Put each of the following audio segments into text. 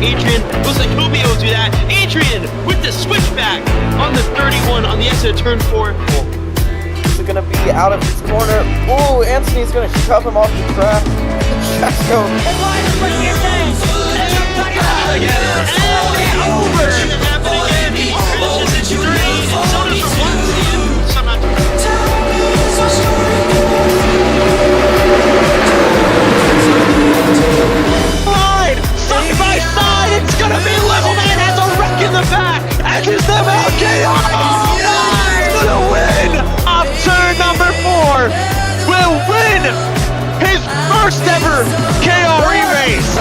Adrian. Looks like Kobe will do that. Adrian with the switchback on the 31 on the exit of turn 4. He's gonna be out of his corner. Ooh, Anthony's gonna shove him off the track. Chesko. Side by side, it's gonna be Little Man has a wreck in the back. Edges them out. KRE gonna win off turn number 4. Will win his first ever KRE race.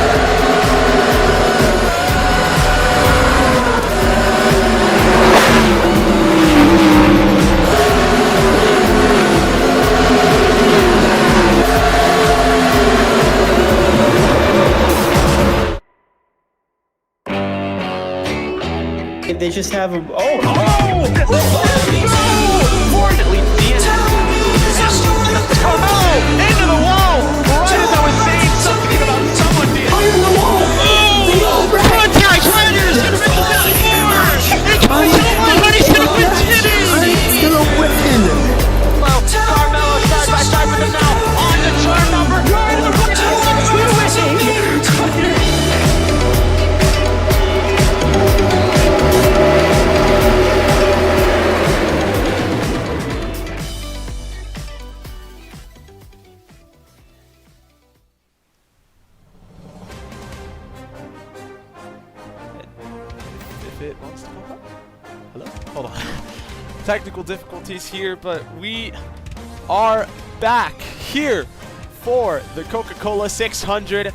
They just have a Fortunately, into the wall! Right as I was saying something about someone being in the wall! Contact Ryder is gonna make it down 4! But he's gonna continue! He's gonna win! Well, Carmelo side by side with him now on the turn number 2. If it wants to come up. Hello? Hold on. Technical difficulties here, but we are back here for the Coca-Cola 600.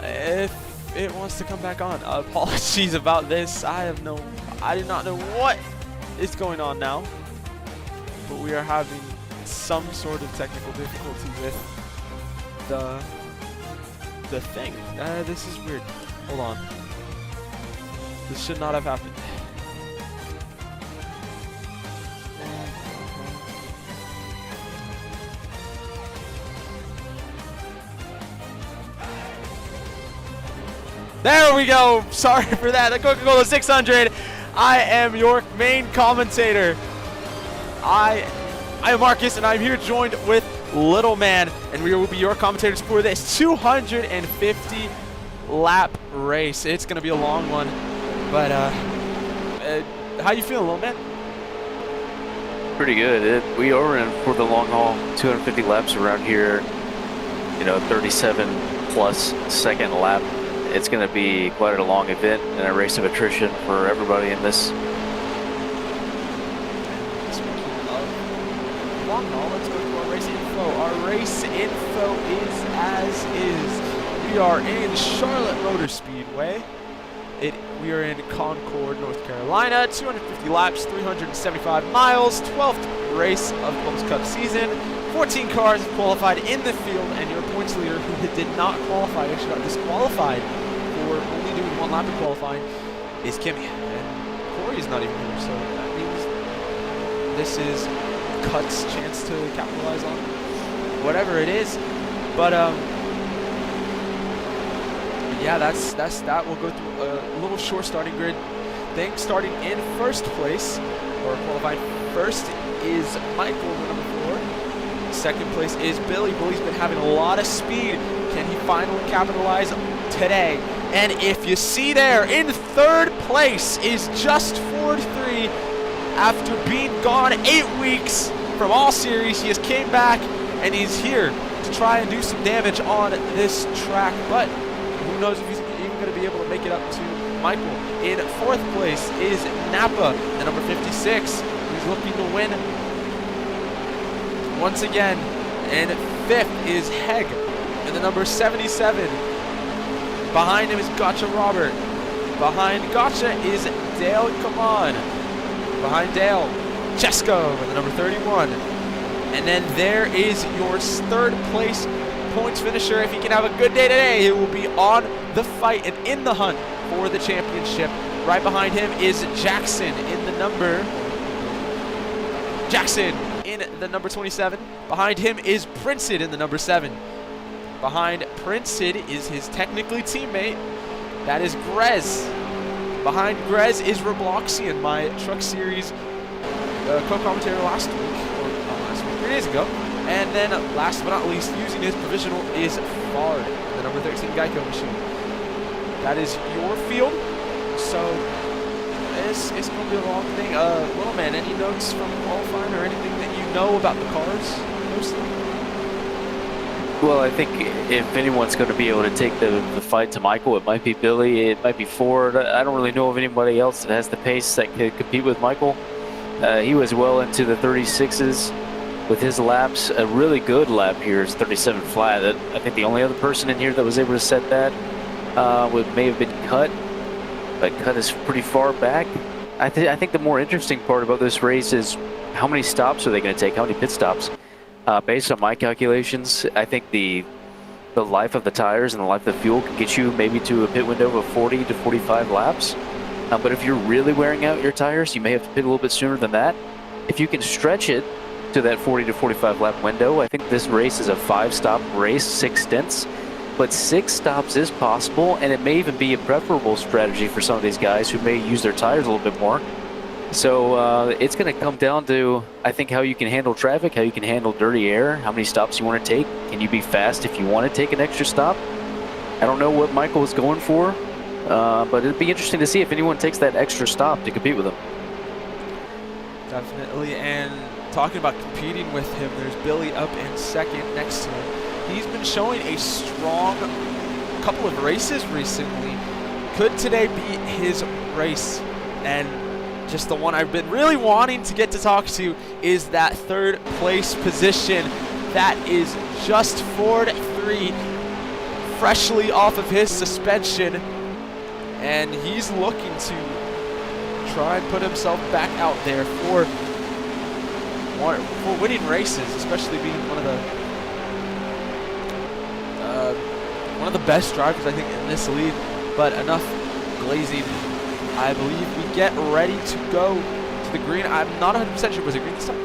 If it wants to come back on, apologies about this. I do not know what is going on now, but we are having some sort of technical difficulty with the thing. This is weird. Hold on. This should not have happened. There we go. Sorry for that. The Coca-Cola 600. I am your main commentator. I am Marcus, and I'm here joined with Little Man, and we will be your commentators for this 250 lap race. It's gonna be a long one. But how you feeling, Little Man? Pretty good. We are in for the long haul. 250 laps around here. 37 plus second lap. It's going to be quite a long event and a race of attrition for everybody in this. Long haul. Let's go to our race info. Our race info is as is. We are in Charlotte Motor Speedway. We are in Concord, North Carolina. 250 laps, 375 miles, 12th race of Columbus Cup season. 14 cars qualified in the field, and your points leader, who did not qualify, actually got disqualified for only doing one lap in qualifying, is Kimi. And Corey is not even here, so that means this is Cut's chance to capitalize on whatever it is. But yeah, that's that. We'll go through a little short starting grid thing. Starting in first place, or qualified first, is Michael, the number 4. Second place is Billy. Billy's been having a lot of speed. Can he finally capitalize today? And if you see there, in third place is Just Ford 3. After being gone 8 weeks from all series, he has came back and he's here to try and do some damage on this track. But who knows if he's even going to be able to make it up to Michael. In fourth place is Napa, the number 56, who's looking to win once again. And fifth is Heg, and the number 77. Behind him is Gotcha Robert. Behind Gotcha is Dale Kaman. Behind Dale, Chesko with the number 31. And then there is your third place points finisher. If he can have a good day today, he will be on the fight and in the hunt for the championship. Right behind him is Jackson in the number 27. Behind him is Princed in the number 7. Behind Princed is his technically teammate, That is Grez. Behind Grez is Robloxian, my Truck Series co-commentator last week, or not last week, 3 days ago. And then last but not least, using his provisional is Fard, the number 13 Geico machine. That is your field. So it's going to be a long thing. Little man, any notes from qualifying or anything that you know about the cars mostly? Well, I think if anyone's going to be able to take the fight to Michael, it might be Billy, it might be Ford. I don't really know of anybody else that has the pace that could compete with Michael. He was well into the 36s with his laps. A really good lap here is 37 flat. I think the only other person in here that was able to set that may have been Cut, but Cut is pretty far back. I think the more interesting part about this race is how many stops are they going to take, how many pit stops. Based on my calculations, I think the life of the tires and the life of the fuel can get you maybe to a pit window of 40 to 45 laps. But if you're really wearing out your tires, you may have to pit a little bit sooner than that. If you can stretch it to that 40 to 45 lap window, I think this race is a 5-stop race, 6 stints. But 6 stops is possible, and it may even be a preferable strategy for some of these guys who may use their tires a little bit more. So it's going to come down to, I think, how you can handle traffic, how you can handle dirty air, how many stops you want to take. Can you be fast if you want to take an extra stop? I don't know what Michael is going for, but it'd be interesting to see if anyone takes that extra stop to compete with him. Definitely, and talking about competing with him, there's Billy up in second next to him. He's been showing a strong couple of races recently. Could today be his race? And just the one I've been really wanting to get to talk to is that 3rd place position. That is just Ford 3, freshly off of his suspension, and he's looking to try and put himself back out there for winning races, especially being one of the best drivers, I think, in this league. But enough glazing. I believe we get ready to go to the green. I'm not 100% sure. Was it green this time?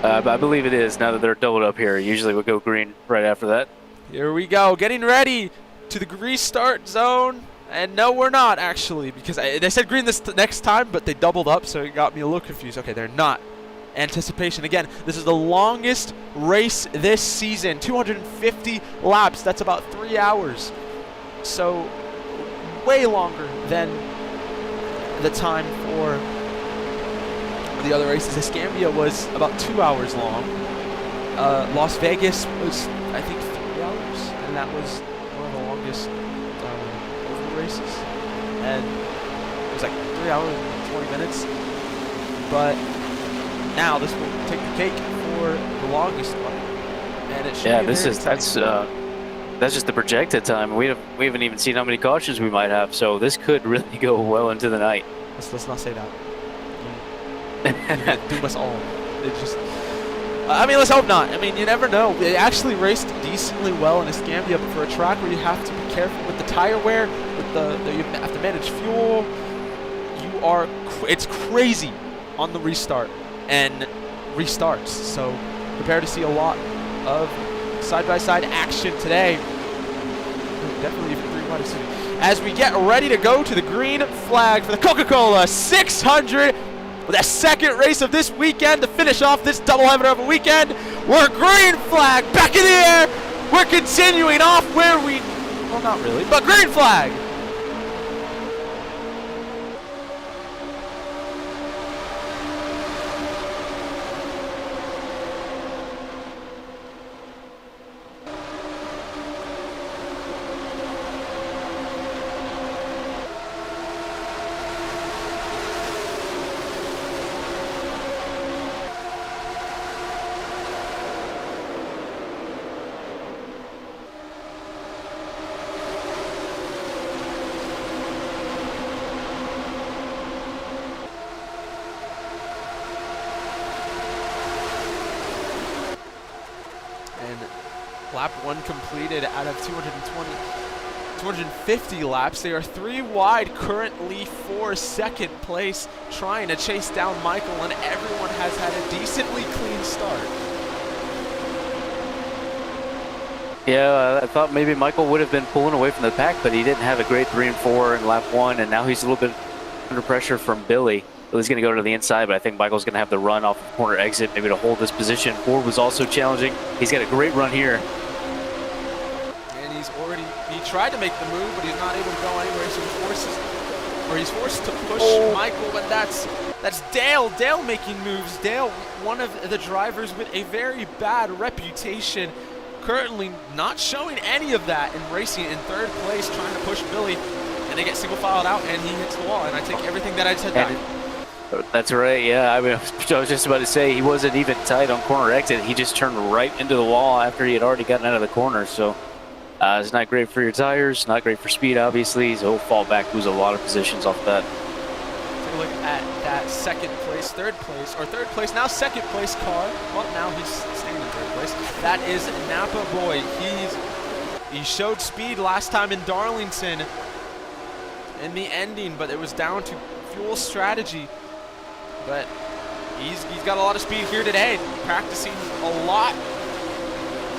I believe it is, now that they're doubled up here. Usually we'll go green right after that. Here we go, getting ready to the restart zone. And no, we're not, actually, because they said green this next time, but they doubled up, so it got me a little confused. Okay, they're not. Anticipation. Again, this is the longest race this season, 250 laps. That's about 3 hours. So way longer than the time for the other races. Escambia was about 2 hours long. Las Vegas was, I think, 3 hours, and that was one of the longest oval races. And it was like 3 hours and 20 minutes. But now this will take the cake for the longest one, and it should. Yeah, that's just the projected time. We haven't even seen how many cautions we might have, so this could really go well into the night. Let's not say that. You do us all. It just. I mean, let's hope not. I mean, you never know. It actually raced decently well in Escambia, but for a track where you have to be careful with the tire wear, with you have to manage fuel, it's crazy on the restart and restarts. So prepare to see a lot of side-by-side action today. Definitely even green light city. As we get ready to go to the green flag for the Coca-Cola 600. With that second race of this weekend to finish off this doubleheader of a weekend. We're green flag back in the air. We're continuing off where well, not really, but green flag. Lap 1 completed out of 250 laps. They are 3 wide currently for second place, trying to chase down Michael, and everyone has had a decently clean start. Yeah, I thought maybe Michael would have been pulling away from the pack, but he didn't have a great 3 and 4 in lap 1, and now he's a little bit under pressure from Billy. Billy's going to go to the inside, but I think Michael's going to have the run off the corner exit, maybe to hold this position. Ford was also challenging. He's got a great run here. And he tried to make the move, but he's not able to go anywhere, so he's forced to push Michael, but that's Dale. Dale making moves. Dale, one of the drivers with a very bad reputation, currently not showing any of that in racing, in 3rd place, trying to push Billy, and they get single filed out, and he hits the wall, and I take everything that I said back. That's right, yeah. I mean, I was just about to say, he wasn't even tight on corner exit. He just turned right into the wall after he had already gotten out of the corner, so it's not great for your tires, not great for speed, obviously, so he'll fall back, lose a lot of positions off that. Take a look at that 2nd place, 3rd place, or 3rd place, now 2nd place car. Well, now he's staying in 3rd place. That is Napa Boy. He showed speed last time in Darlington in the ending, but it was down to fuel strategy. But he's got a lot of speed here today, practicing a lot,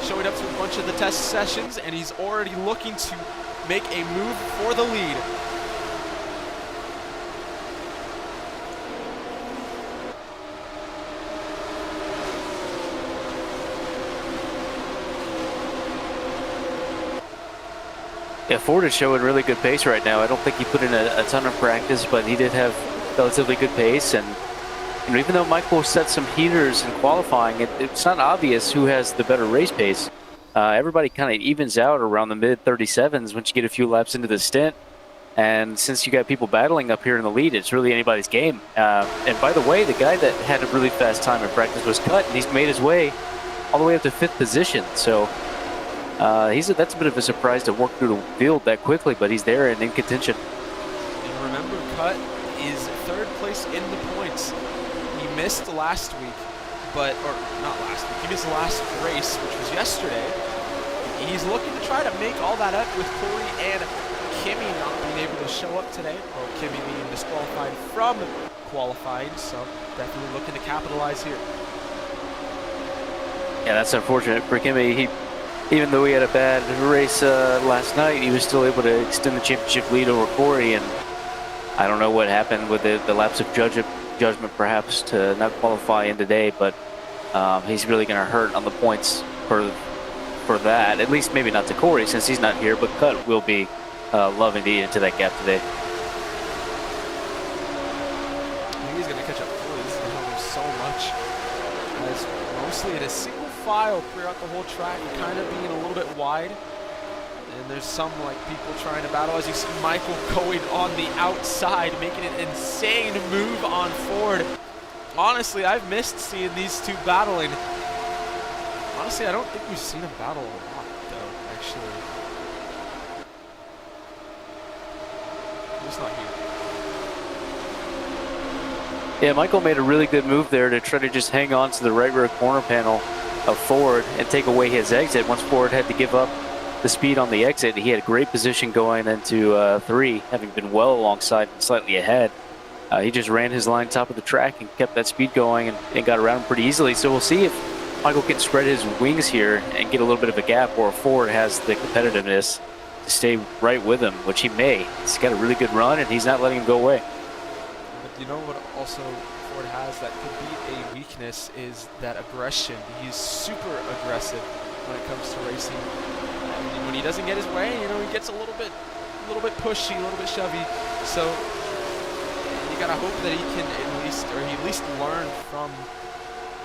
showing up to a bunch of the test sessions, and he's already looking to make a move for the lead. Yeah, Ford is showing really good pace right now. I don't think he put in a ton of practice, but he did have relatively good pace. And you know, even though Michael set some heaters in qualifying, it's not obvious who has the better race pace. Everybody kind of evens out around the mid-37s once you get a few laps into the stint. And since you got people battling up here in the lead, it's really anybody's game. And by the way, the guy that had a really fast time in practice was Cut, and he's made his way all the way up to 5th position. So that's a bit of a surprise to work through the field that quickly, but he's there and in contention. And remember, Cut is 3rd place in the points. He missed last week, or not last week, he missed the last race, which was yesterday. He's looking to try to make all that up with Corey and Kimi not being able to show up today, or Kimi being disqualified from qualifying, so definitely looking to capitalize here. Yeah, that's unfortunate for Kimi. Even though he had a bad race last night, he was still able to extend the championship lead over Corey, and I don't know what happened with the lapse of judgment perhaps to not qualify in today, but he's really going to hurt on the points for that. At least maybe not to Corey since he's not here, but Cut will be loving to eat into that gap today. He's going to catch up Corey. This is going to help him so much, as mostly it is single file throughout the whole track and kind of being a little bit wide, and there's some like people trying to battle, as you see Michael going on the outside, making an insane move on Ford. Honestly, I've missed seeing these two battling. Honestly, I don't think we've seen them battle a lot though, actually. Just not here. Yeah, Michael made a really good move there to try to just hang on to the right rear corner panel of Ford and take away his exit. Once Ford had to give up the speed on the exit, he had a great position going into 3, having been well alongside and slightly ahead. He just ran his line top of the track and kept that speed going and got around him pretty easily. So we'll see if Michael can spread his wings here and get a little bit of a gap, or Ford has the competitiveness to stay right with him, which he may. He's got a really good run and he's not letting him go away. But you know what also Ford has that could be a weakness is that aggression. He's super aggressive when it comes to racing. And when he doesn't get his way, you know, he gets a little bit pushy, a little bit shovey. So you gotta hope that he can at least learn from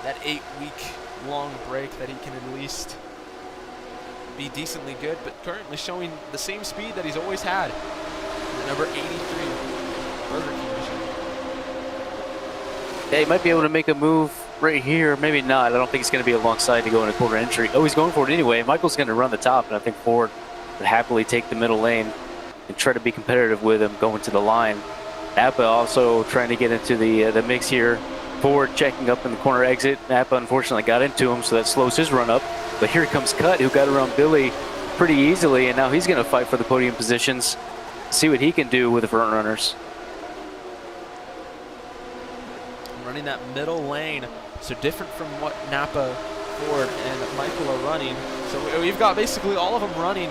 that 8-week long break, that he can at least be decently good, but currently showing the same speed that he's always had. The number 83 Burger King machine. Yeah, he might be able to make a move right here. Maybe not. I don't think it's going to be alongside to go into quarter entry. Oh, he's going for it anyway. Michael's going to run the top, and I think Ford would happily take the middle lane and try to be competitive with him going to the line. Napa also trying to get into the mix here. Ford checking up in the corner exit. Napa unfortunately got into him, so that slows his run up. But here comes Cut, who got around Billy pretty easily, and now he's going to fight for the podium positions. See what he can do with the front runners. Running that middle lane, so different from what Napa, Ford, and Michael are running. So we've got basically all of them running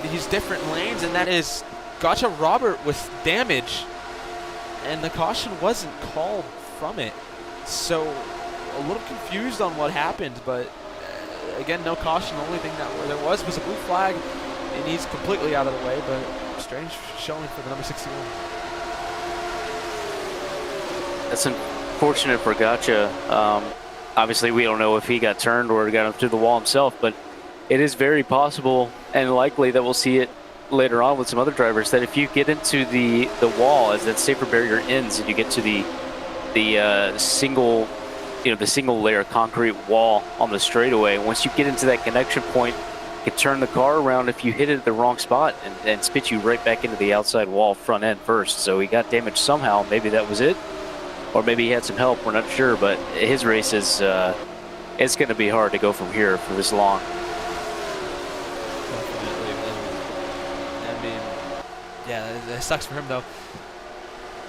these different lanes, and that is Gotcha Robert with damage, and the caution wasn't called from it. So a little confused on what happened, but again, no caution. The only thing that there was a blue flag, and he's completely out of the way, but strange showing for the number 61. That's unfortunate for Gotcha. Obviously, we don't know if he got turned or got him through the wall himself, but it is very possible and likely that we'll see it later on with some other drivers, that if you get into the wall as that safer barrier ends and you get to the single, the single layer concrete wall on the straightaway, once you get into that connection point, you can turn the car around if you hit it at the wrong spot and spit you right back into the outside wall front end first. So he got damaged somehow. Maybe that was it, or maybe he had some help. We're not sure, but his race is it's going to be hard to go from here for this long. Definitely. I mean, yeah, that sucks for him though.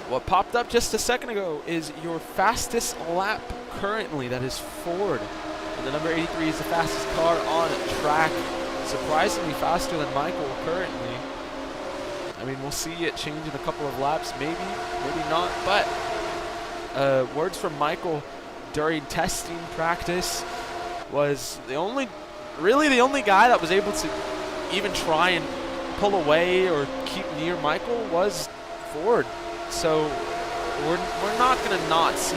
What popped up just a second ago is your fastest lap currently. That is Ford. And the number 83 is the fastest car on track. Surprisingly faster than Michael currently. I mean, we'll see it change in a couple of laps, maybe not. But words from Michael during testing practice was really the only guy that was able to even try and pull away or keep near Michael was Ford. So we're not going to not see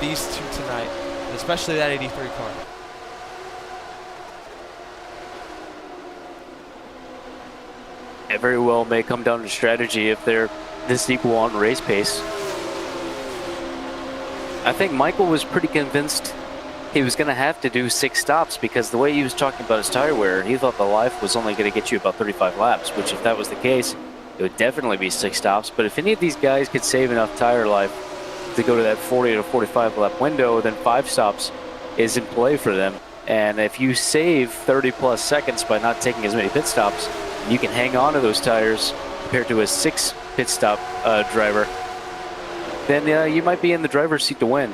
these two tonight, especially that 83 car. It very well may come down to strategy if they're this equal on race pace. I think Michael was pretty convinced he was going to have to do 6 stops because the way he was talking about his tire wear, he thought the life was only going to get you about 35 laps, which if that was the case, it would definitely be 6 stops. But if any of these guys could save enough tire life to go to that 40 to 45 lap window, then 5 stops is in play for them. And if you save 30 plus seconds by not taking as many pit stops, you can hang on to those tires compared to a 6 pit stop driver, then you might be in the driver's seat to win.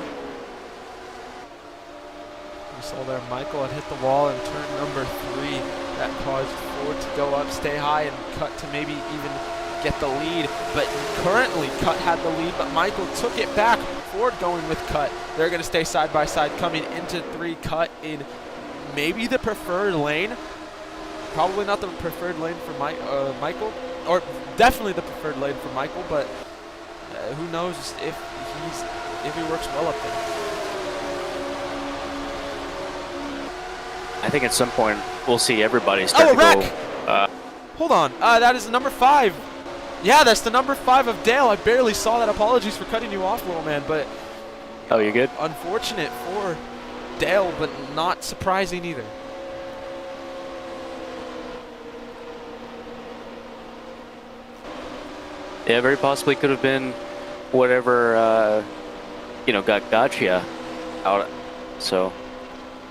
We saw there Michael had hit the wall in turn number 3. That caused Ford to go up, stay high, and Cut to maybe even get the lead. But currently Cut had the lead, but Michael took it back. Ford going with Cut. They're going to stay side by side coming into 3. Cut in maybe the preferred lane. Probably not the preferred lane for Michael, or definitely the preferred lane for Michael, but who knows if he works well up there. I think at some point we'll see everybody start to wreck! go. Hold on, that is the number 5. Yeah, that's the number 5 of Dale. I barely saw that. Apologies for cutting you off, little man, but Oh, you're good? Unfortunate for Dale, but not surprising either. Yeah, very possibly could have been whatever, got Gotcha out. So,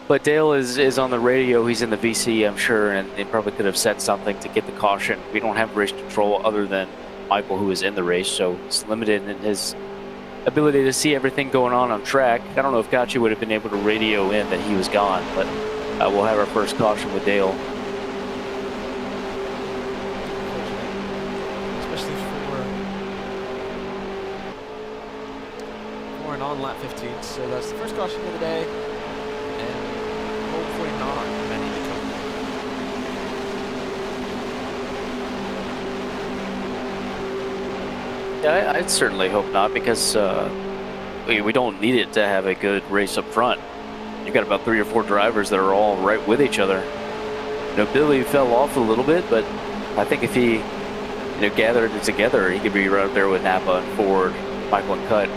but Dale is on the radio. He's in the VC, I'm sure, and they probably could have said something to get the caution. We don't have race control other than Michael, who is in the race, so it's limited in his ability to see everything going on track. I don't know if Gotcha would have been able to radio in that he was gone, but we'll have our first caution with Dale. On lap 15, so that's the first caution of the day, and hopefully not many to come. Yeah, I'd certainly hope not, because we don't need it to have a good race up front. You've got about 3 or 4 drivers that are all right with each other. Billy fell off a little bit, but I think if he gathered it together, he could be right up there with Napa and Ford, Michael and Cut.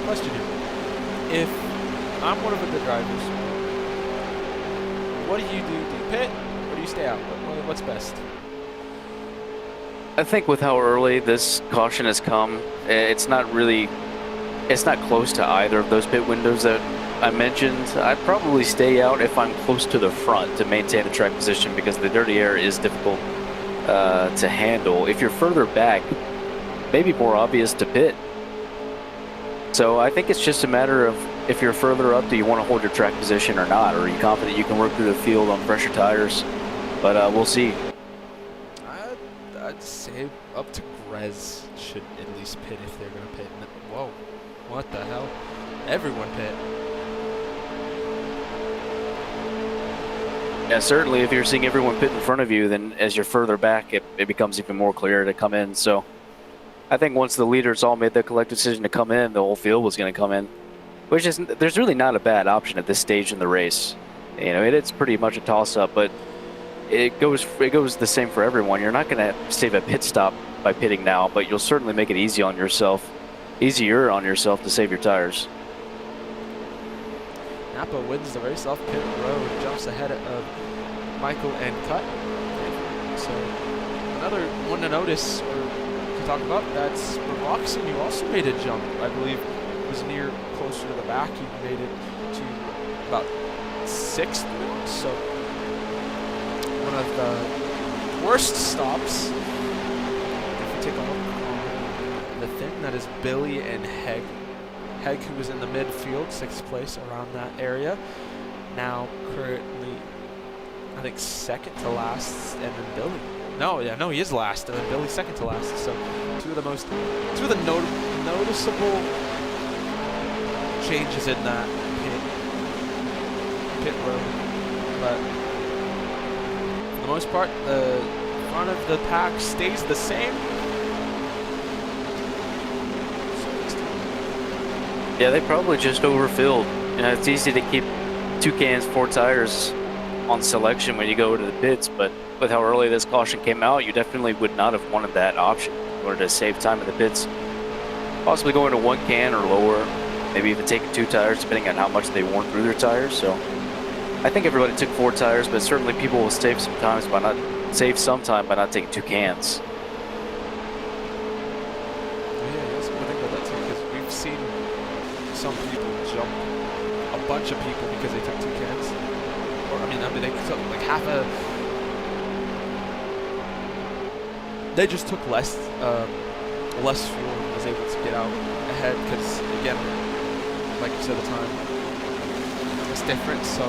Question here. If I'm one of the good drivers, what do you do? Do you pit or do you stay out? What's best? I think with how early this caution has come, it's not close to either of those pit windows that I mentioned. I'd probably stay out if I'm close to the front to maintain the track position, because the dirty air is difficult to handle. If you're further back, maybe more obvious to pit. So I think it's just a matter of if you're further up, do you want to hold your track position or not? Or are you confident you can work through the field on fresher tires? But we'll see. I'd say up to Grez should at least pit if they're going to pit. Whoa, what the hell? Everyone pit. Yeah, certainly if you're seeing everyone pit in front of you, then as you're further back, it becomes even more clear to come in. So I think once the leaders all made the collective decision to come in, the whole field was going to come in. Which is, there's really not a bad option at this stage in the race. You know, it's pretty much a toss-up, but it goes the same for everyone. You're not going to save a pit stop by pitting now, but you'll certainly make it easier on yourself to save your tires. Napa wins the race off pit road, jumps ahead of Michael and Cut. So another one to notice or to talk about, that's Roxon, who also made a jump. I believe was closer to the back. He made it to about 6th. So one of the worst stops. If you take a look on the thing, that is Billy and Heg. Heg, who was in the midfield, 6th place around that area. Now currently, I think 2nd to last, and then Billy. No, he is last, and then Billy 2nd to last. So two of the noticeable changes in that pit road. But for the most part, the front of the pack stays the same. Yeah, they probably just overfilled. You know, it's easy to keep 2 cans, 4 tires on selection when you go to the pits, but with how early this caution came out, you definitely would not have wanted that option. You wanted to save time in the pits. Possibly going to 1 can or lower, maybe even taking 2 tires depending on how much they worn through their tires. So I think everybody took 4 tires, but certainly people will save some time by not taking 2 cans. Some people jump a bunch of people because they took 2 cans. Or, I mean they took like they just took less fuel and was able to get out ahead because, again, like you said, the time is different. So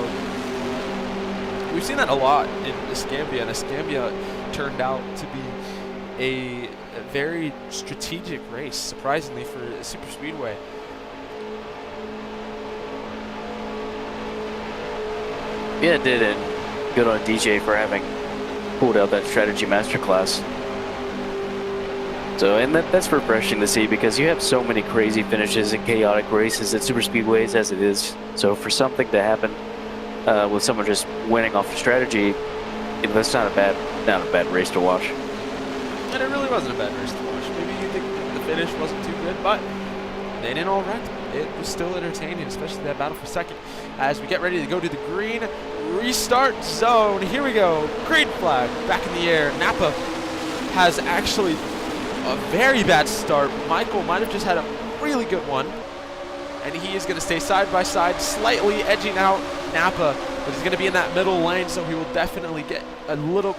we've seen that a lot in Escambia, and Escambia turned out to be a very strategic race, surprisingly, for a super speedway. Yeah, it did, and good on DJ for having pulled out that strategy masterclass. So, and that's refreshing to see because you have so many crazy finishes and chaotic races at super speedways as it is. So for something to happen with someone just winning off the strategy, you know, that's not a bad race to watch. And it really wasn't a bad race to watch. Maybe you think the finish wasn't too good, but they didn't all wreck. It was still entertaining, especially that battle for 2nd. As we get ready to go to the green restart zone. Here we go. Green flag back in the air. Napa has actually a very bad start. Michael might have just had a really good one. And he is going to stay side by side, slightly edging out Napa. But he's going to be in that middle lane, so he will definitely get a little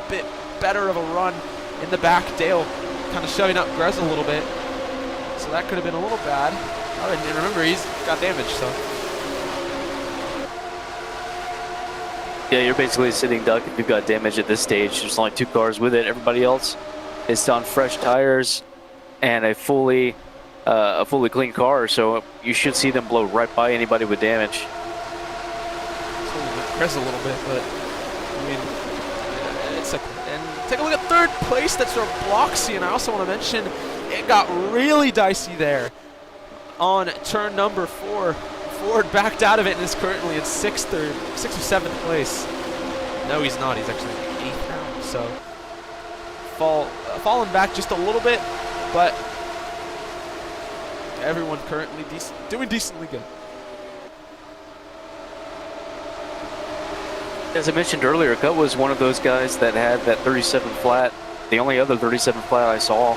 bit better of a run in the back. Dale kind of shoving up Grez a little bit. So that could have been a little bad. Oh, and remember, he's got damage, so. Yeah, you're basically sitting duck if you've got damage at this stage. There's only 2 cars with it. Everybody else is on fresh tires and a fully clean car, so you should see them blow right by anybody with damage. Press a little bit, but I mean, it's a, and take a look at 3rd place. That's our Bloxy, and I also want to mention it got really dicey there on turn number 4. Ford backed out of it and is currently in 6th or 7th place. No, he's not. He's actually 8th now. So falling back just a little bit, but everyone currently doing decently good. As I mentioned earlier, Cut was one of those guys that had that 37 flat, the only other 37 flat I saw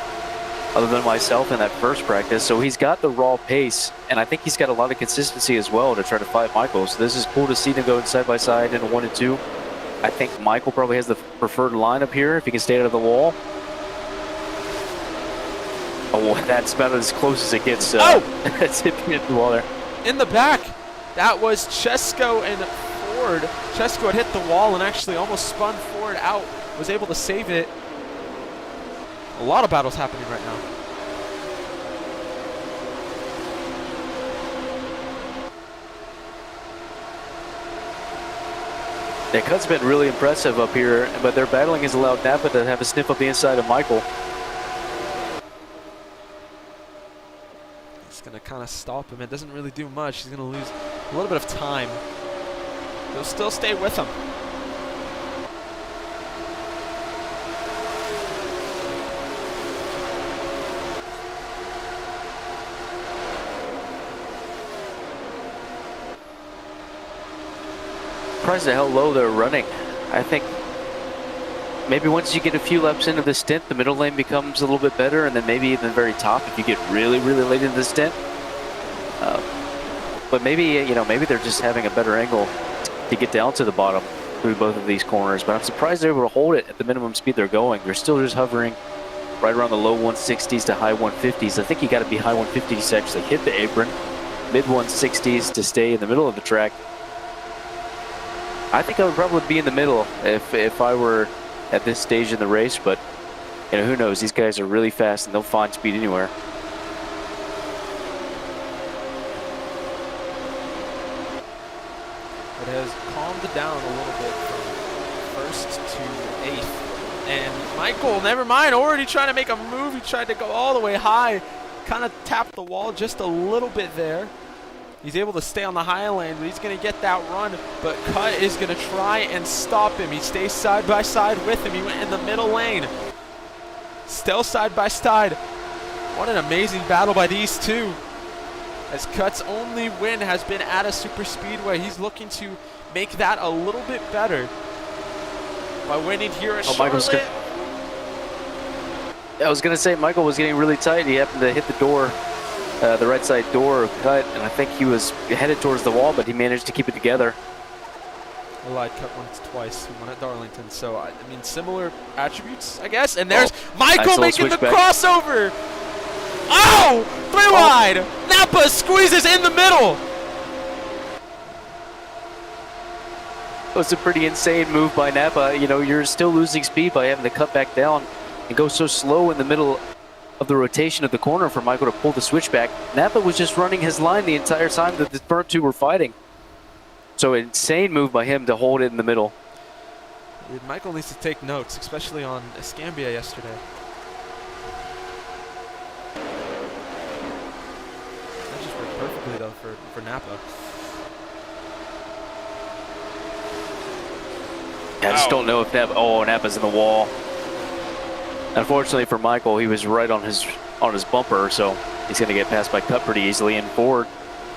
other than myself in that first practice. So he's got the raw pace, and I think he's got a lot of consistency as well to try to fight Michael. So this is cool to see them going side by side in a 1 and 2. I think Michael probably has the preferred lineup here if he can stay out of the wall. Oh, that's about as close as it gets. It's hitting into the wall there. In the back, that was Chesko and Ford. Chesko had hit the wall and actually almost spun Ford out, was able to save it. A lot of battles happening right now. The cut's been really impressive up here, but their battling has allowed Napa to have a sniff up the inside of Michael. It's going to kind of stop him. It doesn't really do much. He's going to lose a little bit of time. He'll still stay with him. Surprised at how low they're running. I think maybe once you get a few laps into the stint, the middle lane becomes a little bit better, and then maybe even the very top if you get really, really late into the stint. But maybe, you know, maybe they're just having a better angle to get down to the bottom through both of these corners. But I'm surprised they're able to hold it at the minimum speed they're going. They're still just hovering right around the low 160s to high 150s. I think you got to be high 150s to actually hit the apron, mid 160s to stay in the middle of the track. I think I would probably be in the middle if I were at this stage in the race, but you know, who knows? These guys are really fast and they'll find speed anywhere. It has calmed down a little bit from first to eighth. And Michael, never mind, already trying to make a move. He tried to go all the way high, kind of tapped the wall just a little bit there. He's able to stay on the high lane, but he's going to get that run. But Cut is going to try and stop him. He stays side by side with him. He went in the middle lane. Still side by side. What an amazing battle by these two. As Cut's only win has been at a super speedway. He's looking to make that a little bit better by winning here at Charlotte. I was going to say Michael was getting really tight. He happened to hit the door. The right side door of Cut, and I think he was headed towards the wall, but he managed to keep it together. I lied, Cut once, twice. He won at Darlington, so I mean similar attributes, I guess. And there's Michael making the crossover. Oh, three wide. Napa squeezes in the middle. It was a pretty insane move by Napa. You know, you're still losing speed by having to cut back down and go so slow in the middle of the rotation of the corner for Michael to pull the switchback. Napa was just running his line the entire time that the front two were fighting. So insane move by him to hold it in the middle. Michael needs to take notes, especially on Escambia yesterday. That just worked perfectly though for Napa. I just don't know if Napa. Oh, Napa's in the wall. Unfortunately for Michael, he was right on his bumper, so he's going to get passed by Cut pretty easily. And Ford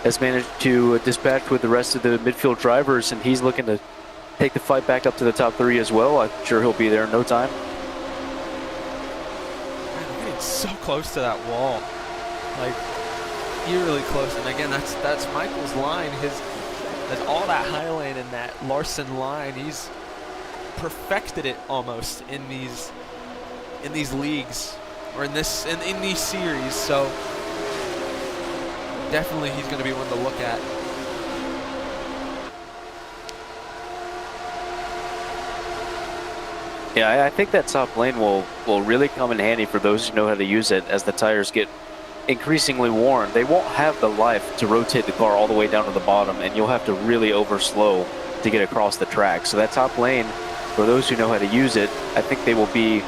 has managed to dispatch with the rest of the midfield drivers, and he's looking to take the fight back up to the top three as well. I'm sure he'll be there in no time. Man, I'm getting so close to that wall, like eerily close. And again, that's Michael's line. That's all that high lane and that Larson line. He's perfected it almost in these leagues or in these series, so definitely he's going to be one to look at. Yeah, I think that top lane will really come in handy for those who know how to use it as the tires get increasingly worn. They won't have the life to rotate the car all the way down to the bottom, and you'll have to really overslow to get across the track. So that top lane, for those who know how to use it, I think they will be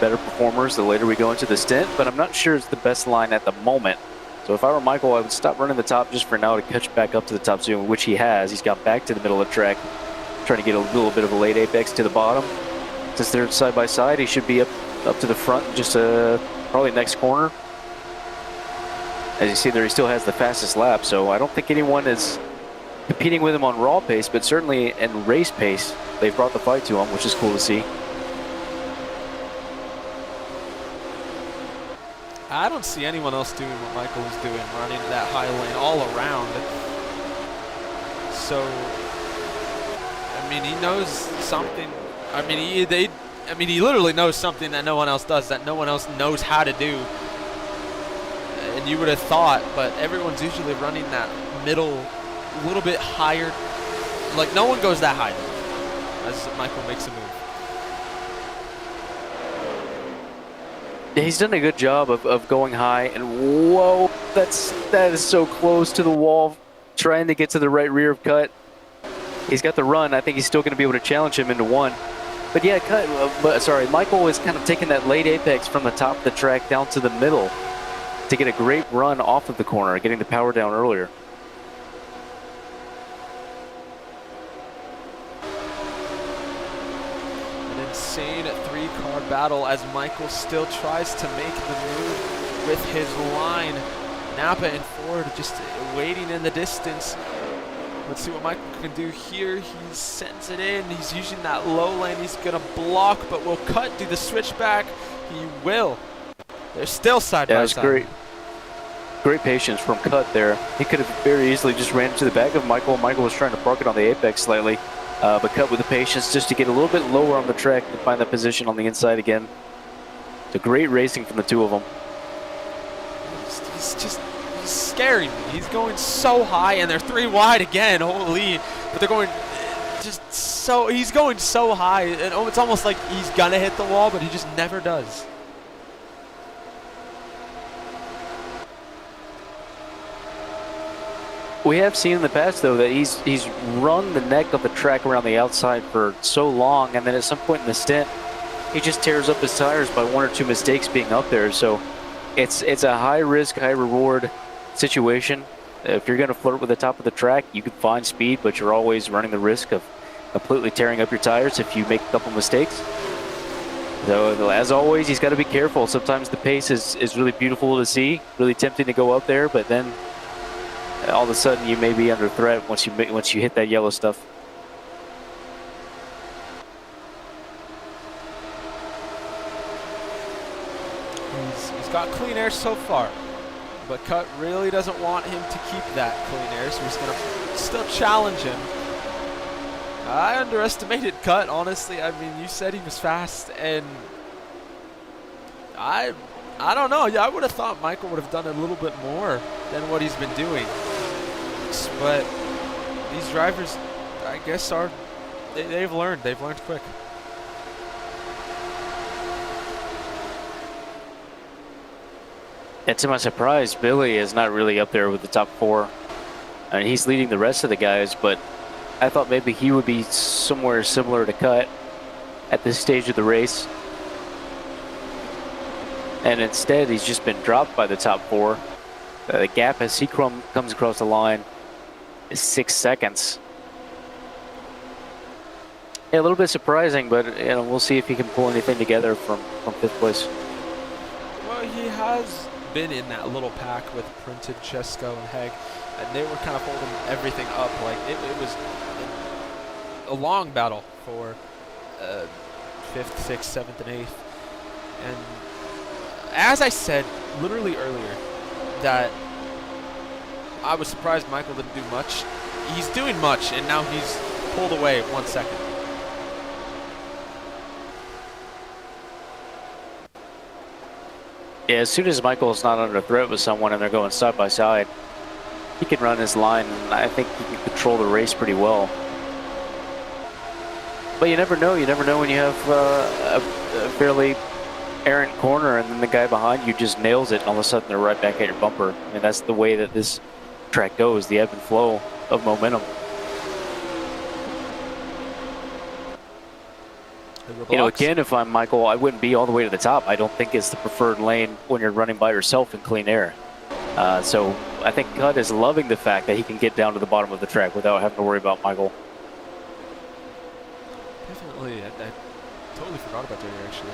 better performers the later we go into the stint, but I'm not sure it's the best line at the moment. So if I were Michael, I would stop running the top just for now to catch back up to the top soon, which he has. He's got back to the middle of the track, trying to get a little bit of a late apex to the bottom. Since they're side by side, he should be up to the front, just probably next corner. As you see there, he still has the fastest lap, so I don't think anyone is competing with him on raw pace, but certainly in race pace, they've brought the fight to him, which is cool to see. I don't see anyone else doing what Michael is doing, running that high lane all around. So, I mean, he knows something. I mean, he literally knows something that no one else does, that no one else knows how to do. and you would have thought, but everyone's usually running that middle, a little bit higher. Like, no one goes that high as Michael makes a move. Yeah, he's done a good job of going high, and whoa, that is so close to the wall, trying to get to the right rear of Cut. He's got the run. I think he's still going to be able to challenge him into one. But yeah, Michael is kind of taking that late apex from the top of the track down to the middle to get a great run off of the corner, getting the power down earlier. An insane three-car battle as Michael still tries to make the move with his line. Napa and Ford just waiting in the distance. Let's see what Michael can do here. He sends it in. He's using that low lane. He's going to block, but will Cut do the switchback? He will. They're still side by side. Great. Great patience from Cut there. He could have very easily just ran into the back of Michael. Michael was trying to park it on the apex slightly, but Cut with the patience just to get a little bit lower on the track to find that position on the inside again. It's a great racing from the two of them. He's scaring me. He's going so high, and they're 3 wide again. Holy! But they're going he's going so high, and it's almost like he's gonna hit the wall, but he just never does. We have seen in the past, though, that he's run the neck of the track around the outside for so long, and then at some point in the stint, he just tears up his tires by 1 or 2 mistakes being up there. So it's a high risk, high reward situation. If you're going to flirt with the top of the track, you can find speed, but you're always running the risk of completely tearing up your tires if you make a couple mistakes. So as always, he's got to be careful. Sometimes the pace is really beautiful to see, really tempting to go up there, but then all of a sudden you may be under threat once you hit that yellow stuff. He's got clean air so far, but Cut really doesn't want him to keep that clean air, so he's going to still challenge him. I underestimated Cut, honestly. I mean, you said he was fast, and I don't know. Yeah, I would have thought Michael would have done a little bit more than what he's been doing. But these drivers, I guess, they've learned. They've learned quick. And to my surprise, Billy is not really up there with the top 4. I mean, he's leading the rest of the guys, but I thought maybe he would be somewhere similar to Cut at this stage of the race. And instead, he's just been dropped by the top 4. The gap as he comes across the line is 6 seconds. Yeah, a little bit surprising, but we'll see if he can pull anything together from 5th place. Well, he has been in that little pack with Printed, Chesko, and Heg, and they were kind of holding everything up. Like it was a long battle for 5th, 6th, 7th, and 8th. And as I said literally earlier, that I was surprised Michael didn't do much. He's doing much, and now he's pulled away 1 second. Yeah, as soon as Michael's not under threat with someone and they're going side by side, he can run his line, and I think he can control the race pretty well. But you never know. You never know when you have a fairly errant corner and then the guy behind you just nails it, and all of a sudden they're right back at your bumper. I mean, that's the way that this track goes, the ebb and flow of momentum. Again, if I'm Michael, I wouldn't be all the way to the top. I don't think it's the preferred lane when you're running by yourself in clean air. So I think Cut is loving the fact that he can get down to the bottom of the track without having to worry about Michael. Definitely. I totally forgot about that here, actually.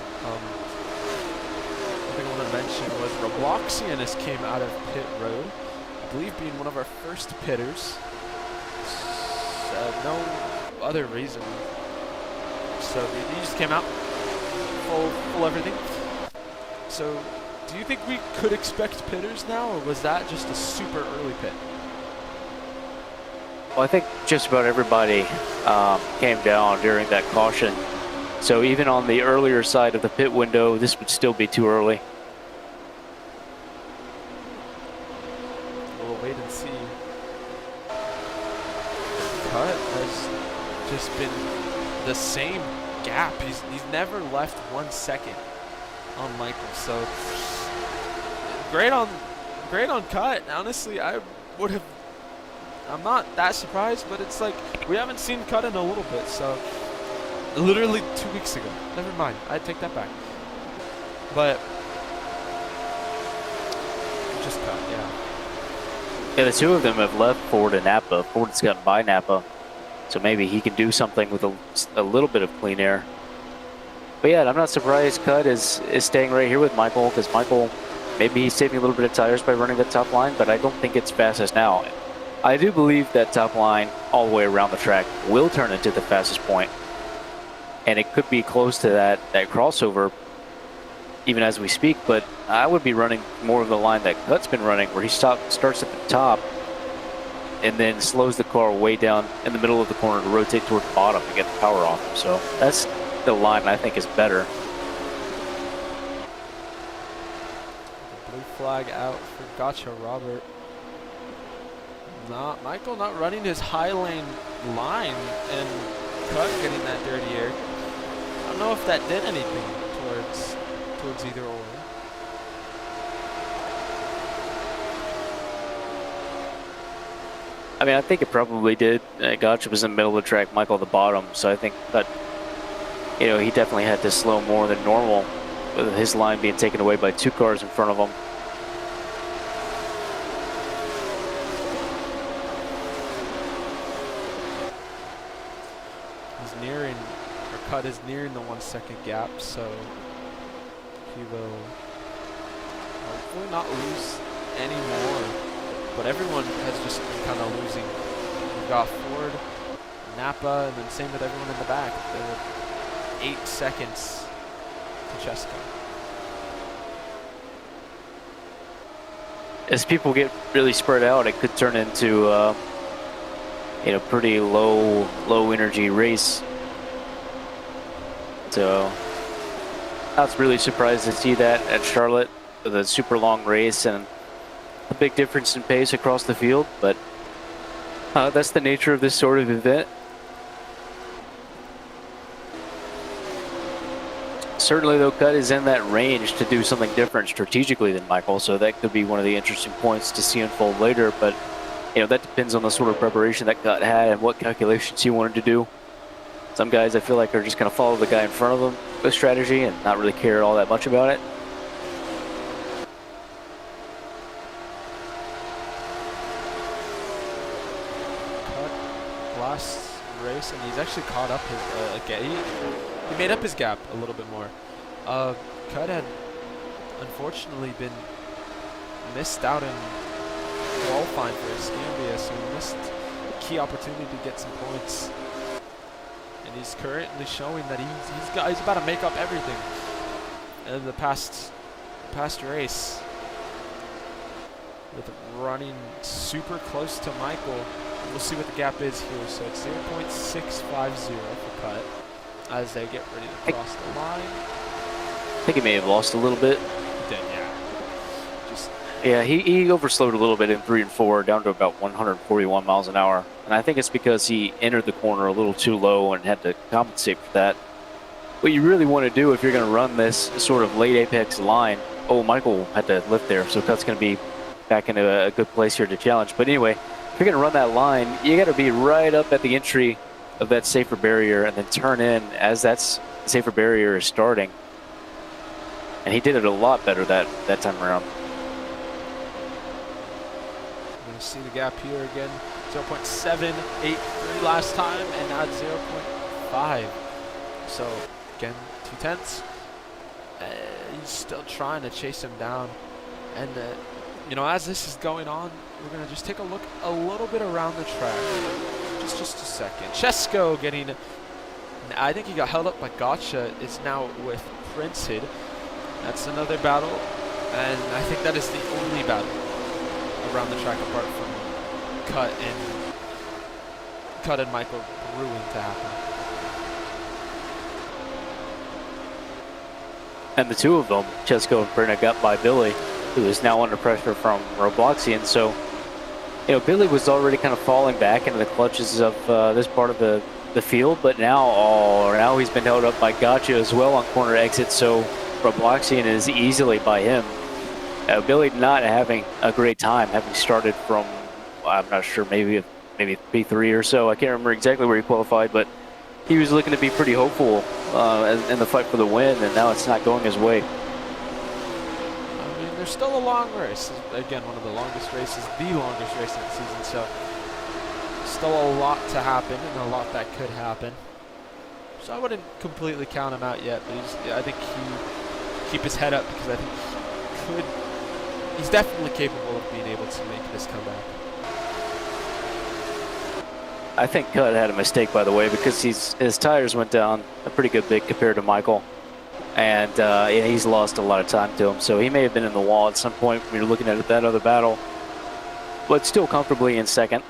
One thing I want to mention was Robloxianus came out of pit road, I believe being one of our first pitters. No other reason. So he just came out, full everything. So do you think we could expect pitters now, or was that just a super early pit? Well, I think just about everybody came down during that caution. So even on the earlier side of the pit window, this would still be too early. Cut has just been the same gap. He's never left 1 second on Michael. So great on Cut. Honestly, I'm not that surprised, but it's like we haven't seen Cut in a little bit. So literally 2 weeks ago. Never mind. I take that back. But just Cut, yeah. Yeah, the two of them have left Ford and Napa. Ford's gotten by Napa, so maybe he can do something with a little bit of clean air. But yeah, I'm not surprised Cut is staying right here with Michael, because Michael, maybe he's saving a little bit of tires by running the top line, but I don't think it's fastest now. I do believe that top line all the way around the track will turn into the fastest point, and it could be close to that crossover even as we speak, but I would be running more of the line that Cut's been running, where he starts at the top and then slows the car way down in the middle of the corner to rotate toward the bottom and get the power off him. So that's the line I think is better. Blue flag out for Gotcha Robert. Michael not running his high lane line, and Cut getting that dirty air. I don't know if that did anything towards either or. I mean, I think it probably did. Gotcha was in the middle of the track, Michael at the bottom, so I think that, he definitely had to slow more than normal, with his line being taken away by 2 cars in front of him. Cut is nearing the 1 second gap, so he will hopefully not lose any more. But everyone has just been kind of losing. We've got Ford, Napa, and then same with everyone in the back. They're 8 seconds to Chesko. As people get really spread out, it could turn into pretty low energy race. So I was really surprised to see that at Charlotte, with a super long race and a big difference in pace across the field, but that's the nature of this sort of event. Certainly, though, Cut is in that range to do something different strategically than Michael, so that could be one of the interesting points to see unfold later, but that depends on the sort of preparation that Cut had and what calculations he wanted to do. Some guys I feel like are just going to follow the guy in front of them with strategy and not really care all that much about it. Cut last race, and he's actually caught up his he made up his gap a little bit more. Cut had unfortunately been missed out in qualifying for Escambia, so he missed a key opportunity to get some points. And he's currently showing that he's about to make up everything in the past race, with running super close to Michael. We'll see what the gap is here. So it's 0.650 for Cut as they get ready to cross the line. I think he may have lost a little bit. He did, yeah. Yeah, he overslowed a little bit in 3 and 4, down to about 141 miles an hour. And I think it's because he entered the corner a little too low and had to compensate for that. What you really want to do if you're going to run this sort of late apex line, Michael had to lift there, so Cut's going to be back into a good place here to challenge. But anyway, if you're going to run that line, you got to be right up at the entry of that safer barrier and then turn in as that safer barrier is starting. And he did it a lot better that time around. See the gap here again, 0.783 last time, and now 0.5. So again, 2/10. He's still trying to chase him down, and as this is going on, we're gonna just take a look a little bit around the track. Just a second. Chesko getting, I think he got held up by Gotcha. Is now with Princehead. That's another battle, and I think that is the only battle around the track apart from Cut and Michael brewing to happen. And the two of them, Chesko and Brenna, got by Billy, who is now under pressure from Robloxian. So You know, Billy was already kind of falling back into the clutches of this part of the field, but now he's been held up by Gotcha as well on corner exit, so Robloxian is easily by him. Billy not having a great time, having started from, I'm not sure, maybe P3 or so. I can't remember exactly where he qualified, but he was looking to be pretty hopeful in the fight for the win, and now it's not going his way. I mean, there's still a long race. Again, one of the longest races, the longest race of the season, so still a lot to happen and a lot that could happen. So I wouldn't completely count him out yet, but I think he keep his head up because I think he's definitely capable of being able to make this comeback. I think Cut had a mistake, by the way, because his tires went down a pretty good bit compared to Michael. And yeah, he's lost a lot of time to him. So he may have been in the wall at some point when you're looking at that other battle. But still comfortably in second.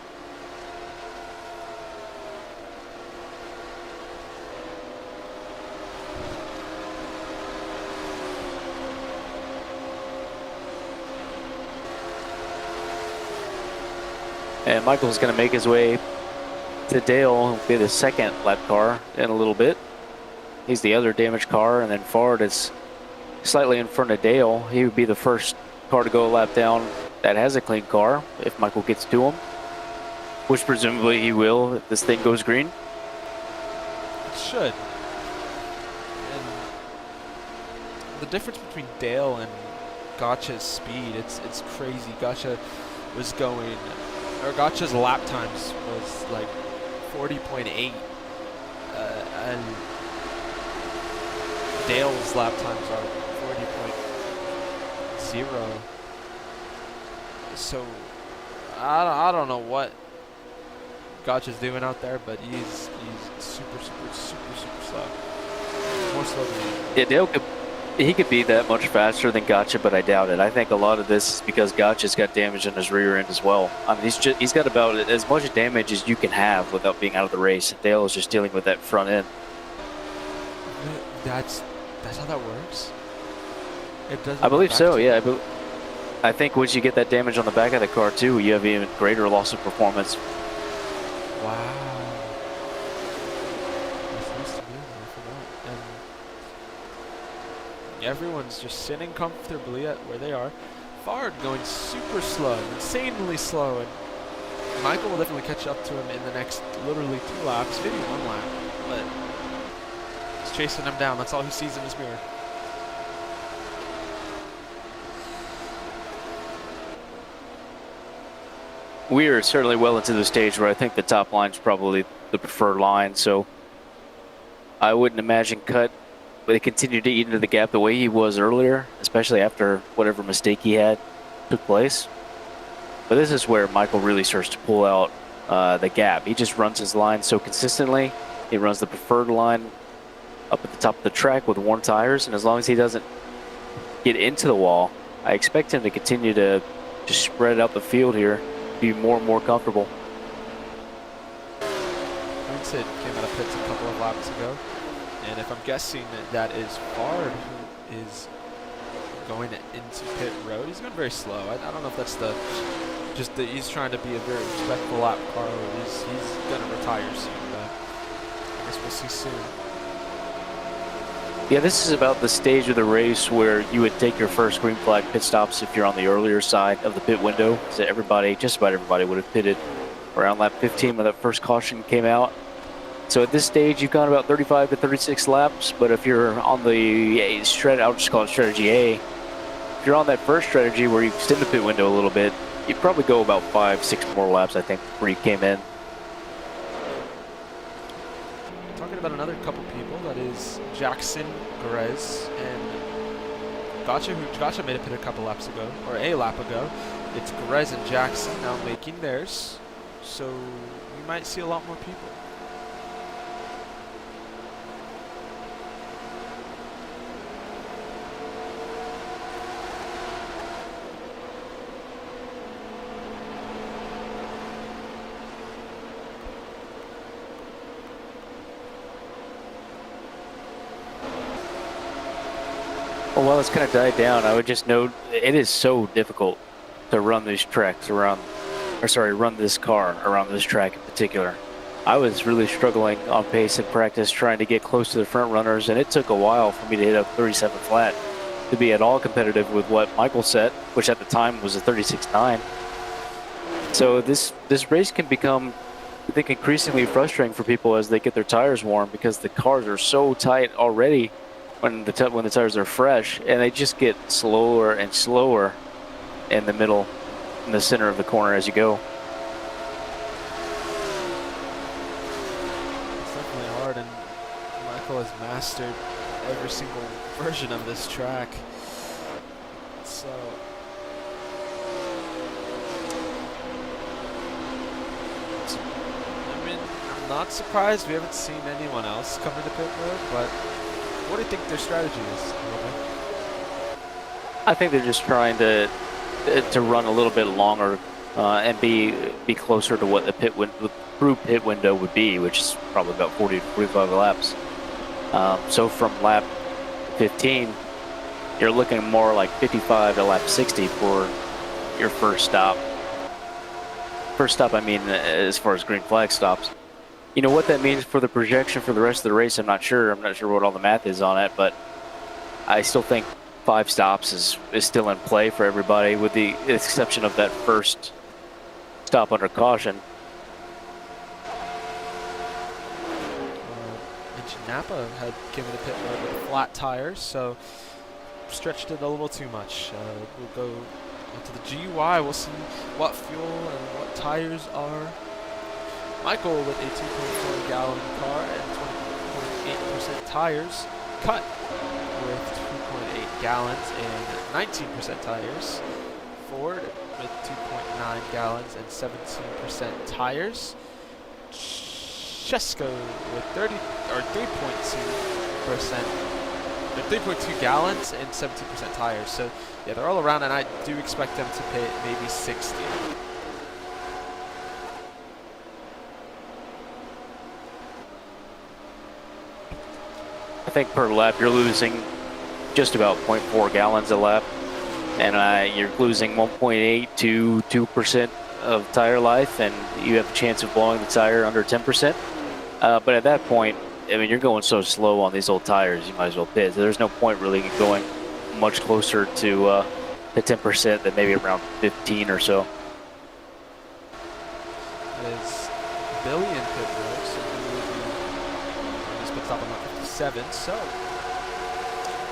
And Michael's going to make his way to Dale. He'll be the second lap car in a little bit. He's the other damaged car, and then Ford is slightly in front of Dale. He would be the first car to go a lap down that has a clean car if Michael gets to him, which presumably he will if this thing goes green. It should. And the difference between Dale and Gotcha's speed, it's crazy. Gotcha was going, or Gotcha's lap times was like 40.8, and Dale's lap times are 40.0. So I don't know what Gotcha's doing out there, but he's super slow. More slow than me. Yeah, Dale could be that much faster than Gotcha, but I doubt it. I think a lot of this is because Gotcha's got damage in his rear end as well. I mean, he's got about as much damage as you can have without being out of the race. Dale is just dealing with that front end. That's how that works? It doesn't. I believe so, yeah. I think once you get that damage on the back of the car too, you have even greater loss of performance. Wow. That's nice to know. I forgot. And everyone's just sitting comfortably at where they are. Fard going super slow, insanely slow, and Michael will definitely catch up to him in the next literally 2 laps, maybe 1 lap, but he's chasing him down. That's all he sees in his mirror. We are certainly well into the stage where I think the top line is probably the preferred line, so I wouldn't imagine Cut would continue to eat into the gap the way he was earlier, especially after whatever mistake he had took place. But this is where Michael really starts to pull out the gap. He just runs his line so consistently. He runs the preferred line up at the top of the track with worn tires, and as long as he doesn't get into the wall, I expect him to continue to just spread out the field here, be more and more comfortable. Vincent came out of pits a couple of laps ago, and if I'm guessing that is Fard who is going into pit road, he's going very slow. I don't know if that's he's trying to be a very respectful lap car, or he's going to retire soon, but I guess we'll see soon. Yeah, this is about the stage of the race where you would take your first green flag pit stops if you're on the earlier side of the pit window. So just about everybody would have pitted around lap 15 when that first caution came out. So at this stage, you've gone about 35 to 36 laps, but if you're on the I'll just call it strategy A, if you're on that first strategy where you extend the pit window a little bit, you'd probably go about 5-6 more laps, I think, before you came in. Talking about another couple people, that is Jackson, Grez, and Gotcha, who Gotcha made a pit a couple laps ago, or a lap ago. It's Grez and Jackson now making theirs, so we might see a lot more people. Well, while it's kind of died down, I would just note it is so difficult to run these tracks around run this car around this track in particular. I was really struggling on pace in practice trying to get close to the front runners, and it took a while for me to hit a 37 flat to be at all competitive with what Michael set, which at the time was a 36.9. So this race can become, I think, increasingly frustrating for people as they get their tires warm, because the cars are so tight already when the tires are fresh, and they just get slower and slower in the middle, in the center of the corner as you go. And Michael has mastered every single version of this track. So I mean, I'm not surprised we haven't seen anyone else come into pit road, but what do you think their strategy is? I think they're just trying to run a little bit longer and be closer to what the true pit window would be, which is probably about 40 to 45 laps. So from lap 15, you're looking more like 55 to lap 60 for your first stop. First stop, I mean, as far as green flag stops. You know what that means for the projection for the rest of the race, I'm not sure. I'm not sure what all the math is on it, but I still think 5 stops is still in play for everybody, with the exception of that first stop under caution. Napa had given the pit road with flat tires, so stretched it a little too much. We'll go onto the GUI. We'll see what fuel and what tires are. Michael with a 2.4 gallon car and 20.8% tires. Cut with 2.8 gallons and 19% tires. Ford with 2.9 gallons and 17% tires. Chesko with 3.2 gallons and 17% tires. So yeah, they're all around, and I do expect them to pay maybe 60. I think per lap you're losing just about 0.4 gallons a lap, and you're losing 1.8 to 2% of tire life, and you have a chance of blowing the tire under 10%. But at that point, I mean, you're going so slow on these old tires, you might as well pit. So there's no point really going much closer to 10% than maybe around 15 or so. It's Billy in pit road, so he will be just pit stop on 57. So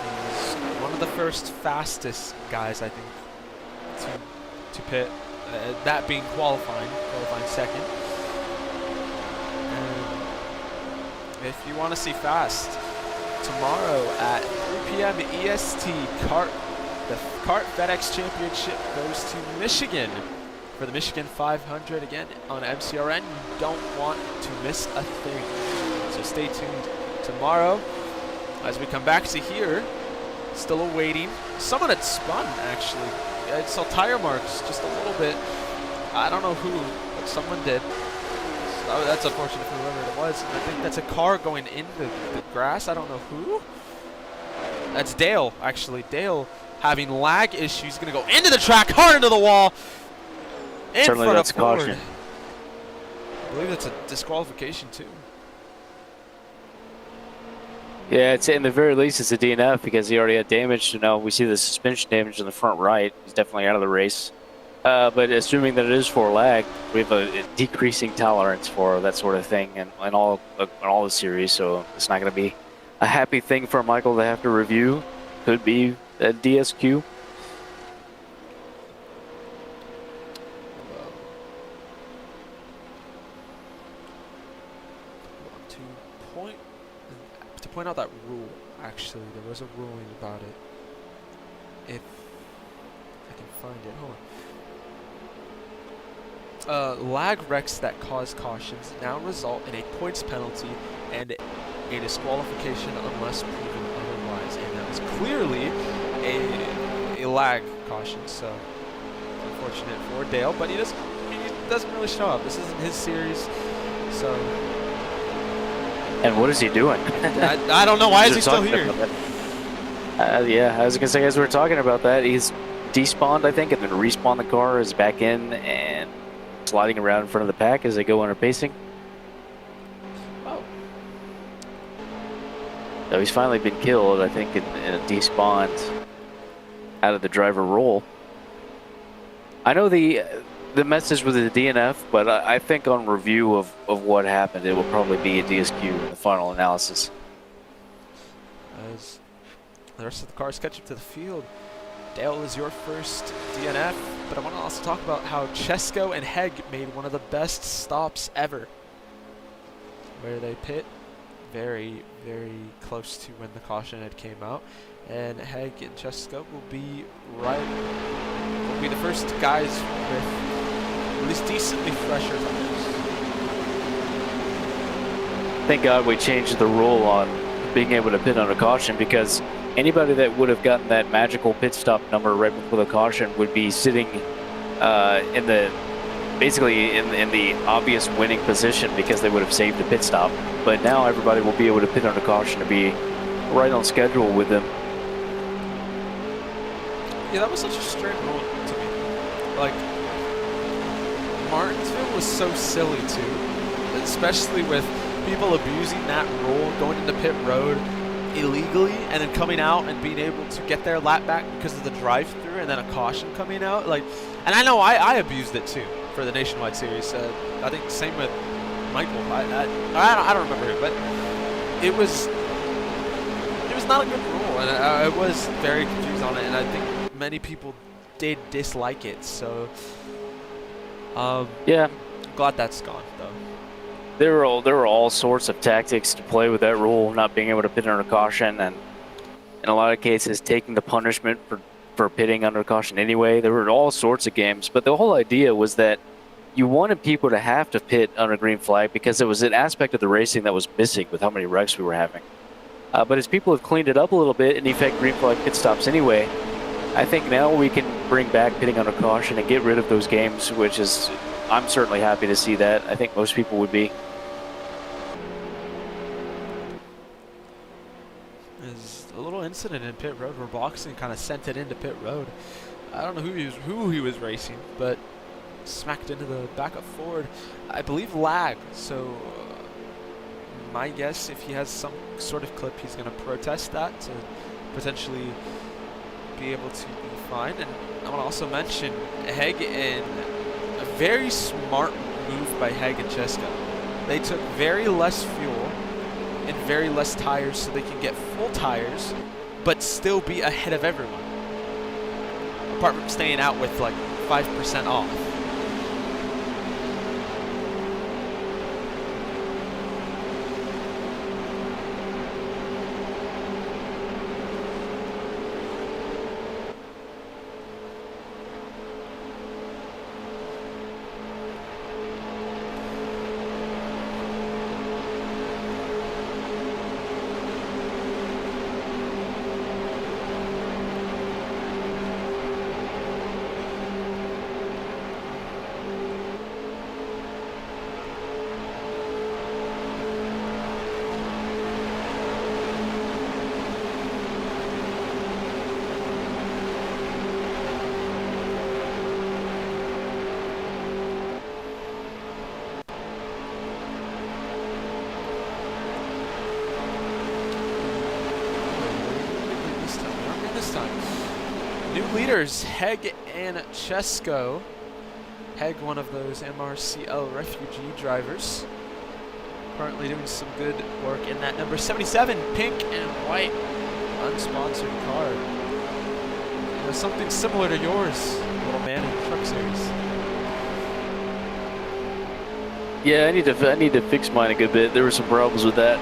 he's one of the first fastest guys, I think, to pit. That being qualifying second. If you want to see fast, tomorrow at 3 p.m. EST, the Kart FedEx Championship goes to Michigan for the Michigan 500 again on MCRN. You don't want to miss a thing. So stay tuned tomorrow as we come back to here. Still awaiting. Someone had spun, actually. I saw tire marks just a little bit. I don't know who, but someone did. Oh, that's unfortunate for whoever it was. I think that's a car going into the grass. I don't know who. That's Dale, actually. Dale having lag issues. Going to go into the track, hard into the wall. Certainly that's caution. I believe that's a disqualification, too. Yeah, it's in the very least it's a DNF because he already had damage. You know, we see the suspension damage in the front right. He's definitely out of the race. But assuming that it is for lag, we have a decreasing tolerance for that sort of thing in all the series. So it's not going to be a happy thing for Michael to have to review. Could be a DSQ. To point out that rule, actually, there was a ruling about it. If I can find it, hold on. Lag wrecks that cause cautions now result in a points penalty and a disqualification unless proven otherwise. And that was clearly a lag caution, so unfortunate for Dale, but he doesn't really show up. This isn't his series, so. And what is he doing? I don't know. Why is he still here? Yeah, I was going to say, as we were talking about that, he's despawned, I think, and then respawned the car, is back in, and sliding around in front of the pack as they go under pacing. Oh. So he's finally been killed, I think, in a despawned out of the driver role. I know the message was a DNF, but I think on review of what happened, it will probably be a DSQ in the final analysis. As the rest of the cars catch up to the field, Dale is your first DNF, but I want to also talk about how Chesko and Heg made one of the best stops ever, where they pit very, very close to when the caution had came out, and Heg and Chesko will be the first guys with at least decently fresher tires. Thank God we changed the rule on being able to pit under caution, because anybody that would have gotten that magical pit stop number right before the caution would be sitting in the obvious winning position, because they would have saved the pit stop. But now everybody will be able to pit under caution to be right on schedule with them. Yeah, that was such a strange rule to me. Like, Martinsville was so silly too, especially with people abusing that rule, going into pit road illegally and then coming out and being able to get their lap back because of the drive-through, and then a caution coming out. Like, and I know I abused it too for the Nationwide Series. I think the same with Michael. I don't remember it, but it was not a good rule, and I was very confused on it, and I think many people did dislike it. So yeah, I'm glad that's gone though. There were all sorts of tactics to play with that rule, not being able to pit under caution, and in a lot of cases taking the punishment for pitting under caution anyway. There were all sorts of games, but the whole idea was that you wanted people to have to pit under green flag because it was an aspect of the racing that was missing with how many wrecks we were having. But as people have cleaned it up a little bit and effect green flag pit stops anyway, I think now we can bring back pitting under caution and get rid of those games, which is, I'm certainly happy to see that. I think most people would be. There's a little incident in pit road where boxing kind of sent it into pit road. I don't know who he was racing, but smacked into the backup Ford. I believe lag, so my guess, if he has some sort of clip, he's going to protest that to potentially be able to be fined. And I want to also mention Heg, in a very smart move by Heg and Chesko. They took very less fuel and very less tires so they can get full tires but still be ahead of everyone, apart from staying out with like 5% off. New leaders, Heg and Chesko. Heg, one of those MRCL refugee drivers, currently doing some good work in that number 77 pink and white unsponsored car. You know, something similar to yours, little man, in the Truck Series. Yeah, I need to fix mine a good bit. There were some problems with that,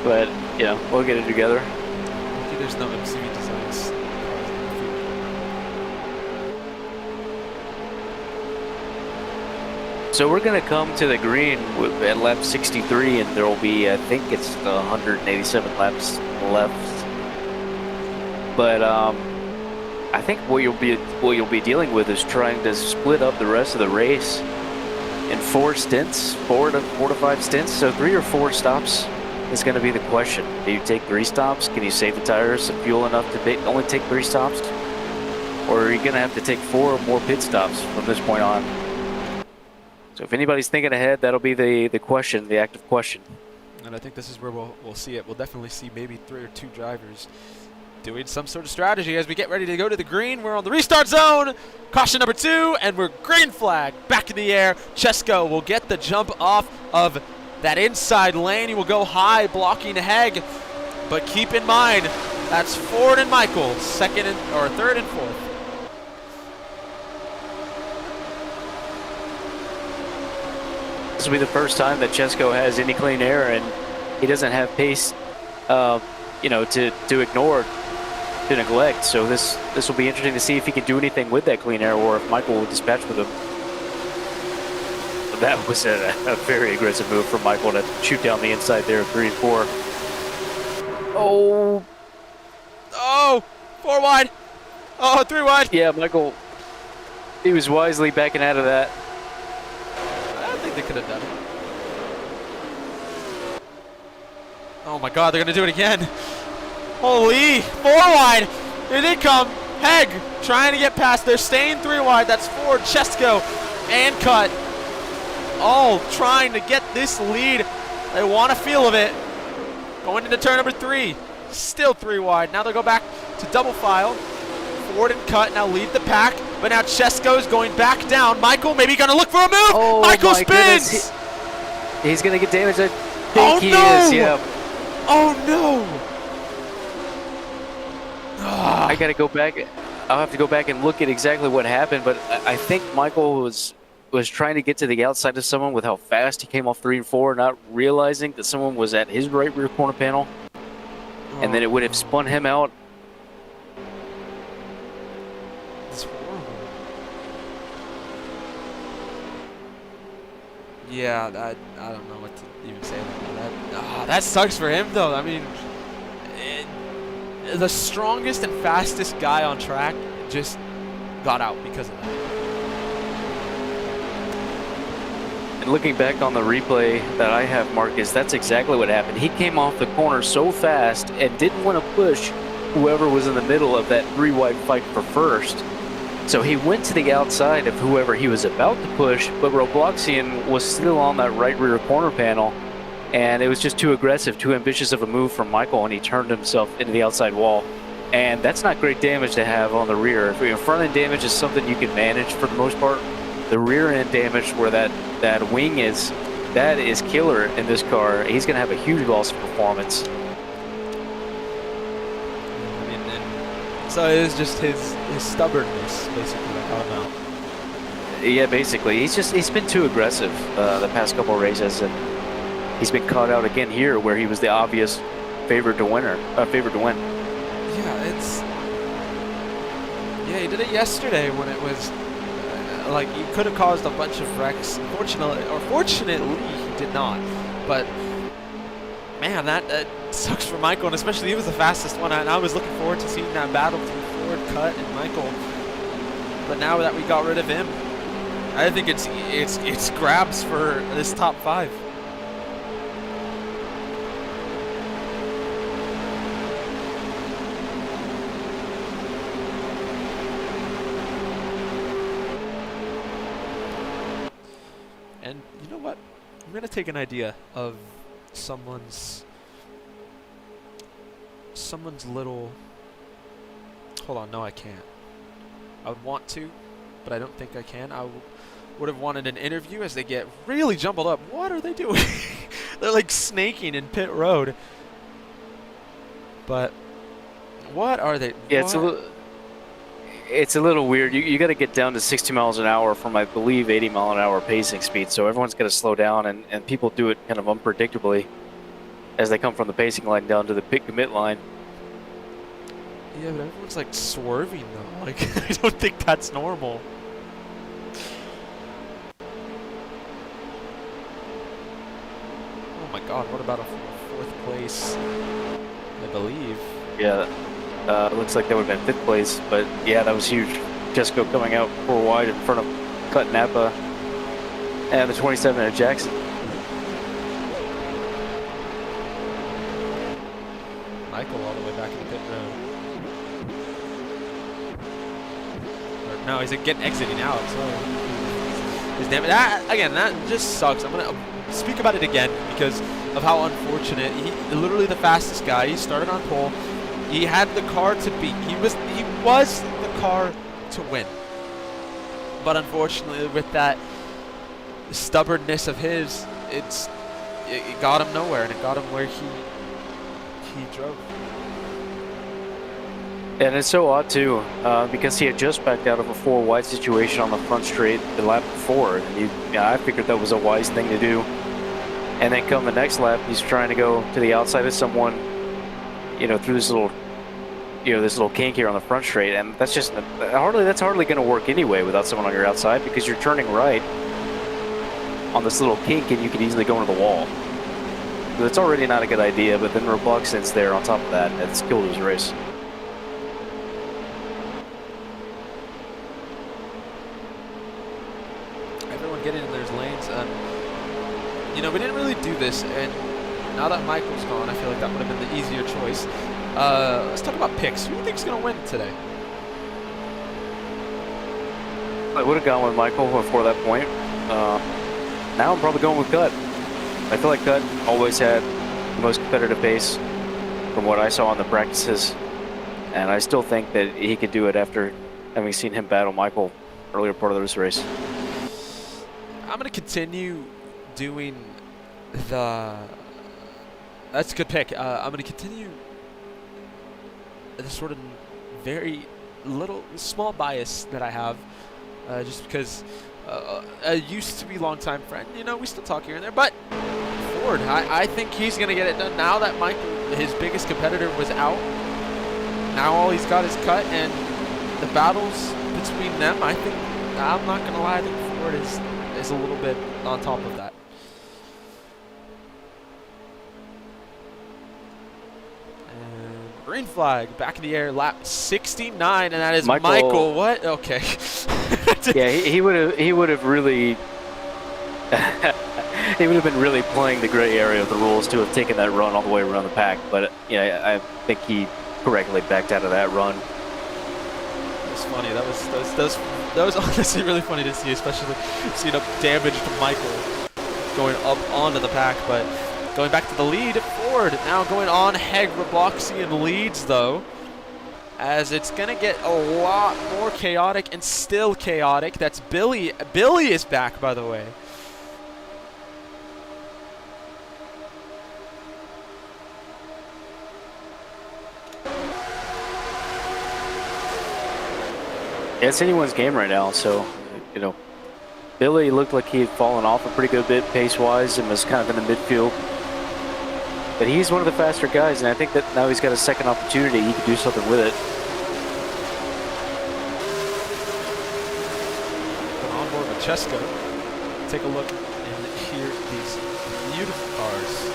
but yeah, we'll get it together. Lucky there's no MCV Designs. So we're going to come to the green at lap 63, and there will be, I think it's 187 laps left. But I think what you'll be dealing with is trying to split up the rest of the race in 4 stints, 4 to 5 stints. So 3 or 4 stops is going to be the question. Do you take 3 stops? Can you save the tires and fuel enough to only take 3 stops? or are you going to have to take 4 more pit stops from this point on? So if anybody's thinking ahead, that'll be the question, the active question. And I think this is where we'll see it. We'll definitely see maybe 3 or 2 drivers doing some sort of strategy as we get ready to go to the green. We're on the restart zone. Caution number 2, and we're green flag back in the air. Chesko will get the jump off of that inside lane. He will go high, blocking Heg. But keep in mind, that's Ford and Michael, third and fourth. This will be the first time that Chesko has any clean air, and he doesn't have pace, you know, to ignore, to neglect. So this will be interesting to see if he can do anything with that clean air, or if Michael will dispatch with him. But that was a very aggressive move from Michael to shoot down the inside there of 3 and 4. Oh, 4 wide. Oh, 3 wide. yeah, Michael, he was wisely backing out of that. I think they could have done it. Oh my God, they're gonna do it again. Holy, 4 wide. Here they come. Heg trying to get past. They're staying 3 wide. That's Ford, Chesko, and Cut. All trying to get this lead. They want a feel of it. Going into turn number 3. Still 3 wide. Now they'll go back to double file. Ford and Cut now lead the pack, but now Chesko's going back down. Michael maybe gonna look for a move. Oh, Michael my spins. goodness. He's gonna get damaged. I think Oh, he no. is. Yeah. Oh no! I gotta go back. I'll have to go back and look at exactly what happened, but I think Michael was trying to get to the outside of someone with how fast he came off 3 and 4, not realizing that someone was at his right rear corner panel, and then it would have spun him out. It's horrible. Yeah, I don't know what to even say about that. That sucks for him, though. I mean, the strongest and fastest guy on track just got out because of that. And looking back on the replay that I have, Marcus, that's exactly what happened. He came off the corner so fast and didn't want to push whoever was in the middle of that 3-wide fight for first. So he went to the outside of whoever he was about to push, but Robloxian was still on that right rear corner panel, and it was just too aggressive, too ambitious of a move from Michael, and he turned himself into the outside wall. And that's not great damage to have on the rear. Front end damage is something you can manage for the most part. The rear end damage, where that wing is, that is killer in this car. He's going to have a huge loss of performance. So it was just his stubbornness, basically, that got him out. Yeah, basically. He's been too aggressive the past couple of races, and he's been caught out again here, where he was the obvious favorite to win. Yeah, he did it yesterday when it was like he could have caused a bunch of wrecks. Fortunately, he did not. But man, that sucks for Michael, and especially he was the fastest one. And I was looking forward to seeing that battle between Ford, Cut, and Michael. But now that we got rid of him, I think it's grabs for this top 5. And you know what? I'm gonna take an idea of someone's little. Hold on, no, I can't. I would want to, but I don't think I can. I would have wanted an interview as they get really jumbled up. What are they doing? They're like snaking in pit road. But what are they? Yeah, what? it's a little weird. You got to get down to 60 miles an hour from, I believe, 80 mile an hour pacing speed. So everyone's got to slow down, and people do it kind of unpredictably as they come from the pacing line down to the pit commit line. Yeah, but everyone's like swerving though. Like I don't think that's normal. Oh my God! What about a 4th place? I believe. Yeah, looks like that would have been 5th place, but yeah, that was huge. Chesko coming out 4 wide in front of Cut Napa and the 27 at Jackson. Michael all the way back in the pit road. no, he's exiting out. So his damage. That just sucks. I'm gonna speak about it again because of how unfortunate. He literally the fastest guy. He started on pole. He had the car to beat. He was the car to win. But unfortunately, with that stubbornness of his, it got him nowhere, and it got him where he drove. And it's so odd too, because he had just backed out of a 4 wide situation on the front straight the lap before. And I figured that was a wise thing to do. And then come the next lap, he's trying to go to the outside of someone, through this little kink here on the front straight, and that's hardly going to work anyway without someone on your outside, because you're turning right on this little kink and you could easily go into the wall. So it's already not a good idea, but then Robuxton's there on top of that, and it's killed his race. Everyone getting in their lanes. We didn't really do this, and now that Michael's gone, I feel like that would have been the easier choice. Let's talk about picks. Who do you think is going to win today? I would have gone with Michael before that point. Now I'm probably going with Cut. I feel like Cut always had the most competitive pace from what I saw in the practices. And I still think that he could do it after having seen him battle Michael earlier part of this race. I'm going to continue doing the... That's a good pick. I'm going to continue the sort of very small bias that I have, just because I used to be longtime friend. We still talk here and there, but Ford, I think he's going to get it done now that Michael, his biggest competitor, was out. Now all he's got is Cut, and the battles between them, I think, I'm not going to lie, I think Ford is a little bit on top of that. Green flag, back in the air, lap 69, and that is Michael. What? Okay. Yeah, he would have really, he would have been really playing the gray area of the rules to have taken that run all the way around the pack. But I think he correctly backed out of that run. That was funny. That was honestly really funny to see, especially seeing a damage to Michael going up onto the pack, but. Going back to the lead, Ford now going on ahead. Robloxian leads though, as it's gonna get a lot more chaotic and still chaotic. That's Billy. Billy is back, by the way. Yeah, it's anyone's game right now, so Billy looked like he had fallen off a pretty good bit pace-wise and was kind of in the midfield. But he's one of the faster guys, and I think that now he's got a second opportunity. He can do something with it. On board with Chesko. Take a look and hear these beautiful cars.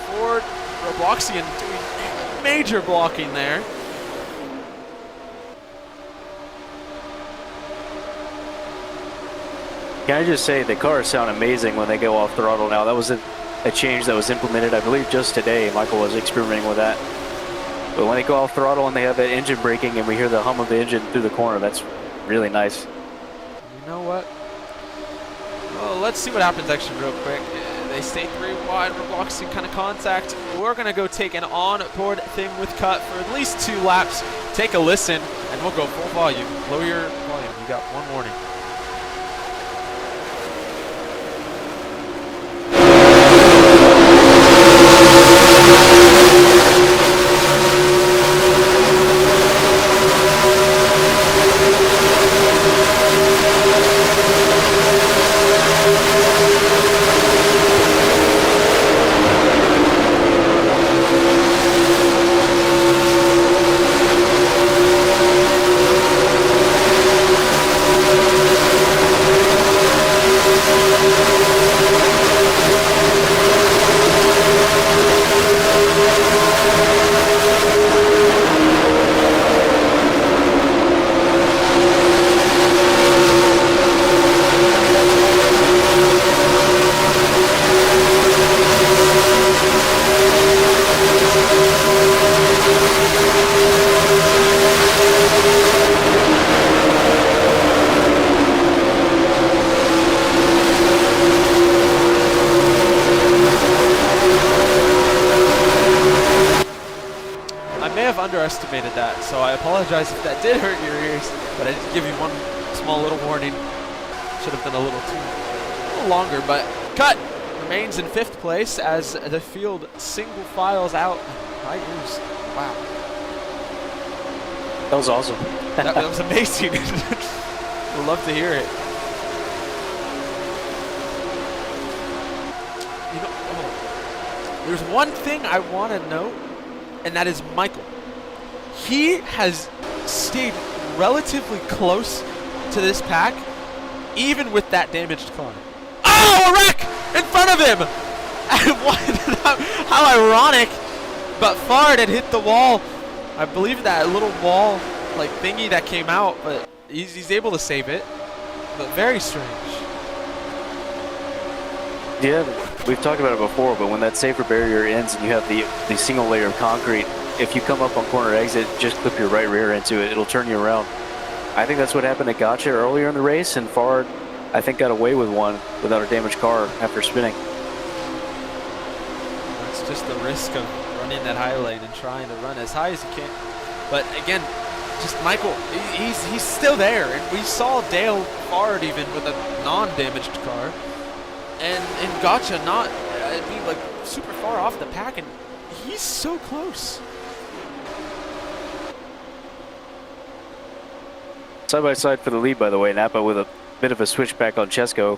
Ford, Robloxian doing major blocking there. Can I just say the cars sound amazing when they go off throttle now. That was a change that was implemented, I believe, just today. Michael was experimenting with that. But when they go off throttle and they have that engine braking and we hear the hum of the engine through the corner, that's really nice. You know what? Well, let's see what happens actually real quick. They stay 3 wide, Robloxian kind of contact. We're going to go take an on-board thing with Cut for at least 2 laps. Take a listen, and we'll go full volume. Lower your volume. You got one warning. I may have underestimated that, so I apologize if that did hurt your ears, but I did give you one small little warning. Should have been a little longer, but Cut remains in 5th place as the field single files out. High news. Wow. That was awesome. That was amazing. We'd love to hear it. You know, there's one thing I want to note, and that is Michael. He has stayed relatively close to this pack, even with that damaged car. Oh, a wreck in front of him! How ironic! But Fard had hit the wall. I believe that little wall like thingy that came out, but he's able to save it. But very strange. Yeah, we've talked about it before, but when that safer barrier ends and you have the single layer of concrete, if you come up on corner exit, just clip your right rear into it. It'll turn you around. I think that's what happened to Gotcha earlier in the race, and Fard, I think, got away with one without a damaged car after spinning. It's just the risk of running that high lane and trying to run as high as you can. But again, just Michael, he's still there, and we saw Dale Fard even with a non-damaged car, and Gotcha not be like super far off the pack, and he's so close. Side by side for the lead, by the way. Napa with a bit of a switchback on Chesko.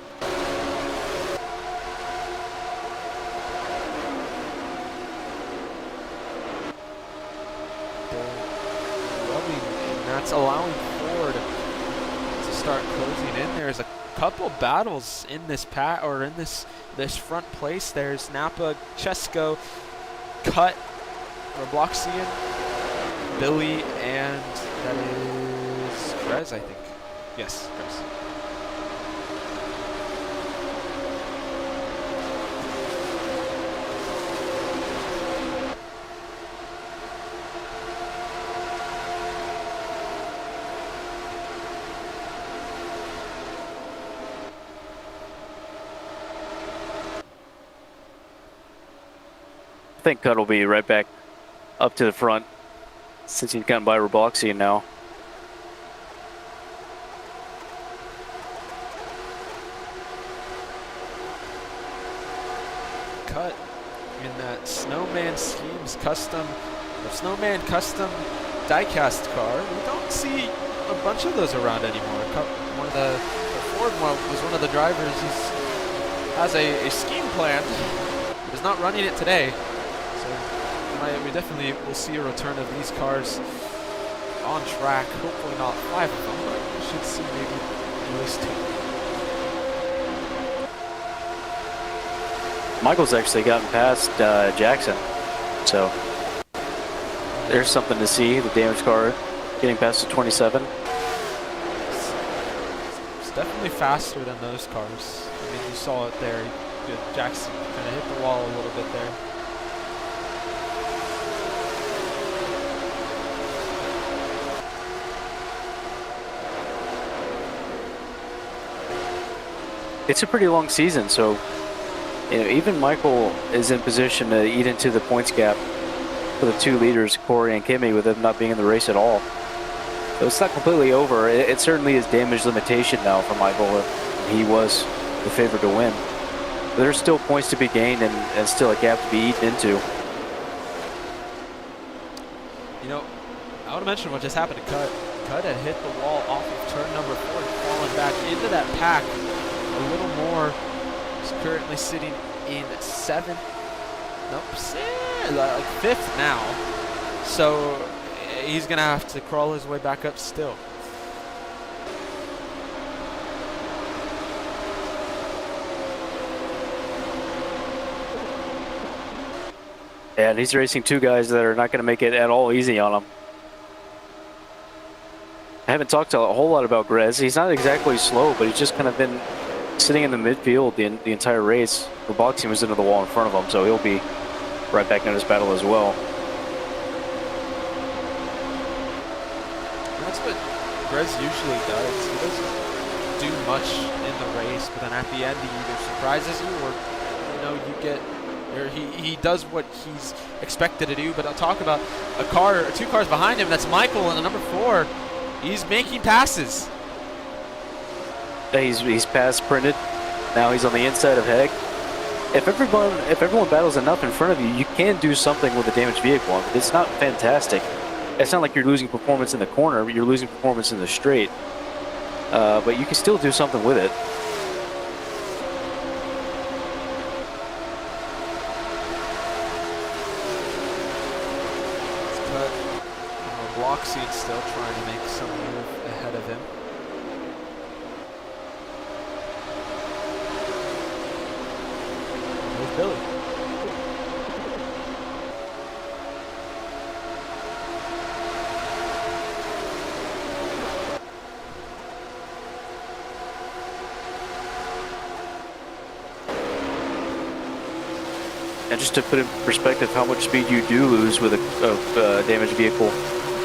And that's allowing Ford to start closing in. There's a couple battles in this pack, or in this front place. There's Napa, Chesko, Cut, Robloxian, Billy, and that is Grez, I think. Yes, Grez. I think Cut will be right back up to the front since he's gotten by Robloxian now. Cut in that Snowman Schemes custom, the Snowman custom diecast car. We don't see a bunch of those around anymore. One of the Ford was one of the drivers. He has a scheme planned, but is not running it today. So we definitely will see a return of these cars on track. Hopefully not 5 of them, but we should see maybe at least 2. Michael's actually gotten past Jackson, so there's something to see. The damaged car getting past the 27. It's definitely faster than those cars. I mean, you saw it there. Jackson kind of hit the wall a little bit there. It's a pretty long season, so you know, even Michael is in position to eat into the points gap for the 2 leaders, Corey and Kimi, with them not being in the race at all. So it's not completely over. It certainly is damage limitation now for Michael. He was the favorite to win. But there's still points to be gained and still a gap to be eaten into. You know, I want to mention what just happened to Cut. Cut had hit the wall off of turn number 4 and fallen back into that pack a little more. He's currently sitting in 7th. Nope, like 5th now. So he's going to have to crawl his way back up still. Yeah, and he's racing 2 guys that are not going to make it at all easy on him. I haven't talked a whole lot about Grez. He's not exactly slow, but he's just kind of been sitting in the midfield the entire race. The boxing was into the wall in front of him, so he'll be right back in this battle as well. That's what Grez usually does. He doesn't do much in the race, but then at the end he either surprises you or you get where he does what he's expected to do. But I'll talk about a car, or 2 cars behind him. That's Michael and the number 4. He's making passes. He's pass sprinted. Now he's on the inside of Heg. If everyone battles enough in front of you, you can do something with a damaged vehicle. It's not fantastic. It's not like you're losing performance in the corner, but you're losing performance in the straight. But you can still do something with it. It's cut on the block seat, still trying to make some move ahead of him. There's Billy. And just to put in perspective how much speed you do lose with a damaged vehicle,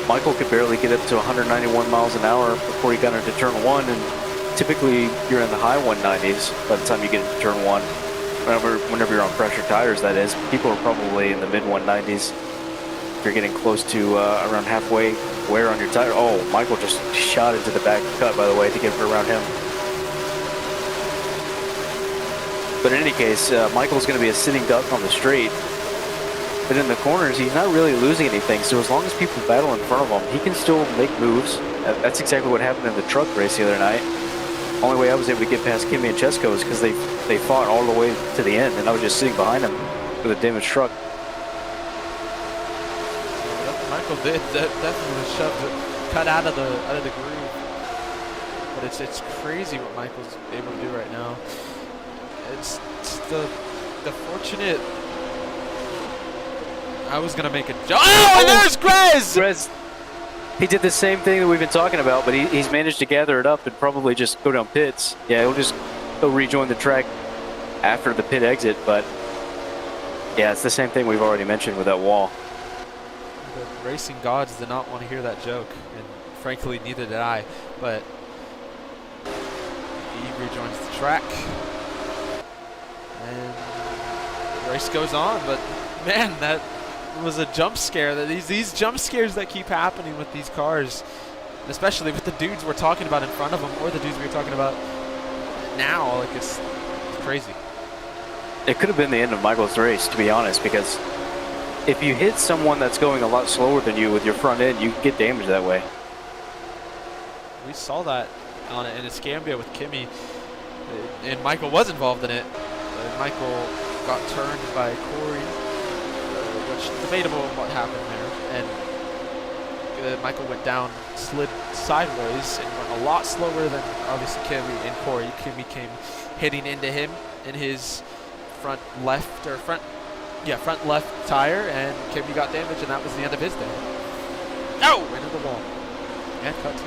Michael could barely get up to 191 miles an hour before he got into turn 1, and typically you're in the high 190s by the time you get into turn 1. Whenever you're on pressure tires, that is. People are probably in the mid 190s. If you're getting close to around halfway wear on your tire. Oh, Michael just shot into the back cut, by the way, to get around him. But in any case, Michael's going to be a sitting duck on the straight. But in the corners, he's not really losing anything. So as long as people battle in front of him, he can still make moves. That's exactly what happened in the truck race the other night. Only way I was able to get past Kimi and Chesko is because they fought all the way to the end, and I was just sitting behind them with a damaged truck. Michael did definitely shoved it, cut out of the groove. But it's crazy what Michael's able to do right now. It's the fortunate. I was gonna make a jump. Oh, and there's Grez! He did the same thing that we've been talking about, but he's managed to gather it up and probably just go down pits. Yeah, he'll just go rejoin the track after the pit exit, but yeah, it's the same thing we've already mentioned with that wall. The racing gods did not want to hear that joke, and frankly, neither did I, but he rejoins the track. And the race goes on, but man, that was a jump scare. That these jump scares that keep happening with these cars, especially with the dudes we're talking about in front of them, or the dudes we're talking about now, like it's crazy. It could have been the end of Michael's race, to be honest, because if you hit someone that's going a lot slower than you with your front end, you can get damaged that way. We saw that on in Escambia with Kimi, and Michael was involved in it. Michael got turned by Corey, which debatable what happened there, and Michael went down, slid sideways, and went a lot slower than obviously Kimi and Corey. Kimi came hitting into him in his front left tire, and Kimi got damaged, and that was the end of his day. Oh, into the wall, and cut two.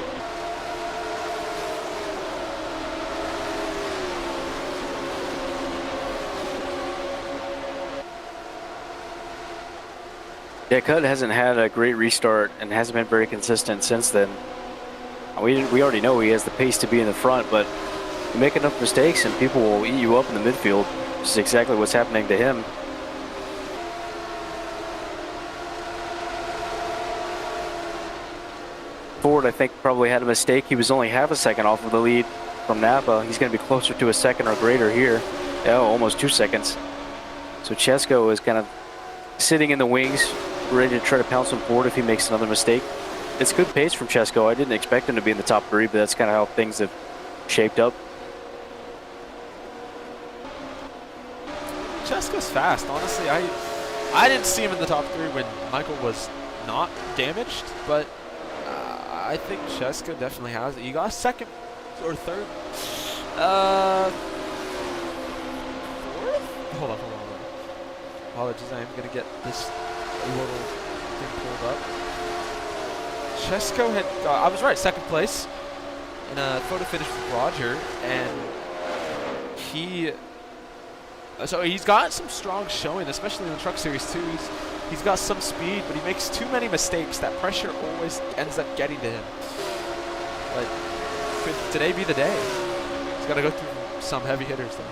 Yeah, Cut hasn't had a great restart and hasn't been very consistent since then. We already know he has the pace to be in the front, but you make enough mistakes and people will eat you up in the midfield. This is exactly what's happening to him. Ford, I think, probably had a mistake. He was only half a second off of the lead from Napa. He's going to be closer to a second or greater here. Oh, almost 2 seconds. So Chesko is kind of sitting in the wings, ready to try to pounce him forward if he makes another mistake. It's good pace from Chesko. I didn't expect him to be in the top 3, but that's kind of how things have shaped up. Chesko's fast, honestly. I didn't see him in the top 3 when Michael was not damaged, but I think Chesko definitely has it. You got second or third? Fourth? Hold on. Apologies, I am going to get this little thing pulled up. Chesko had, I was right, second place in a photo finish with Roger, and so he's got some strong showing, especially in the Truck Series 2. He's got some speed, but he makes too many mistakes. That pressure always ends up getting to him. But could today be the day? He's got to go through some heavy hitters, though.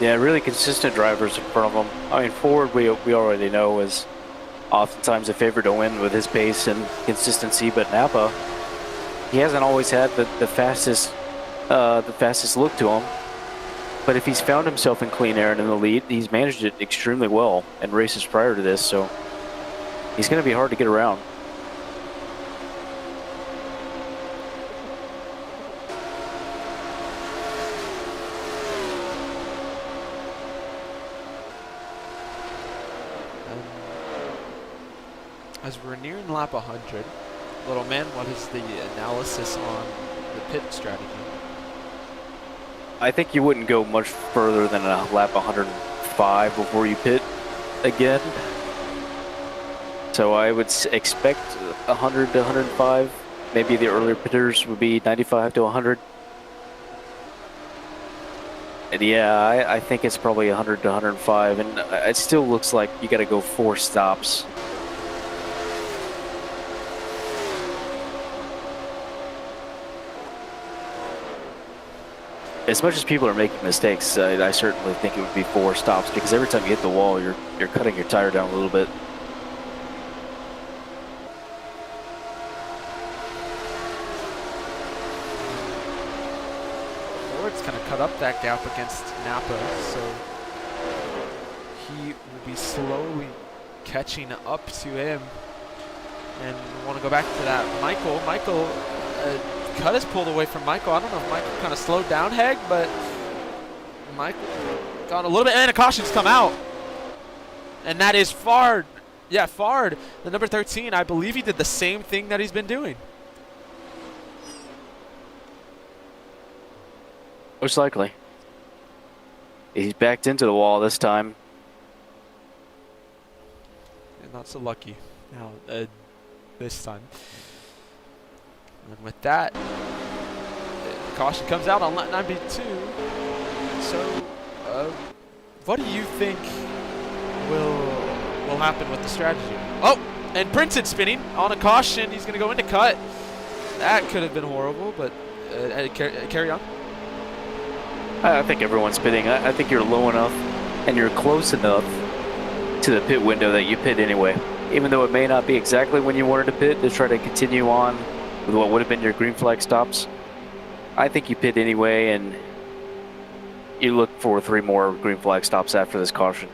Yeah, really consistent drivers in front of him. I mean, Ford, we already know is oftentimes a favorite to win with his pace and consistency, but Napa, he hasn't always had the fastest look to him. But if he's found himself in clean air and in the lead, he's managed it extremely well in races prior to this, so he's going to be hard to get around. As we're nearing lap 100, little man, what is the analysis on the pit strategy? I think you wouldn't go much further than a lap 105 before you pit again. So I would expect 100 to 105. Maybe the earlier pitters would be 95 to 100. And yeah, I think it's probably 100 to 105, and it still looks like you got to go 4 stops. As much as people are making mistakes, I certainly think it would be 4 stops, because every time you hit the wall, you're cutting your tire down a little bit. Ford's going to cut up that gap against Napa, so he will be slowly catching up to him. And we want to go back to that Michael. Cut is pulled away from Michael. I don't know if Michael kind of slowed down Heg, but Michael got a little bit, and a caution's come out. And that is Fard. Yeah, Fard, the number 13. I believe he did the same thing that he's been doing. Most likely. He's backed into the wall this time. And not so lucky now this time. And with that, the caution comes out on lap 92. So, what do you think will happen with the strategy? Oh, and Princeton spinning on a caution. He's going to go into cut. That could have been horrible, but carry on. I think everyone's pitting. I think you're low enough and you're close enough to the pit window that you pit anyway. Even though it may not be exactly when you wanted to pit, to try to continue on with what would have been your green flag stops. I think you pit anyway, and you look for 3 more green flag stops after this caution.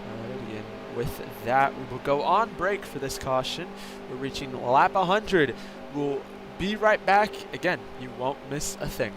Alrighty, and with that, we will go on break for this caution. We're reaching lap 100. We'll be right back. Again, you won't miss a thing.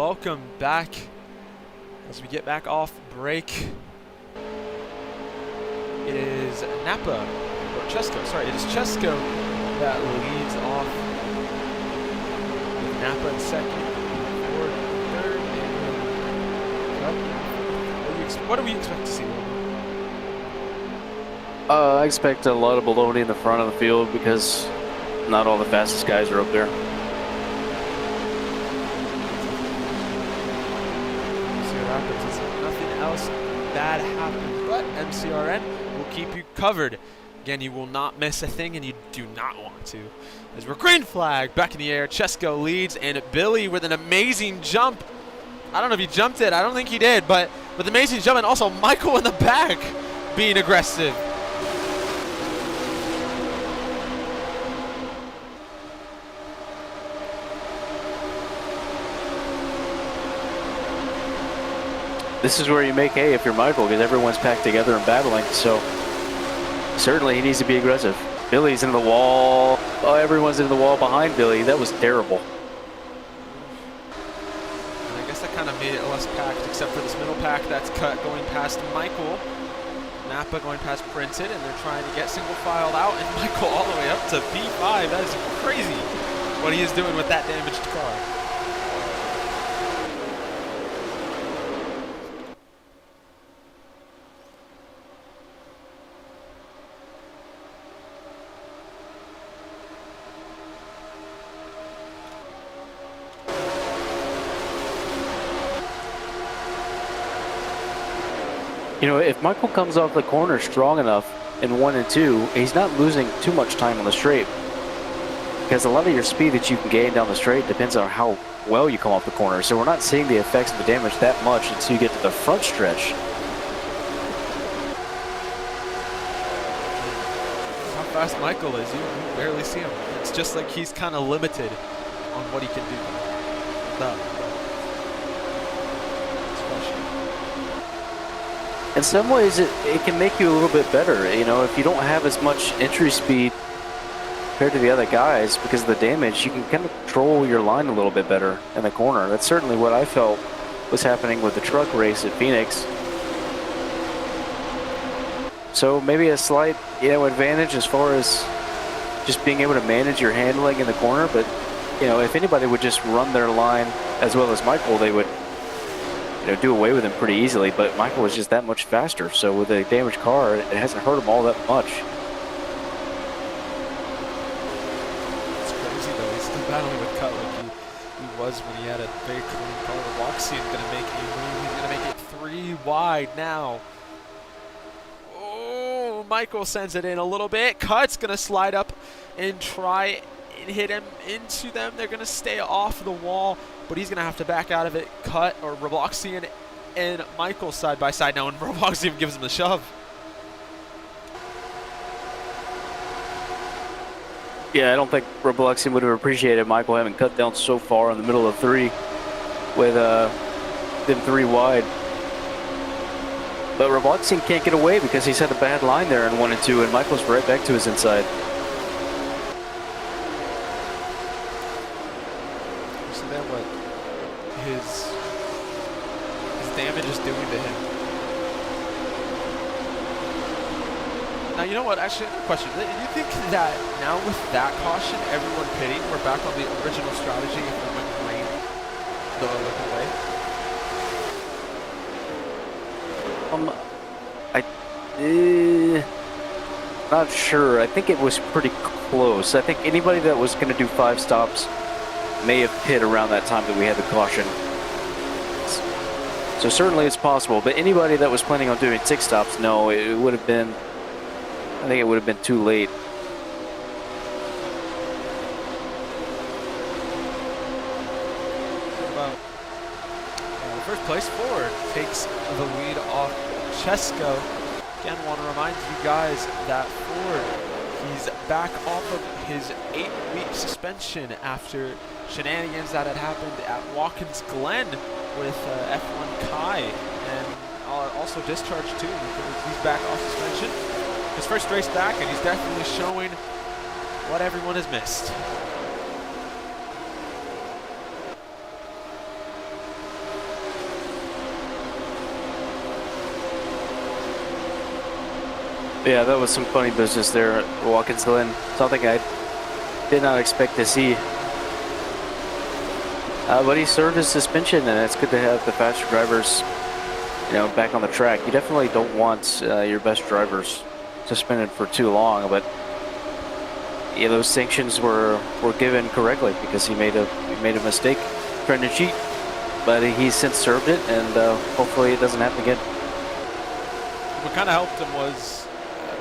welcome back as we get back off break. It is Napa, or Chesko, sorry, it is Chesko that leads off with Napa in second, Ford third, and what do we expect to see? I expect a lot of baloney in the front of the field because not all the fastest guys are up there. See what happens. It's nothing else bad happens, but MCRN will keep you covered. Again, you will not miss a thing, and you do not want to. As we're green flag back in the air, Chesko leads, and Billy with an amazing jump. I don't know if he jumped it. I don't think he did, but with amazing jump, and also Michael in the back being aggressive. This is where you make hay if you're Michael, because everyone's packed together and battling, so certainly he needs to be aggressive. Billy's in the wall. Oh, everyone's in the wall behind Billy. That was terrible. And I guess that kind of made it less packed, except for this middle pack that's cut going past Michael. Napa going past Printed, and they're trying to get single filed out, and Michael all the way up to P5. That is crazy what he is doing with that damaged car. You know, if Michael comes off the corner strong enough in 1 and 2, he's not losing too much time on the straight. Because a lot of your speed that you can gain down the straight depends on how well you come off the corner. So we're not seeing the effects of the damage that much until you get to the front stretch. How fast Michael is, you barely see him. It's just like he's kind of limited on what he can do. In some ways, it can make you a little bit better. You know, if you don't have as much entry speed compared to the other guys because of the damage, you can kind of control your line a little bit better in the corner. That's certainly what I felt was happening with the truck race at Phoenix. So maybe a slight, advantage as far as just being able to manage your handling in the corner. But, if anybody would just run their line as well as Michael, they would do away with him pretty easily, but Michael was just that much faster. So with a damaged car, it hasn't hurt him all that much. It's crazy though. He's still battling with cut like he was when he had a very clean car. Roxy is gonna make he's gonna make it 3 wide now. Oh, Michael sends it in a little bit. Cut's gonna slide up and try and hit him into them. They're gonna stay off the wall, but he's gonna have to back out of it. Cut or Robloxian and Michael side by side now, and Robloxian gives him the shove. Yeah, I don't think Robloxian would have appreciated Michael having cut down so far in the middle of 3 with them 3 wide. But Robloxian can't get away because he's had a bad line there in 1 and 2, and Michael's right back to his inside. His damage is doing to him. Now, you know what? Actually, I have a question. Do you think that now with that caution, everyone pitting, we're back on the original strategy if we went green the other way? Not sure. I think it was pretty close. I think anybody that was going to do 5 stops may have hit around that time that we had the caution. So certainly it's possible, but anybody that was planning on doing 6 stops, no, it would have been, I think it would have been too late. First place Ford takes the lead off Chesko. Again, want to remind you guys that Ford, he's back off of his 8-week suspension after shenanigans that had happened at Watkins Glen with F1 Kai, and also discharged too because he's back off suspension. His first race back, and he's definitely showing what everyone has missed. Yeah, that was some funny business there at Watkins Glen. Something I did not expect to see. But he served his suspension, and it's good to have the faster drivers, back on the track. You definitely don't want your best drivers suspended for too long, but yeah, those sanctions were given correctly because he made a mistake trying to cheat, but he's since served it, and hopefully it doesn't happen again. What kind of helped him was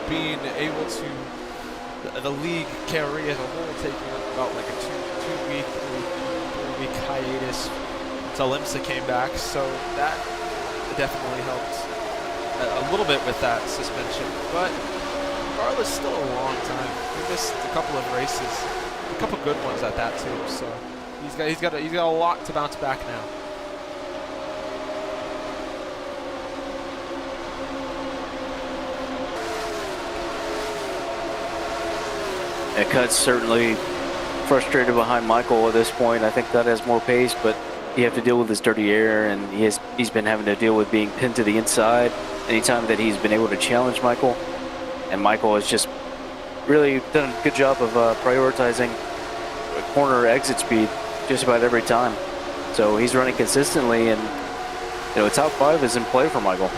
being able to, the league, KRE as a whole, taking about like a two-week, 3-week hiatus until IMSA came back, so that definitely helped a little bit with that suspension, but regardless, still a long time. He missed a couple of races, a couple good ones at that too, so he's got a lot to bounce back now. And Cut's certainly frustrated behind Michael at this point. I think Cut has more pace, but you have to deal with his dirty air, and he's been having to deal with being pinned to the inside anytime that he's been able to challenge Michael. And Michael has just really done a good job of prioritizing corner exit speed just about every time. So he's running consistently, and top 5 is in play for Michael.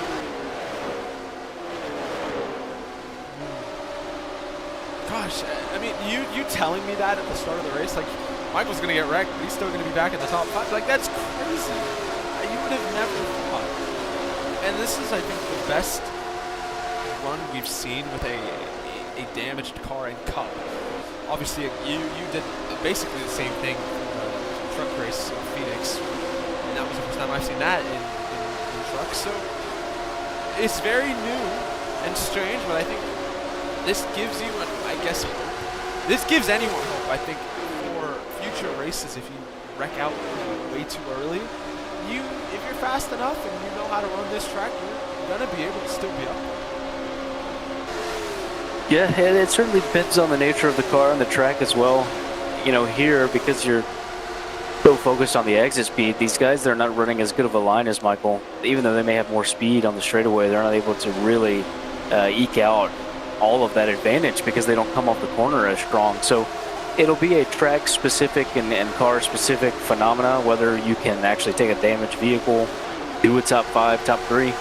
Gosh, I mean, you telling me that at the start of the race, like Michael's gonna get wrecked, but he's still gonna be back in the top 5. Like, that's crazy. You would have never thought. And this is, I think, the best run we've seen with a damaged car in Cup. Obviously, you did basically the same thing in the truck race in Phoenix, and that was the first time I've seen that in trucks. So it's very new and strange, but I think this gives you, I guess, hope. This gives anyone hope, I think, for future races. If you wreck out way too early, if you're fast enough and you know how to run this track, you're gonna be able to still be up there. Yeah, it certainly depends on the nature of the car and the track as well. Here, because you're so focused on the exit speed, these guys, they're not running as good of a line as Michael. Even though they may have more speed on the straightaway, they're not able to really eke out all of that advantage because they don't come off the corner as strong. So it'll be a track-specific and car-specific phenomena, whether you can actually take a damaged vehicle, do a top 5, top 3.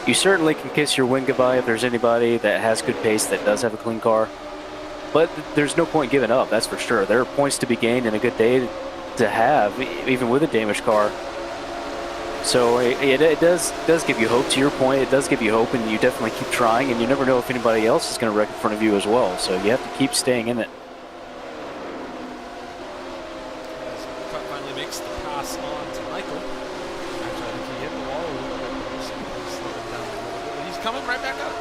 You certainly can kiss your win goodbye if there's anybody that has good pace that does have a clean car. But there's no point giving up, that's for sure. There are points to be gained and a good day to have, even with a damaged car. So it does give you hope. To your point, it does give you hope, and you definitely keep trying, and you never know if anybody else is going to wreck in front of you as well. So you have to keep staying in it. Cut finally makes the pass on to Michael. Actually, I think he hit the wall a little bit, so he's slowing down a little bit, but he's coming right back up.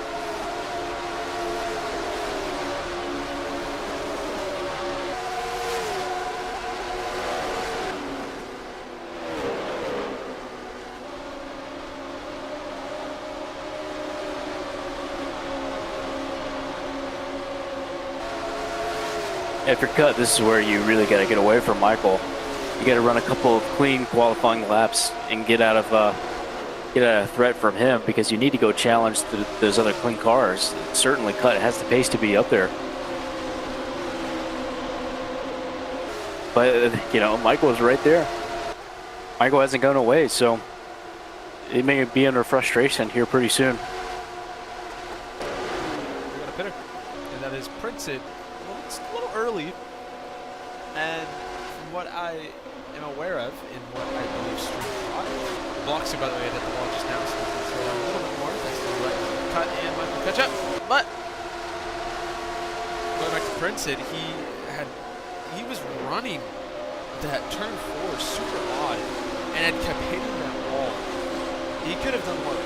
After Cut, this is where you really got to get away from Michael. You got to run a couple of clean qualifying laps and get out of a threat from him, because you need to go challenge those other clean cars. Certainly Cut has the pace to be up there. But, Michael is right there. Michael hasn't gone away, so he may be under frustration here pretty soon. We got a pitter, and that is Princeton. Well, it's a little early, and from what I am aware of, in what I believe Street shot, blocks him, by the way, at the wall just now, so it's a little bit more. That's the right Cut and Michael catch up. But going back to Princeton, he was running that turn 4 super odd and had kept hitting that wall. He could have done what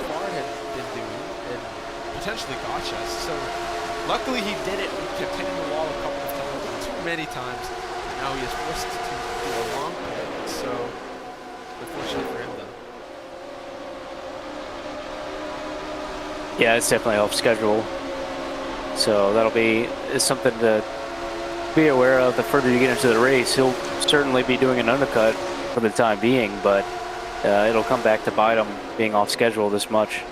Bard had been doing and potentially gotcha. So luckily he did it. He kept hitting the wall a couple of times, too many times. Now he is forced to do a long pit. So unfortunately for him, though. Yeah, it's definitely off schedule. So that'll be something to be aware of. The further you get into the race, he'll certainly be doing an undercut for the time being, but it'll come back to bite him being off schedule this much.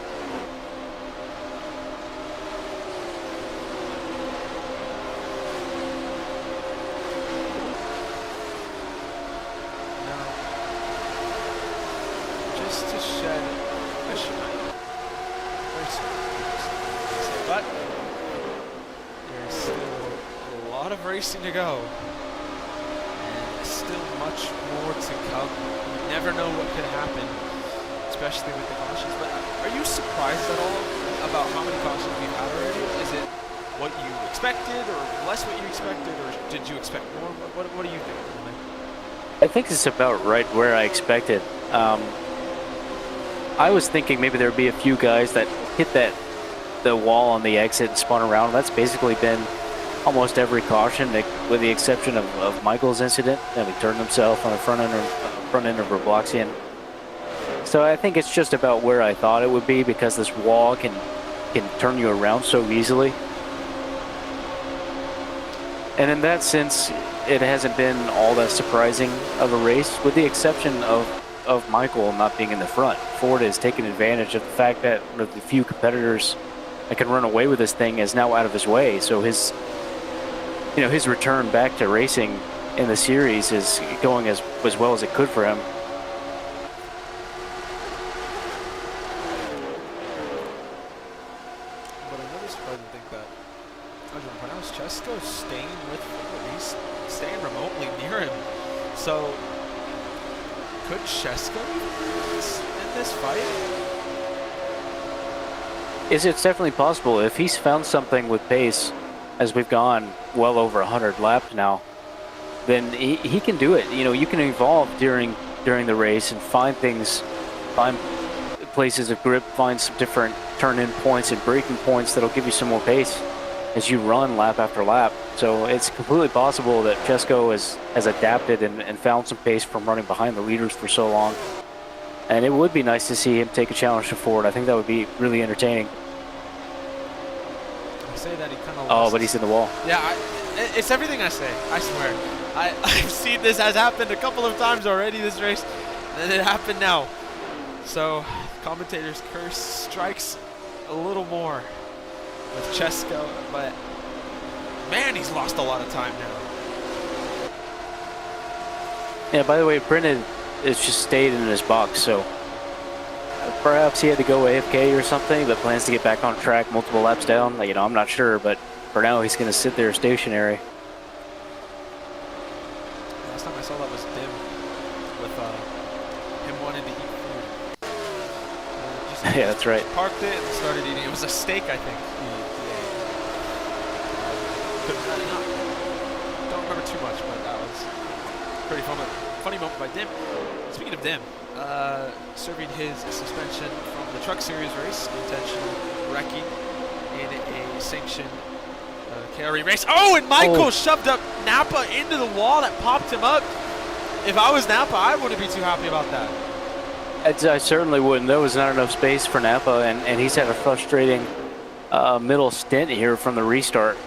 shed. I should not. Very soon. But there's still a lot of racing to go. And still much more to come. You never know what could happen, especially with the cautions. But are you surprised at all about how many cautions we've had already? Is it what you expected, or less what you expected, or did you expect more? What do you think? I think it's about right where I expected. I was thinking maybe there'd be a few guys that hit the wall on the exit and spun around. That's basically been almost every caution, with the exception of Michael's incident. And he turned himself on the front end of Robloxian. So I think it's just about where I thought it would be, because this wall can turn you around so easily. And in that sense, it hasn't been all that surprising of a race, with the exception of Michael not being in the front. Ford has taken advantage of the fact that the few competitors that can run away with this thing is now out of his way. So his return back to racing in the series is going as well as it could for him. But another surprising thing that I was going to point out is Chesko staying with Ford. He's staying remotely near him. So could Chesko in this fight? It's definitely possible. If he's found something with pace, as we've gone well over 100 laps now, then he can do it. You can evolve during the race and find places of grip, find some different turn-in points and braking points that'll give you some more pace as you run lap after lap. So it's completely possible that Chesko has adapted and found some pace from running behind the leaders for so long. And it would be nice to see him take a challenge to Ford. I think that would be really entertaining. I say that he kind of Oh, but he's in the wall. Yeah, it's everything I say. I swear. I've seen this has happened a couple of times already this race, and it happened now. So, commentators' curse strikes a little more with Chesko, but man, he's lost a lot of time now. Yeah, by the way, Brennan has just stayed in his box, so perhaps he had to go AFK or something, but plans to get back on track multiple laps down. I'm not sure, but for now he's going to sit there stationary. Last time I saw that was Dim with him wanting to eat food. Yeah, that's right. Parked it and started eating. It was a steak, I think. Don't remember too much, but that was pretty funny moment by Dim. Speaking of Dim, serving his suspension from the Truck Series race, intentional wrecking in a sanctioned KRE race. Oh, and Michael shoved up Napa into the wall that popped him up. If I was Napa, I wouldn't be too happy about that. I certainly wouldn't. There was not enough space for Napa, and he's had a frustrating middle stint here from the restart.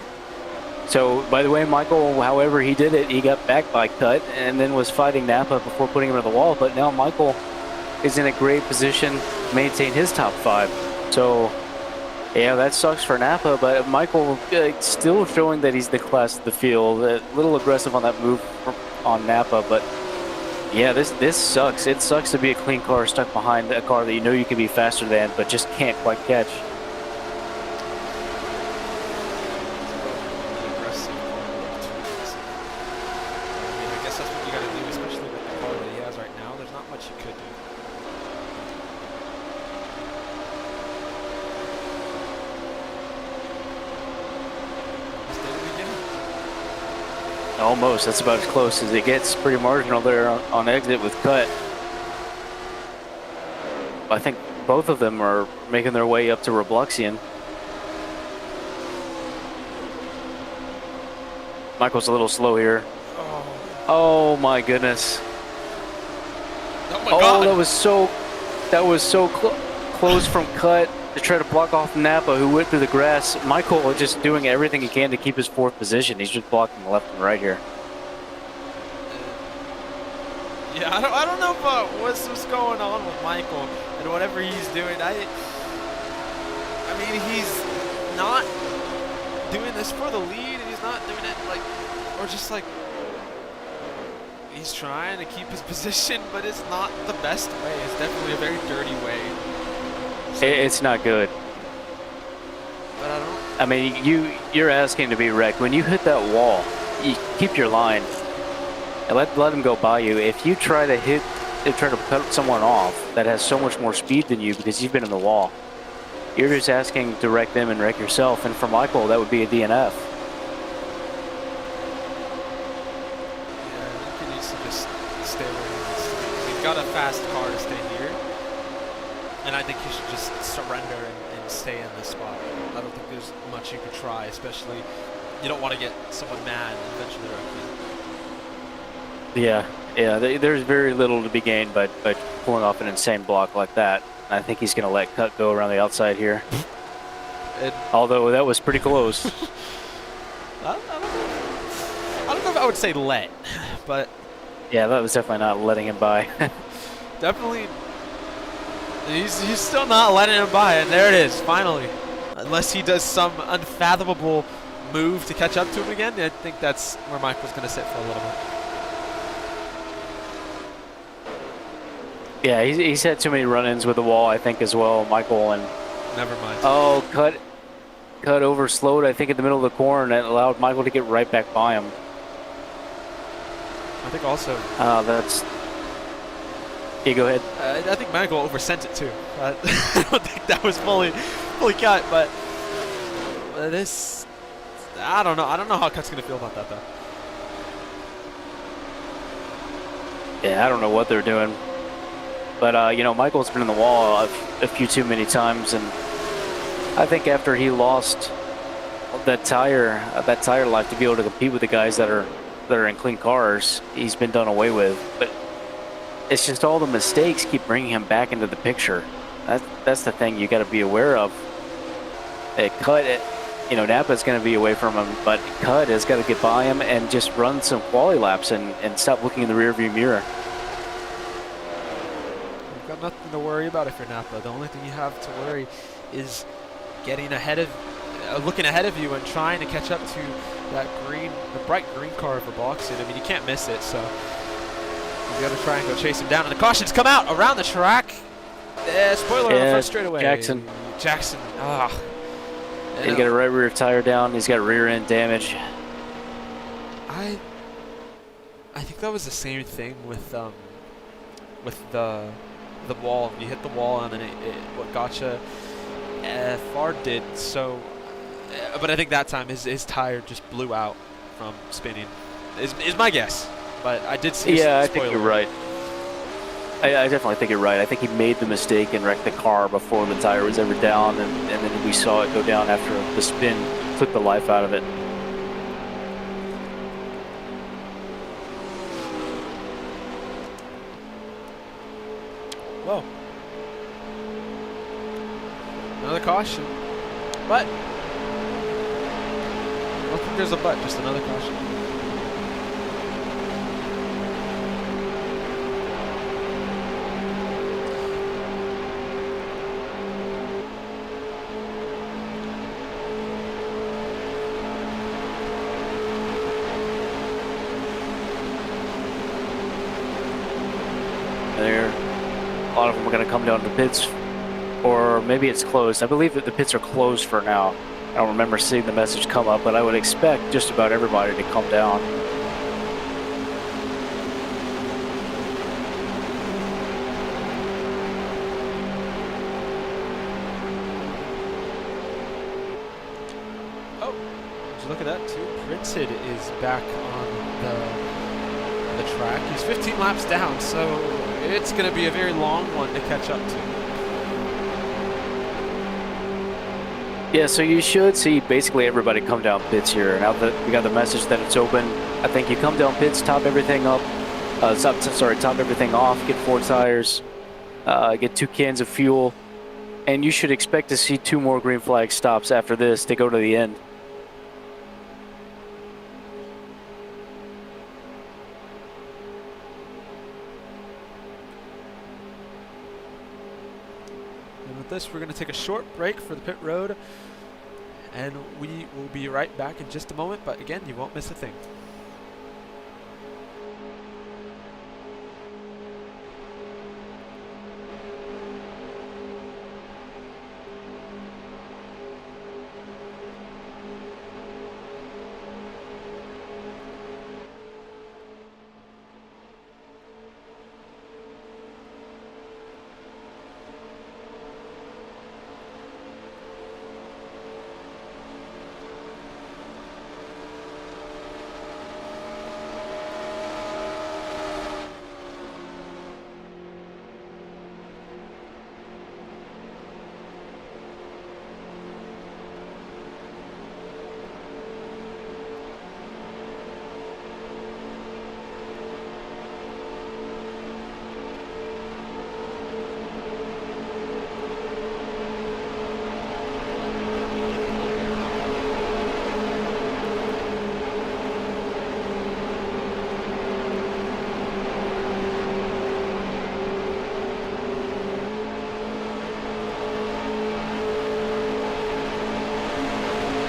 So, by the way, Michael, however he did it, he got back by cut and then was fighting Napa before putting him to the wall. But now Michael is in a great position to maintain his top 5. So, yeah, that sucks for Napa, but Michael still showing that he's the class of the field. A little aggressive on that move on Napa, but yeah, this sucks. It sucks to be a clean car stuck behind a car that you know you can be faster than, but just can't quite catch. Almost. That's about as close as it gets. Pretty marginal there on exit with cut. I think both of them are making their way up to Robloxian. Michael's a little slow here. Oh my goodness. Oh my God. That was so close from cut to try to block off Napa, who went through the grass. Michael just doing everything he can to keep his 4th position. He's just blocking left and right here. Yeah, I don't know about what's going on with Michael and whatever he's doing. I mean, he's not doing this for the lead, and he's not doing it He's trying to keep his position, but it's not the best way. It's definitely a very dirty way. It's not good. But I don't. I mean, you're asking to be wrecked. When you hit that wall, you keep your line and let him go by you. If you try to cut someone off that has so much more speed than you because you've been in the wall, you're just asking to wreck them and wreck yourself. And for Michael, that would be a DNF. Yeah, I think he needs to just stay where he needs to be. He's got a fast car to stay here, and I think he should just surrender and stay in this spot. I don't think there's much you could try, especially you don't want to get someone mad and eventually wreck you. Yeah, there's very little to be gained by pulling off an insane block like that. I think he's going to let Cut go around the outside here. Although that was pretty close. I don't know if I would say let, but Yeah, that was definitely not letting him by. definitely he's still not letting him by, and there it is, finally. Unless he does some unfathomable move to catch up to him again, I think that's where Mike was going to sit for a little bit. Yeah, he's had too many run-ins with the wall, I think, as well, Michael. And Never mind. oh, Cut overslowed, I think, in the middle of the corner, and that allowed Michael to get right back by him. I think also. That's. Yeah, go ahead. I think Michael oversent it too. I don't think that was fully cut, but this. I don't know. I don't know how Cut's gonna feel about that though. Yeah, I don't know what they're doing. But, you know, Michael's been in the wall a few too many times, and I think after he lost that tire life to be able to compete with the guys that are in clean cars, he's been done away with. But it's just all the mistakes keep bringing him back into the picture. That's the thing you got to be aware of. You know, Napa's going to be away from him, but Cut has got to get by him and just run some quali laps and stop looking in the rearview mirror. You've got nothing to worry about if you're Napa. The only thing you have to worry is getting ahead of, looking ahead of you and trying to catch up to that the bright green car over boxing. I mean, you can't miss it, so you got to try and go chase him down. And the cautions come out around the track. Spoiler on the front straightaway. Jackson. Ah. He's got a right rear tire down. He's got rear end damage. I think that was the same thing with the wall. You hit the wall and then what gotcha. Far did so, but I think that time his tire just blew out from spinning. Is my guess, but I did see. Yeah, I think you're right. I definitely think you're right. I think he made the mistake and wrecked the car before the tire was ever down, and then we saw it go down after the spin took the life out of it. Whoa. Another caution. But I don't think there's a but, just another caution. A lot of them are going to come down to pits, or maybe it's closed. I believe that the pits are closed for now. I don't remember seeing the message come up, but I would expect just about everybody to come down. Oh, did you look at that too? Printed is back on the track. He's 15 laps down, so it's going to be a very long one to catch up to. Yeah, so you should see basically everybody come down pits here. Now that we got the message that it's open, I think you come down pits, top everything up, top everything off, get 4 tires, get 2 cans of fuel, and you should expect to see 2 more green flag stops after this to go to the end. This, we're going to take a short break for the pit road, and we will be right back in just a moment, but again, you won't miss a thing.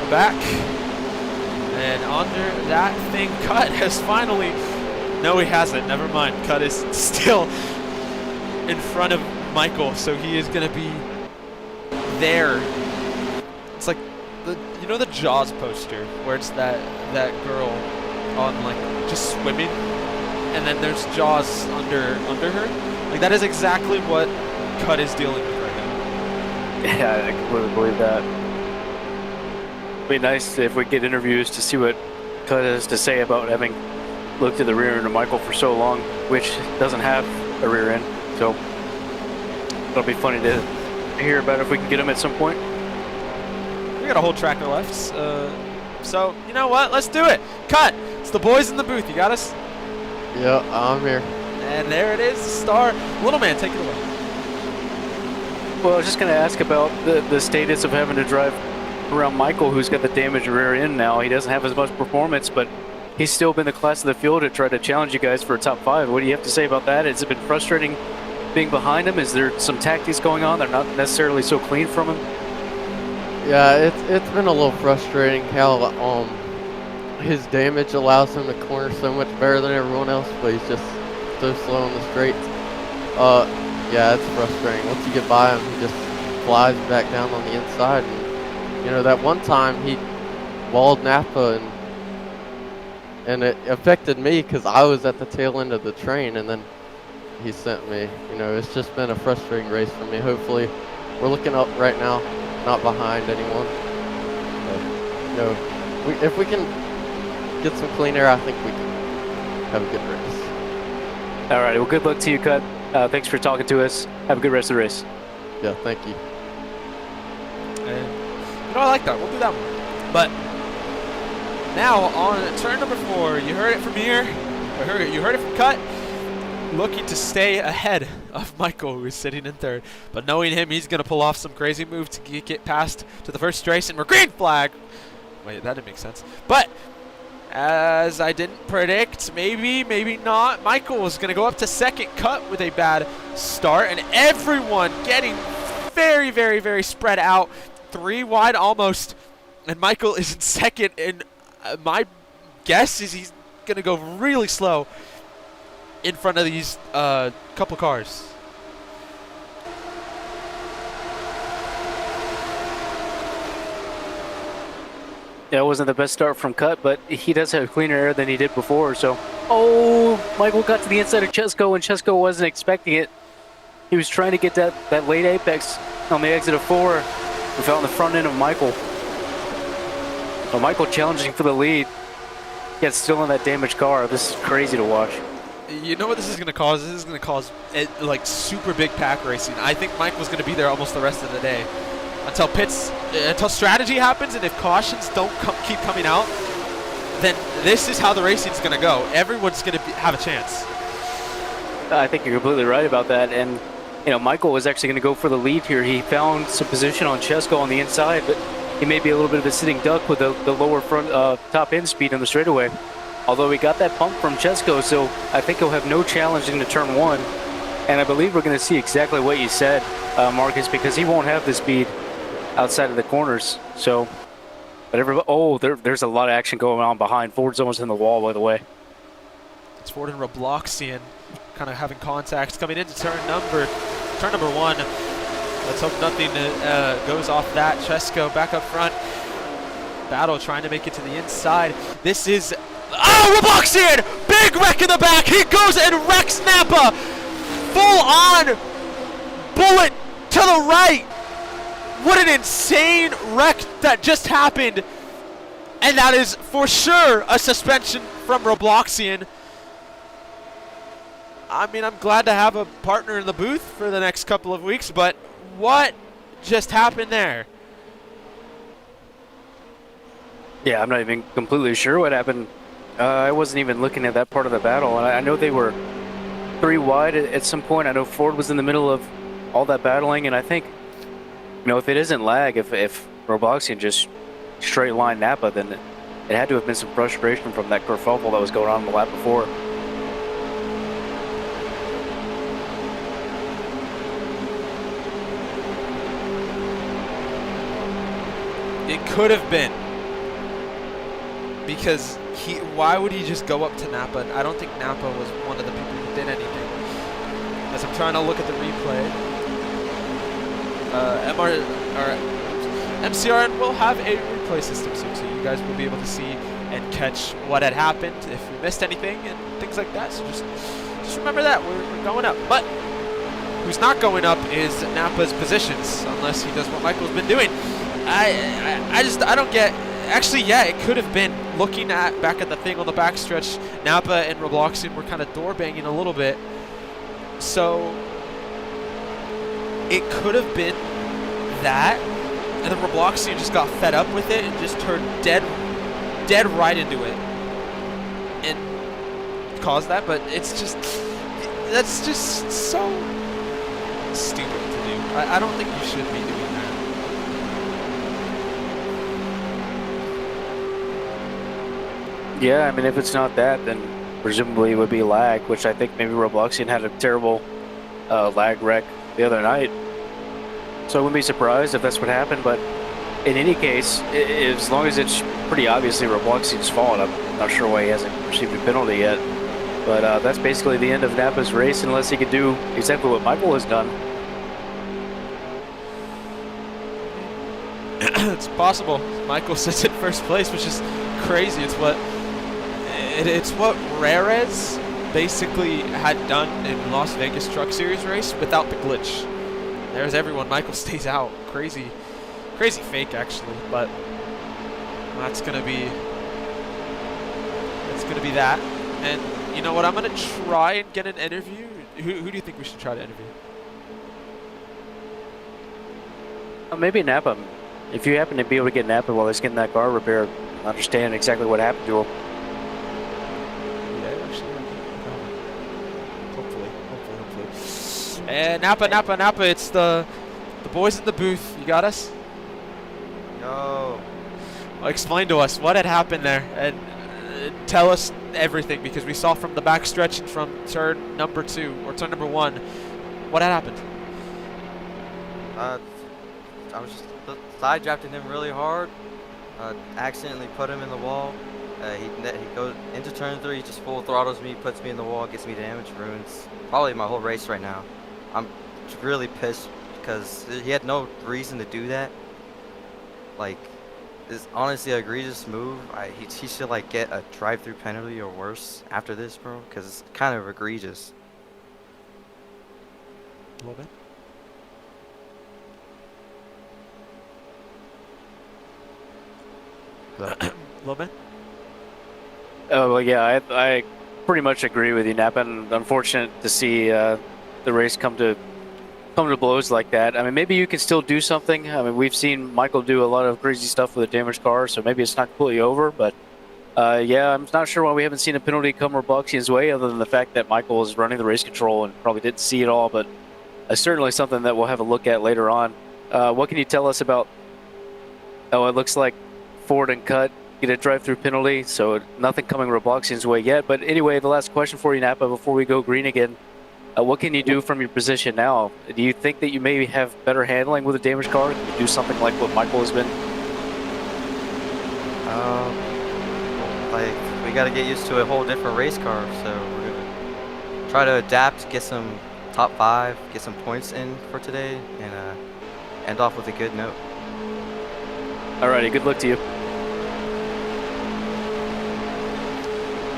back. And under that thing, Cut has finally... No, he hasn't. Never mind. Cut is still in front of Michael, so he is going to be there. It's like, you know the Jaws poster, where it's that girl on, like, just swimming, and then there's Jaws under her? Like, that is exactly what Cut is dealing with right now. Yeah, I completely believe that. It'd be nice if we get interviews to see what Cut has to say about having looked at the rear end of Michael for so long, which doesn't have a rear end. So it'll be funny to hear about if we can get him at some point. We got a whole track of lefts. So, you know what? Let's do it. Cut. It's the boys in the booth. You got us? Yeah, I'm here. And there it is, the star. Little man, take it away. Well, I was just going to ask about the status of having to drive around Michael, who's got the damaged rear end now. He doesn't have as much performance, but he's still been the class of the field to try to challenge you guys for a top 5. What do you have to say about that? Has it been frustrating being behind him? Is there some tactics going on that are not necessarily so clean from him? Yeah, it's been a little frustrating how his damage allows him to corner so much better than everyone else, but he's just so slow on the straights. Yeah, it's frustrating. Once you get by him, he just flies back down on the inside. And, you know, that one time he walled Napa, and it affected me because I was at the tail end of the train, and then he sent me. You know, it's just been a frustrating race for me. Hopefully, we're looking up right now, not behind anyone. But, you know, if we can get some clean air, I think we can have a good race. All right, well, good luck to you, Cut. Thanks for talking to us. Have a good rest of the race. Yeah, thank you. And, you know, I like that. We'll do that one. But now on turn number 4, you heard it from here. You heard it from Cut. Looking to stay ahead of Michael, who is sitting in 3rd. But knowing him, he's going to pull off some crazy move to get past to the first race. And we're green flag. Wait, that didn't make sense. But as I didn't predict, maybe not, Michael was going to go up to 2nd. Cut with a bad start. And everyone getting very, very, very spread out. 3 wide almost. And Michael is in 2nd. And my guess is he's going to go really slow in front of these couple cars. Yeah, it wasn't the best start from Cut, but he does have cleaner air than he did before, so... Oh, Michael got to the inside of Chesko, and Chesko wasn't expecting it. He was trying to get that late apex on the exit of 4 and fell on the front end of Michael. Well, Michael challenging for the lead, yet still in that damaged car. This is crazy to watch. You know what this is going to cause? This is going to cause like super big pack racing. I think Michael's going to be there almost the rest of the day until strategy happens, and if cautions don't keep coming out, then this is how the racing's going to go. Everyone's going to have a chance. I think you're completely right about that, and you know, Michael was actually going to go for the lead here. He found some position on Chesko on the inside, but he may be a little bit of a sitting duck with the lower front top end speed on the straightaway. Although he got that pump from Chesko, so I think he'll have no challenge into turn 1. And I believe we're going to see exactly what you said, Marcus, because he won't have the speed outside of the corners. So, but everybody, there's a lot of action going on behind. Ford's almost in the wall, by the way. It's Ford and Robloxian kind of having contacts coming into turn number 1. Let's hope nothing goes off that. Chesko back up front. Battle trying to make it to the inside. This is... Oh, Robloxian! Big wreck in the back. He goes and wrecks Napa. Full on bullet to the right. What an insane wreck that just happened. And that is for sure a suspension from Robloxian. I mean, I'm glad to have a partner in the booth for the next couple of weeks, but what just happened there? Yeah, I'm not even completely sure what happened. I wasn't even looking at that part of the battle, and I know they were 3 wide at some point. I know Ford was in the middle of all that battling, and I think, you know, if it isn't lag, if Robloxian just straight line Napa, then it had to have been some frustration from that kerfuffle that was going on the lap before. It could have been. because why would he just go up to Napa? I don't think Napa was one of the people who did anything. As I'm trying to look at the replay, MCRN will have a replay system soon, so you guys will be able to see and catch what had happened if we missed anything and things like that. So just remember that we're going up. But who's not going up is Napa's positions, unless he does what Michael's been doing. I don't get. Actually, yeah, it could have been. Looking back at the thing on the backstretch, Napa and Robloxian were kind of door banging a little bit. So it could have been that, and then Robloxian just got fed up with it and just turned dead right into it and caused that. But that's just so stupid to do. I don't think you should be doing that. Yeah, I mean, if it's not that, then presumably it would be lag, which I think maybe Robloxian had a terrible lag wreck the other night. So I wouldn't be surprised if that's what happened, but in any case, as long as it's pretty obviously Robloxian's fault, I'm not sure why he hasn't received a penalty yet. But that's basically the end of Napa's race, unless he could do exactly what Michael has done. It's possible. Michael sits in first place, which is crazy. It's what Rarez basically had done in Las Vegas Truck Series race without the glitch. There's everyone. Michael stays out. Crazy fake actually, but that's gonna be that. And you know what? I'm gonna try and get an interview. Who do you think we should try to interview? Maybe Napa. If you happen to be able to get Napa while he's getting that car repaired, understand exactly what happened to him. Yeah, actually. Hopefully. And Napa. It's the boys in the booth. You got us? Yo. Well, explain to us what had happened there, and tell us everything, because we saw from the backstretch and from turn number 2 or turn number 1 what had happened. I was just side drafting him really hard. Accidentally put him in the wall. He goes into turn 3, he just full throttles me, puts me in the wall, gets me damage, ruins probably my whole race right now. I'm really pissed because he had no reason to do that. Like, it's honestly an egregious move. He should like get a drive-through penalty or worse after this, bro, because it's kind of egregious. A little bit. A little bit. Oh, well, yeah, I pretty much agree with you, Napa, and unfortunate to see the race come to blows like that. I mean, maybe you can still do something. I mean, we've seen Michael do a lot of crazy stuff with a damaged car, so maybe it's not completely over, but yeah, I'm not sure why we haven't seen a penalty come Robloxian's way, other than the fact that Michael was running the race control and probably didn't see it all, but certainly something that we'll have a look at later on. What can you tell us about... Oh, it looks like Ford and Cut get a drive-through penalty, so nothing coming Robloxian's way yet. But anyway, the last question for you, Napa, before we go green again. What can you do from your position now? Do you think that you maybe have better handling with a damaged car? Can you do something like what Michael has been? Like, we got to get used to a whole different race car, so we're going to try to adapt, get some top 5, get some points in for today, and end off with a good note. Alrighty, good luck to you.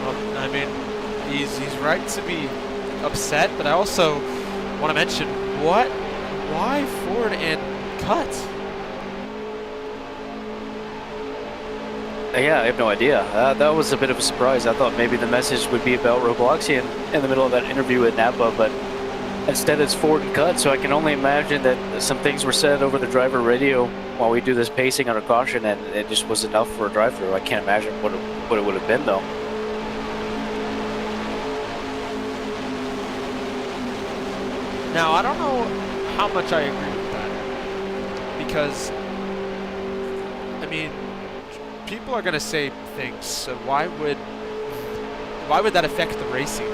Well, I mean, he's right to be upset, but I also want to mention why Ford and Cut? Yeah, I have no idea. That was a bit of a surprise. I thought maybe the message would be about Robloxian in the middle of that interview with Napa, but instead it's Ford and Cut, so I can only imagine that some things were said over the driver radio while we do this pacing under caution, and it just was enough for a drive-through. I can't imagine what it would have been, though. Now, I don't know how much I agree with that, because, I mean, people are going to say things, so why would that affect the racing?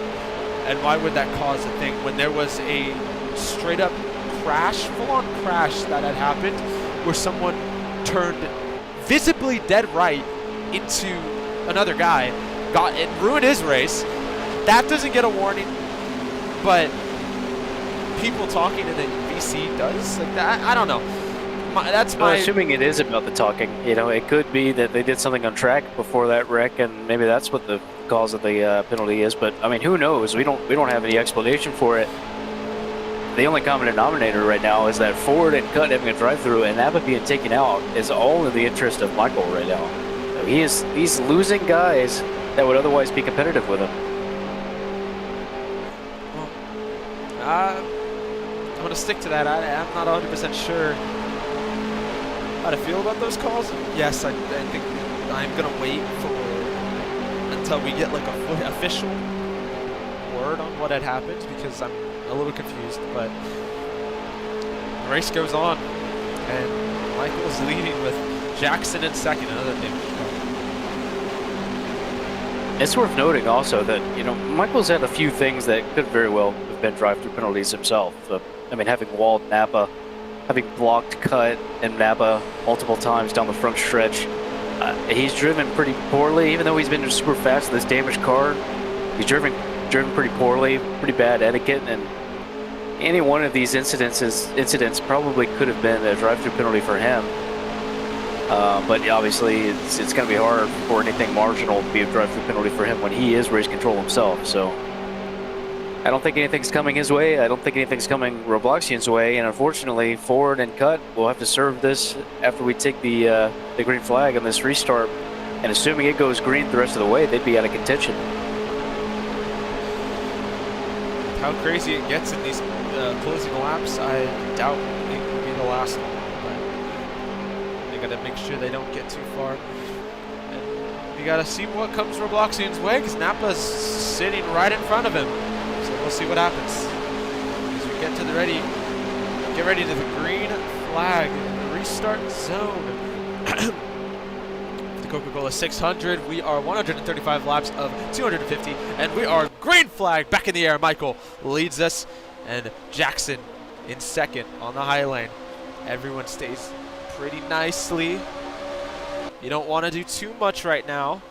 And why would that cause a thing when there was a straight-up crash, full-on crash that had happened, where someone turned visibly dead right into another guy got it, ruined his race. That doesn't get a warning, but people talking in the VC does like that. I don't know. Well, assuming it is about the talking, you know, it could be that they did something on track before that wreck, and maybe that's what the cause of the penalty is. But I mean, who knows? We don't have any explanation for it. The only common denominator right now is that Ford and Cut having a drive-through and Napa being taken out is all in the interest of Michael right now. He's losing guys that would otherwise be competitive with him. I'm going to stick to that. I'm not 100% sure how to feel about those calls. Yes, I think I'm going to wait until we get like a official word on what had happened, because I'm a little confused. But the race goes on, and Michael is leading with Jackson in second. Another damage car. It's worth noting also that, you know, Michael's had a few things that could very well have been drive-through penalties himself. I mean, having walled Napa, having blocked Cut and Napa multiple times down the front stretch. He's driven pretty poorly, even though he's been super fast with this damaged car. He's driven pretty poorly, pretty bad etiquette, and any one of these incidents probably could have been a drive-through penalty for him. But obviously, it's going to be hard for anything marginal to be a drive-through penalty for him when he is race control himself. So I don't think anything's coming his way. I don't think anything's coming Robloxian's way. And unfortunately, Ford and Cut will have to serve this after we take the green flag on this restart. And assuming it goes green the rest of the way, they'd be out of contention. How crazy it gets in these closing laps, I doubt it will be the last one. They gotta make sure they don't get too far. And we gotta see what comes Robloxian's way, because Napa's sitting right in front of him. So we'll see what happens. As we get ready to the green flag in the restart zone. The Coca-Cola 600, we are 135 laps of 250, and we are green flag back in the air. Michael leads us, and Jackson in second on the high lane. Everyone stays pretty nicely. You don't want to do too much right now.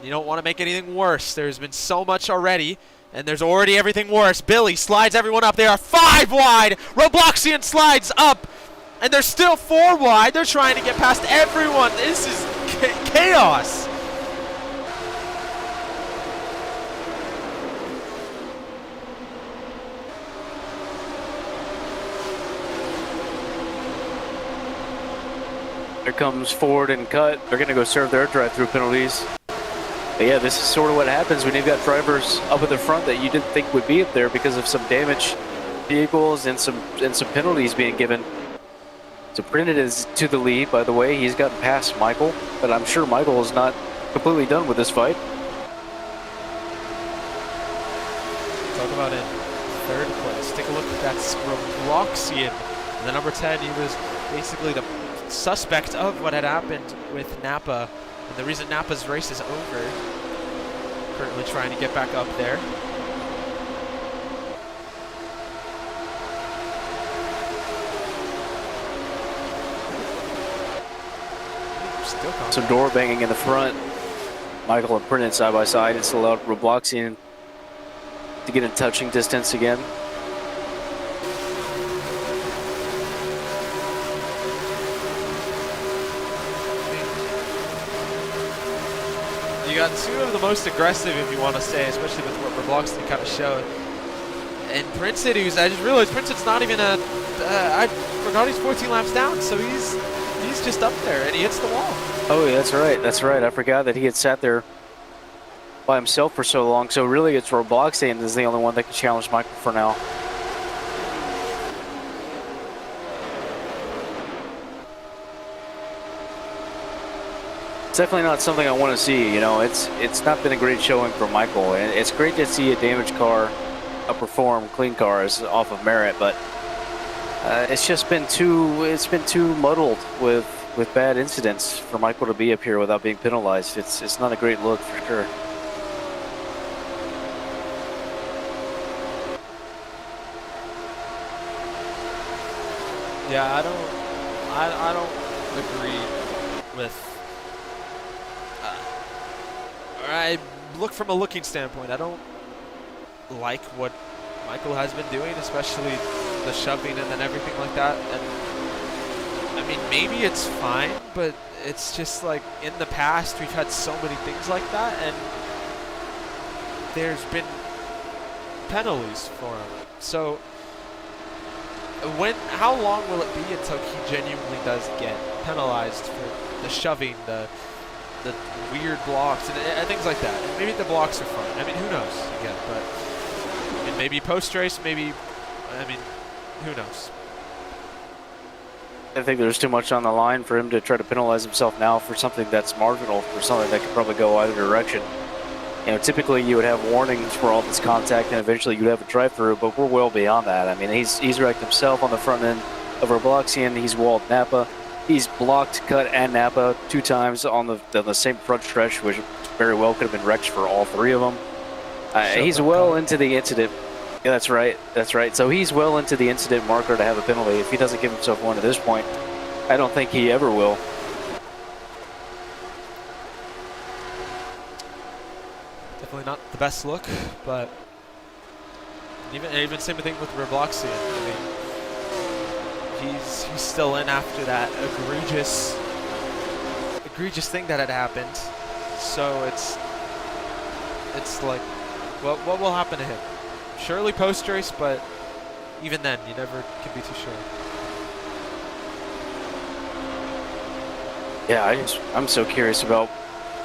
You don't want to make anything worse. There's been so much already, and there's already everything worse. Billy slides everyone up. They are 5 wide. Robloxian slides up, and they're still 4 wide. They're trying to get past everyone. This is chaos. Here comes Ford and Cut. They're going to go serve their drive-through penalties. But yeah, this is sort of what happens when you've got drivers up at the front that you didn't think would be up there because of some damaged vehicles and some penalties being given. So Brendan is to the lead, by the way. He's gotten past Michael, but I'm sure Michael is not completely done with this fight. Talk about in third place. Take a look at that Robloxian. The number 10, he was basically the suspect of what had happened with Napa, and the reason Napa's race is over. Currently trying to get back up there. Still coming. Some door banging in the front. Michael and Brendan side by side. It's allowed Robloxian to get in touching distance again. You got two of the most aggressive, if you want to say, especially with what Robloxian kind of showed. And Princeton, I just realized Princeton's not even I forgot he's 14 laps down, so he's just up there, and he hits the wall. Oh, yeah, that's right. That's right. I forgot that he had sat there by himself for so long. So really, it's Robloxian is the only one that can challenge Michael for now. It's definitely not something I want to see. You know, it's not been a great showing for Michael, and it's great to see a damaged car outperform clean cars off of merit, but it's just been too muddled with bad incidents for Michael to be up here without being penalized. It's not a great look for sure. Yeah, I don't agree with I look from a looking standpoint. I don't like what Michael has been doing, especially the shoving and then everything like that. And I mean, maybe it's fine, but it's just like in the past we've had so many things like that, and there's been penalties for him. So how long will it be until he genuinely does get penalized for the shoving, the weird blocks and things like that? And maybe the blocks are fine. I mean, who knows? Again, but I mean, maybe post race, maybe. I mean, who knows? I think there's too much on the line for him to try to penalize himself now for something that's marginal, for something that could probably go either direction. You know, typically you would have warnings for all this contact, and eventually you'd have a drive-through, but we're well beyond that. I mean, he's wrecked himself on the front end of Robloxian. He's walled Napa. He's blocked Cut and Napa 2 times on the same front stretch, which very well could have been wrecks for all 3 of them. He's well into the incident. Yeah, that's right. That's right. So he's well into the incident marker to have a penalty. If he doesn't give himself one at this point, I don't think he ever will. Definitely not the best look, but even same thing with Robloxian. I mean, he's still in after that egregious thing that had happened. So it's like, what will happen to him? Surely post race, but even then, you never can be too sure. Yeah, I'm so curious about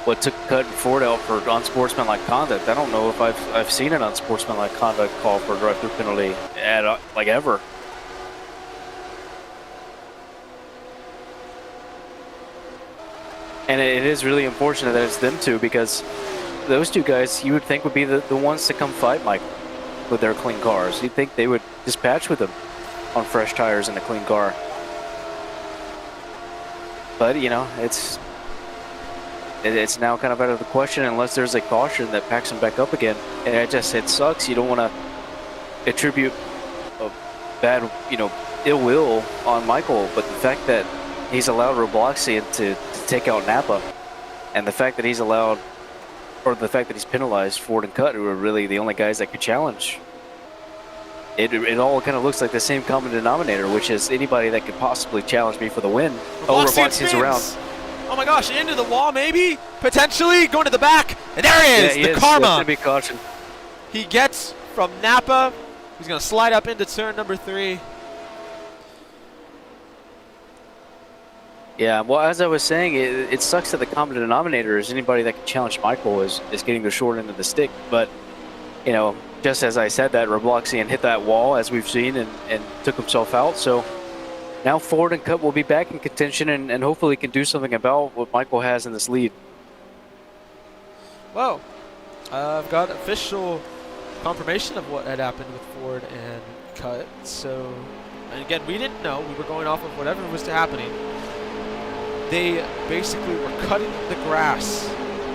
what took Cut and Ford out for unsportsmanlike conduct. I don't know if I've seen an unsportsmanlike conduct call for a drive-through penalty at like ever. And it is really unfortunate that it's them two, because those 2 guys you would think would be the ones to come fight Michael with their clean cars. You'd think they would dispatch with him on fresh tires and a clean car. But, you know, it's now kind of out of the question unless there's a caution that packs him back up again. And it sucks. You don't want to attribute a bad, ill will on Michael, but the fact that he's allowed Robloxian to take out Napa, and the fact that he's allowed, or the fact that he's penalized Ford and Cut, who are really the only guys that could challenge, it all kind of looks like the same common denominator, which is anybody that could possibly challenge me for the win. Robloxian's around. Oh my gosh, into the wall maybe? Potentially, going to the back. And there he is, the karma. That's gonna be caution. He gets from Napa. He's going to slide up into turn number 3. Yeah, well, as I was saying, it sucks that the common denominator is anybody that can challenge Michael is getting the short end of the stick. But, just as I said that, Robloxian hit that wall, as we've seen, and took himself out. So now Ford and Cut will be back in contention and hopefully can do something about what Michael has in this lead. Well, I've got official confirmation of what had happened with Ford and Cut. So, and again, we didn't know. We were going off of whatever was happening. They basically were cutting the grass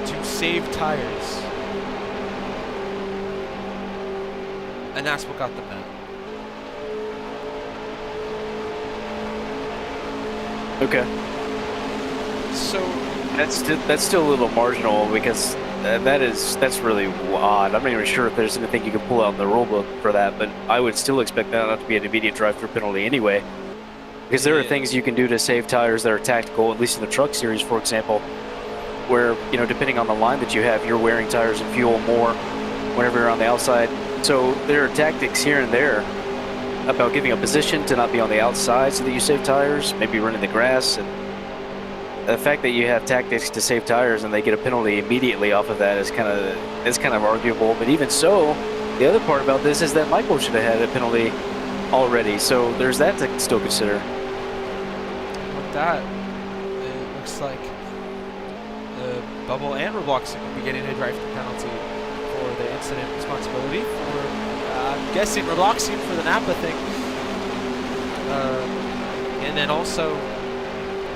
to save tires. And that's what got them out. Okay. So that's still a little marginal, because that's really odd. I'm not even sure if there's anything you can pull out in the rulebook for that, but I would still expect that not to be an immediate drive-through penalty anyway. Because there are things you can do to save tires that are tactical, at least in the truck series, for example, where, depending on the line that you have, you're wearing tires and fuel more whenever you're on the outside. So there are tactics here and there about giving a position to not be on the outside so that you save tires, maybe running the grass. And the fact that you have tactics to save tires and they get a penalty immediately off of that is kind of arguable. But even so, the other part about this is that Michael should have had a penalty already. So there's that to still consider. With that, it looks like Bubble and Robloxian will be getting a drive-through penalty for the incident responsibility. I'm guessing Robloxian for the Napa thing. And then also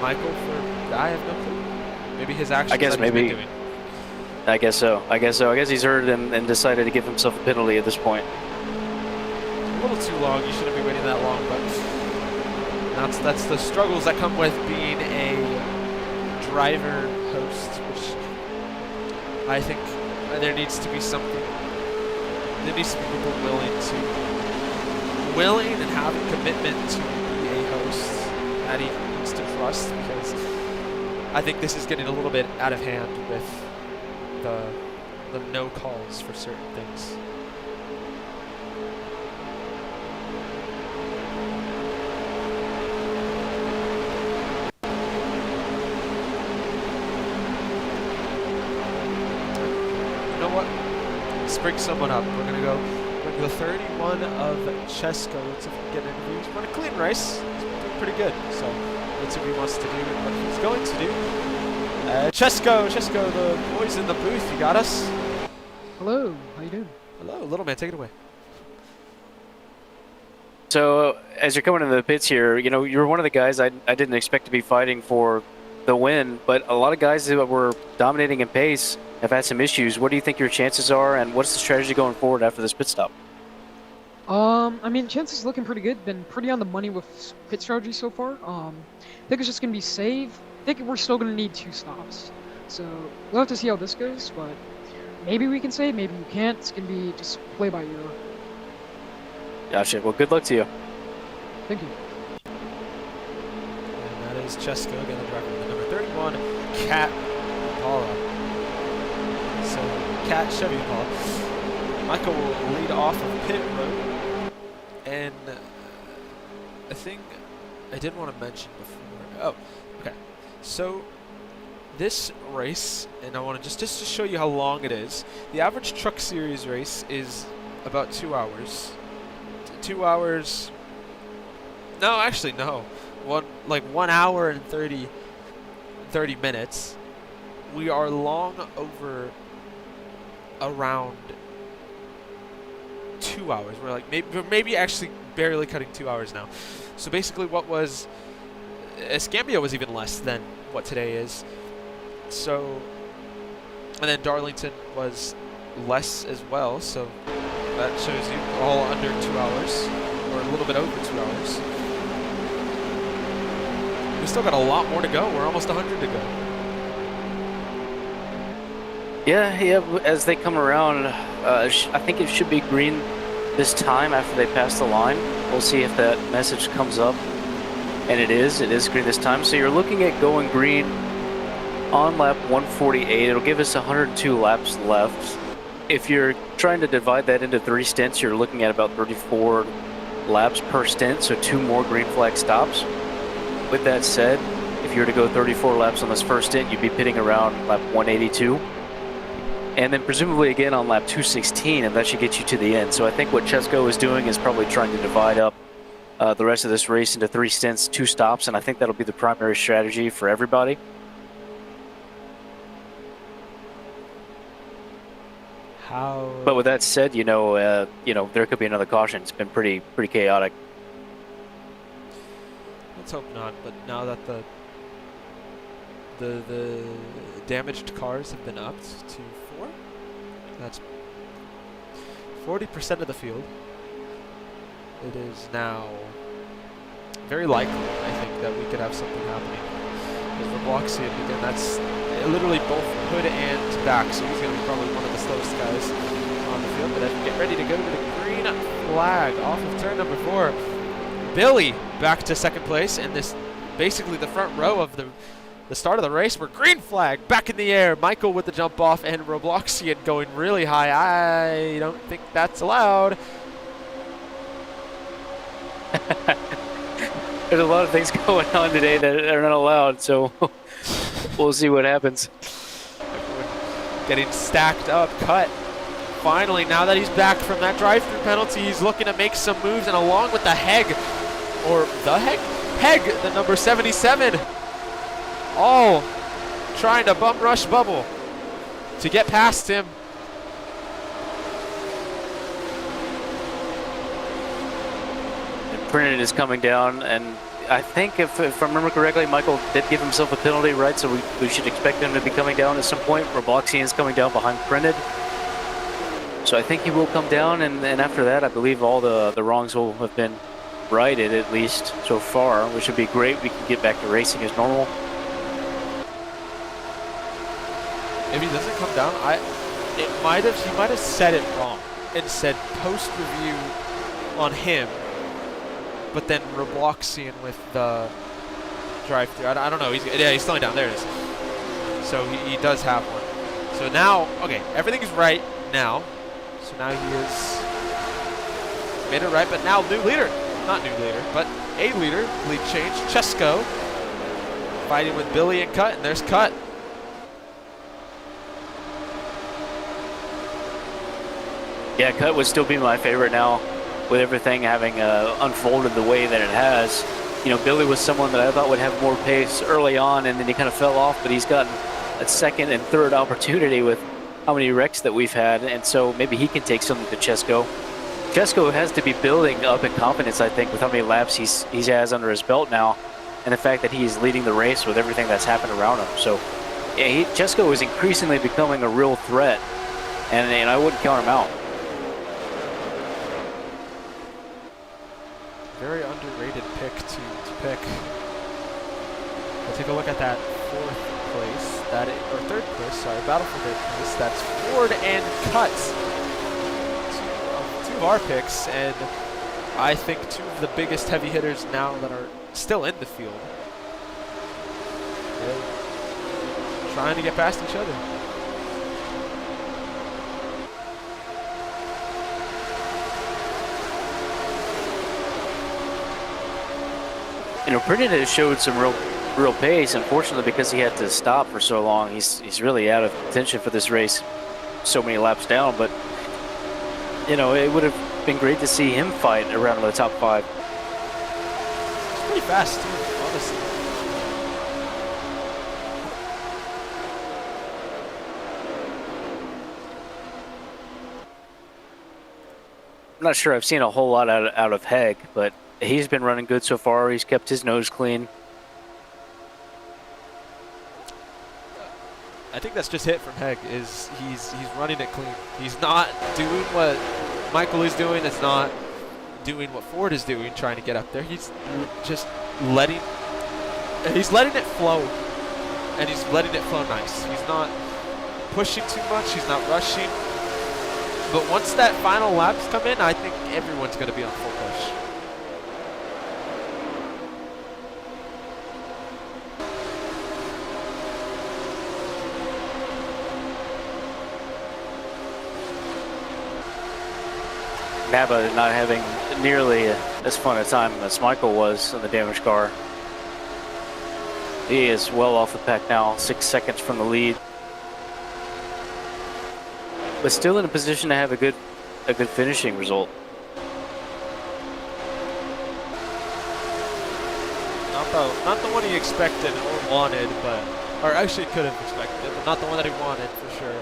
Michael for, I have no clue. Maybe his actions. I guess that he's maybe. been doing. I guess so. I guess he's heard and decided to give himself a penalty at this point. A little too long. You shouldn't be waiting that long, but that's the struggles that come with being a driver host, which I think there needs to be something. There needs to be people willing and having commitment to be a host that he needs to trust, because I think this is getting a little bit out of hand with the no calls for certain things. You know what? Let's bring someone up. We're gonna go with the 31 of Chesko. Let's see if we can get an interview. He's run a clean race. He's doing pretty good. So let's see what he wants to do and what he's going to do. Chesko, the boys in the booth. You got us? Hello, how you doing? Hello, little man. Take it away. So as you're coming into the pits here, you know, you're one of the guys I didn't expect to be fighting for the win, but a lot of guys that were dominating in pace have had some issues. What do you think your chances are, and what's the strategy going forward after this pit stop? I mean, chances looking pretty good. Been pretty on the money with pit strategy so far. I think it's just gonna be save. I think we're still gonna need 2 stops, so we'll have to see how this goes. But maybe we can save, maybe we can't. It's gonna be just play by ear. Gotcha. Well, good luck to you. Thank you. And that is Chesko, again, the driver with the number 31, Cat Impala. So, Cat Chevy Impala. Michael will lead off of pit road. And a thing I did want to mention before. Oh, okay. So, this race, and I want to just to show you how long it is. The average Truck Series race is about 2 hours. 2 hours. No, actually, no. 1 hour and 30 minutes. We are long over around 2 hours. We're maybe actually barely cutting 2 hours now. So basically, what was Escambia was even less than what today is. So, and then Darlington was less as well. So that shows you all under 2 hours, or a little bit over 2 hours. We still got a lot more to go. We're almost 100 to go. Yeah, as they come around, I think it should be green this time after they pass the line. We'll see if that message comes up. And it is green this time. So you're looking at going green on lap 148. It'll give us 102 laps left. If you're trying to divide that into 3 stints, you're looking at about 34 laps per stint, so 2 more green flag stops. With that said, if you were to go 34 laps on this first stint, you'd be pitting around lap 182. And then presumably again on lap 216, and that should get you to the end. So I think what Chesko is doing is probably trying to divide up the rest of this race into 3 stints, 2 stops, and I think that'll be the primary strategy for everybody. But with that said, there could be another caution. It's been pretty chaotic. Let's hope not. But now that the damaged cars have been upped to 4, that's 40% of the field. It is now very likely, I think, that we could have something happening. As Robloxy, again, that's literally both hood and back, so he's going to be probably one of the slowest guys on the field. But as we get ready to go to the green flag off of turn number 4, Billy back to second place, and this basically the front row of the start of the race. We're green flag back in the air. Michael with the jump off, and Robloxian going really high. I don't think that's allowed. There's a lot of things going on today that are not allowed, so we'll see what happens. Getting stacked up, cut. Finally, now that he's back from that drive-through penalty, he's looking to make some moves, and along with the Heg, the number 77, all trying to bum rush Bubble to get past him. Printed is coming down, and I think if I remember correctly, Michael did give himself a penalty, right? So we should expect him to be coming down at some point. Robloxian is coming down behind Printed. So I think he will come down, and after that, I believe all the wrongs will have been righted, at least so far, which would be great. We can get back to racing as normal. if he doesn't come down, he might have said it wrong and said post review on him, but then Robloxian with the drive-through. I don't know. He's slowing down. There it is. So he does have one. So now, okay, everything's right now. So now he is made it right, but now new leader. Not new leader, but a leader. Lead change. Chesko fighting with Billy and Cut, and there's Cut. Yeah, Cut would still be my favorite now, with everything having unfolded the way that it has. You know, Billy was someone that I thought would have more pace early on, and then he kind of fell off, but he's gotten a second and third opportunity with how many wrecks that we've had, and so maybe he can take something to Chesko. Chesko has to be building up in confidence, I think, with how many laps he has under his belt now, and the fact that he's leading the race with everything that's happened around him. So, yeah, Chesko is increasingly becoming a real threat, and I wouldn't count him out. Very underrated pick to pick. We'll take a look at that fourth place, or third place, sorry, battle for third place. That's Ford and Cut. Two of our picks, and I think two of the biggest heavy hitters now that are still in the field. They're trying to get past each other. You know, Brendan has showed some real pace. Unfortunately, because he had to stop for so long, he's really out of contention for this race. So many laps down, but you know, it would have been great to see him fight around the top 5. It's pretty fast too, honestly. I'm not sure I've seen a whole lot out of Heg, but he's been running good so far. He's kept his nose clean. I think that's just hit from Heg, is he's running it clean. He's not doing what Michael is doing. It's not doing what Ford is doing, trying to get up there. He's just letting it flow, and he's letting it flow nice. He's not pushing too much. He's not rushing. But once that final laps come in, I think everyone's going to be on full push. Naba not having nearly as fun a time as Michael was in the damaged car. He is well off the pack now, 6 seconds from the lead. But still in a position to have a good finishing result. Not the one he expected or wanted, or actually could have expected, but not the one that he wanted for sure.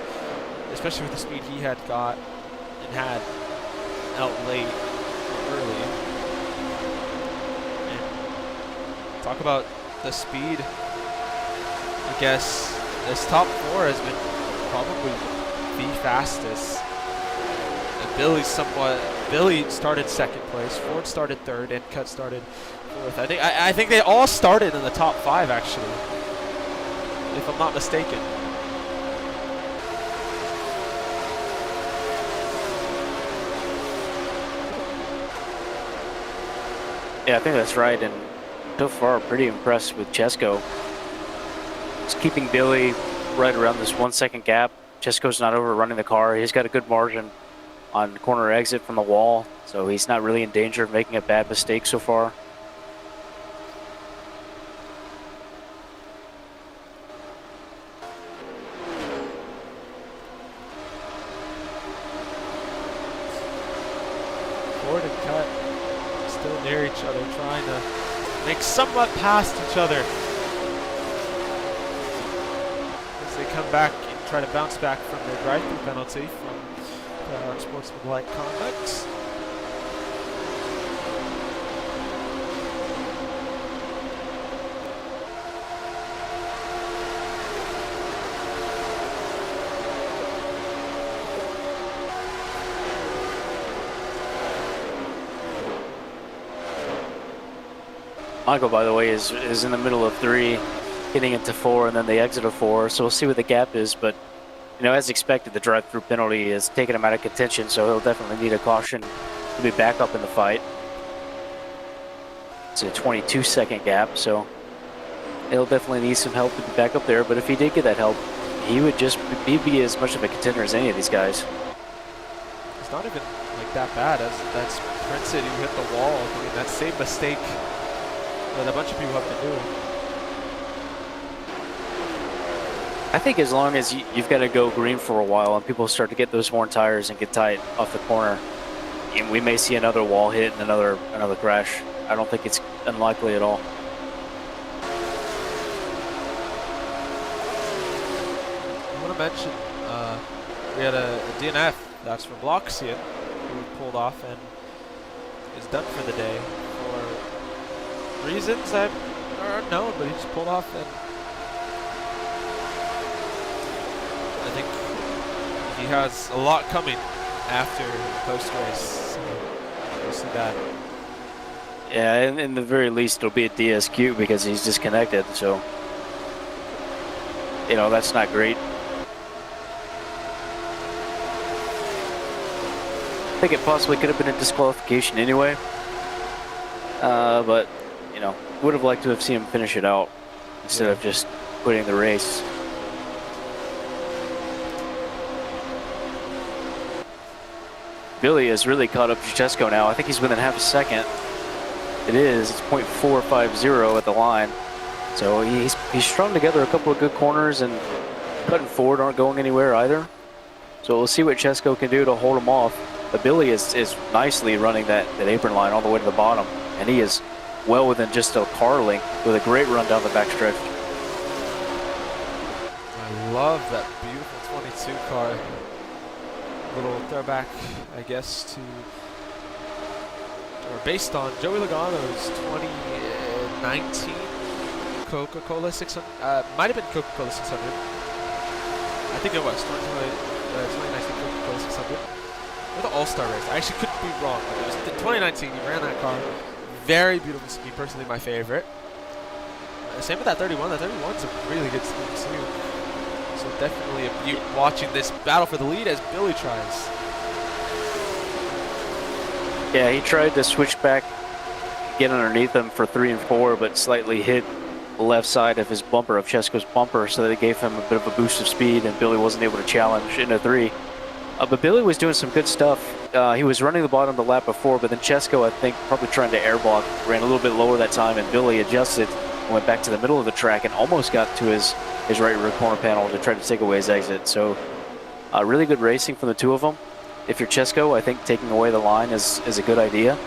Especially with the speed he had got and had out late or early. And talk about the speed. I guess this top 4 has been probably the fastest. And Billy started second place, Ford started third, and Cut started fourth. I think they all started in the top 5 actually, if I'm not mistaken. Yeah, I think that's right, and so far pretty impressed with Chesko. Just keeping Billy right around this 1 second gap. Chesko's not overrunning the car. He's got a good margin on corner exit from the wall, so he's not really in danger of making a bad mistake so far. Ford and Cut still near each other, trying to make somewhat past each other as they come back and try to bounce back from their drive-through penalty from unsportsmanlike conduct. Michael, by the way, is in the middle of 3, getting into 4, and then the exit of 4. So we'll see what the gap is, but as expected, the drive-through penalty has taken him out of contention, so he'll definitely need a caution to be back up in the fight. It's a 22-second gap, so he'll definitely need some help to be back up there. But if he did get that help, he'd be as much of a contender as any of these guys. It's not even like that bad. That's Princeton who hit the wall doing that same mistake that a bunch of people have been doing. I think as long as you've got to go green for a while and people start to get those worn tires and get tight off the corner, and we may see another wall hit and another crash. I don't think it's unlikely at all. I want to mention we had a DNF. That's from Bloxian, who pulled off and is done for the day for reasons that are unknown, but he just pulled off, and I think he has a lot coming after post-race. So we'll see that. Yeah, and in the very least, it'll be a DSQ because he's disconnected, so that's not great. I think it possibly could have been a disqualification anyway, but would have liked to have seen him finish it out instead of just quitting the race. Billy has really caught up to Chesko now. I think he's within half a second. It is. It's .450 at the line. So he's strung together a couple of good corners, and cutting forward aren't going anywhere either. So we'll see what Chesko can do to hold him off. But Billy is nicely running that apron line all the way to the bottom, and he is well within just a car length with a great run down the backstretch. I love that beautiful 22 car. Little throwback, I guess, to, or based on Joey Logano's 2019 Coca-Cola 600. Might have been Coca-Cola 600. I think it was 2019 Coca-Cola 600. Or the All-Star race. I actually couldn't be wrong. It was 2019. He ran that car. Very beautiful speed. Personally, my favorite. Same with that 31. That 31's a really good speed too. So definitely a beaut watching this battle for the lead as Billy tries. Yeah, he tried to switch back, get underneath him for 3 and 4, but slightly hit the left side of his bumper, of Chesko's bumper, so that it gave him a bit of a boost of speed, and Billy wasn't able to challenge into 3. But Billy was doing some good stuff. He was running the bottom of the lap before, but then Chesko, I think, probably trying to air block, ran a little bit lower that time, and Billy adjusted and went back to the middle of the track and almost got to his right rear corner panel to try to take away his exit. So really good racing from the two of them. If you're Chesko, I think taking away the line is a good idea.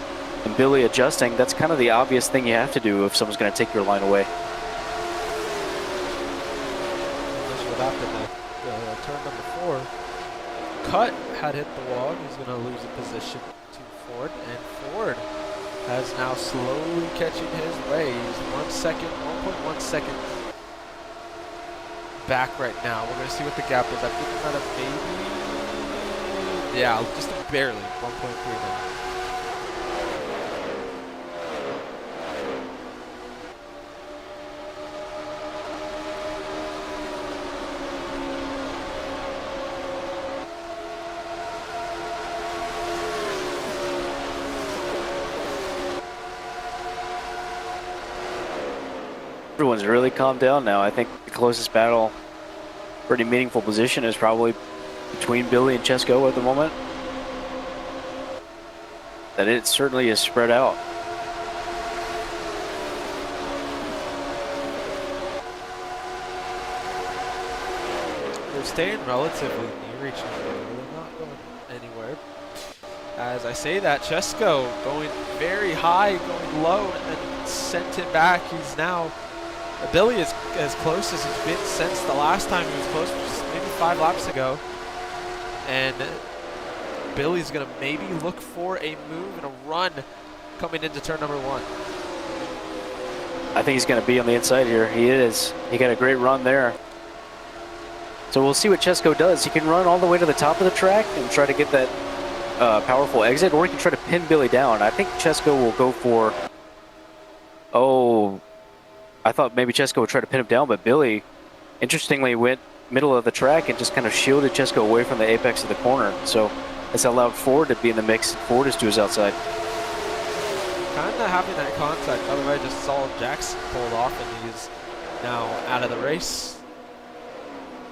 And Billy adjusting, that's kind of the obvious thing you have to do if someone's going to take your line away. After turn number 4, Cut had hit the wall. He's going to lose a position to Ford, and Ford has now slowly catching his way. He's 1.1 seconds back right now. We're going to see what the gap is. I think about a maybe, yeah, just barely 1.3 now. Everyone's really calmed down now. I think the closest battle, pretty meaningful position, is probably between Billy and Chesko at the moment. That it certainly is spread out. They're staying relatively near each other. They're not going anywhere. As I say that, Chesko going very high, going low, and then sent it back. He's now, Billy is as close as he's been since the last time he was close, which was maybe 5 laps ago. And Billy's going to maybe look for a move and a run coming into turn number 1. I think he's going to be on the inside here. He is. He got a great run there. So we'll see what Chesko does. He can run all the way to the top of the track and try to get that powerful exit, or he can try to pin Billy down. I think Chesko will go for... Oh, I thought maybe Chesko would try to pin him down, but Billy, interestingly, went middle of the track and just kind of shielded Chesko away from the apex of the corner. So it's allowed Ford to be in the mix. Ford is to his outside. Kind of having that contact. By the way, I just saw Jackson pulled off, and he's now out of the race.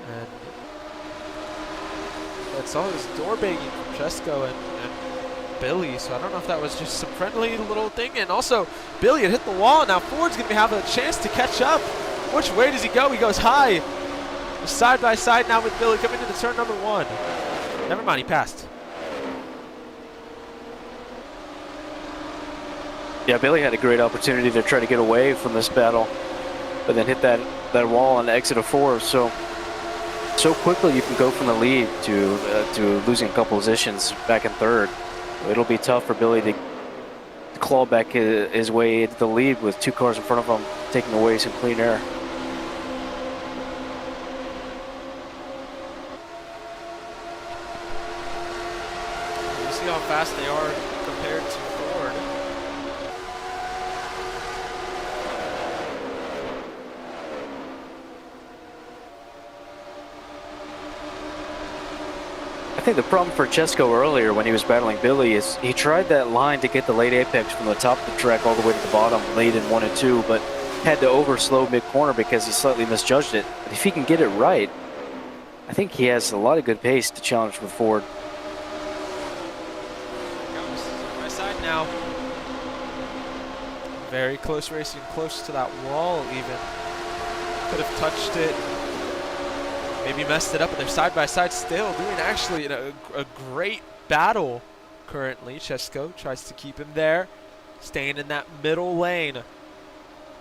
And I saw his door banging from Chesko and Billy, so I don't know if that was just some friendly little thing. And also, Billy had hit the wall. Now Ford's going to have a chance to catch up. Which way does he go? He goes high. Side by side now with Billy coming into turn number 1. Never mind, he passed. Yeah, Billy had a great opportunity to try to get away from this battle, but then hit that wall on the exit of 4. So quickly you can go from the lead to losing a couple positions back in 3rd. It'll be tough for Billy to claw back his way into the lead with 2 cars in front of him, taking away some clean air. You see how fast they are compared to Ford. I think the problem for Chesko earlier when he was battling Billy is he tried that line to get the late apex from the top of the track all the way to the bottom, late in 1 and 2, but had to overslow mid-corner because he slightly misjudged it. But if he can get it right, I think he has a lot of good pace to challenge with Ford. My side now. Very close racing, close to that wall even. Could have touched it. Maybe messed it up, but they're side by side still doing actually a great battle currently. Chesko tries to keep him there, staying in that middle lane.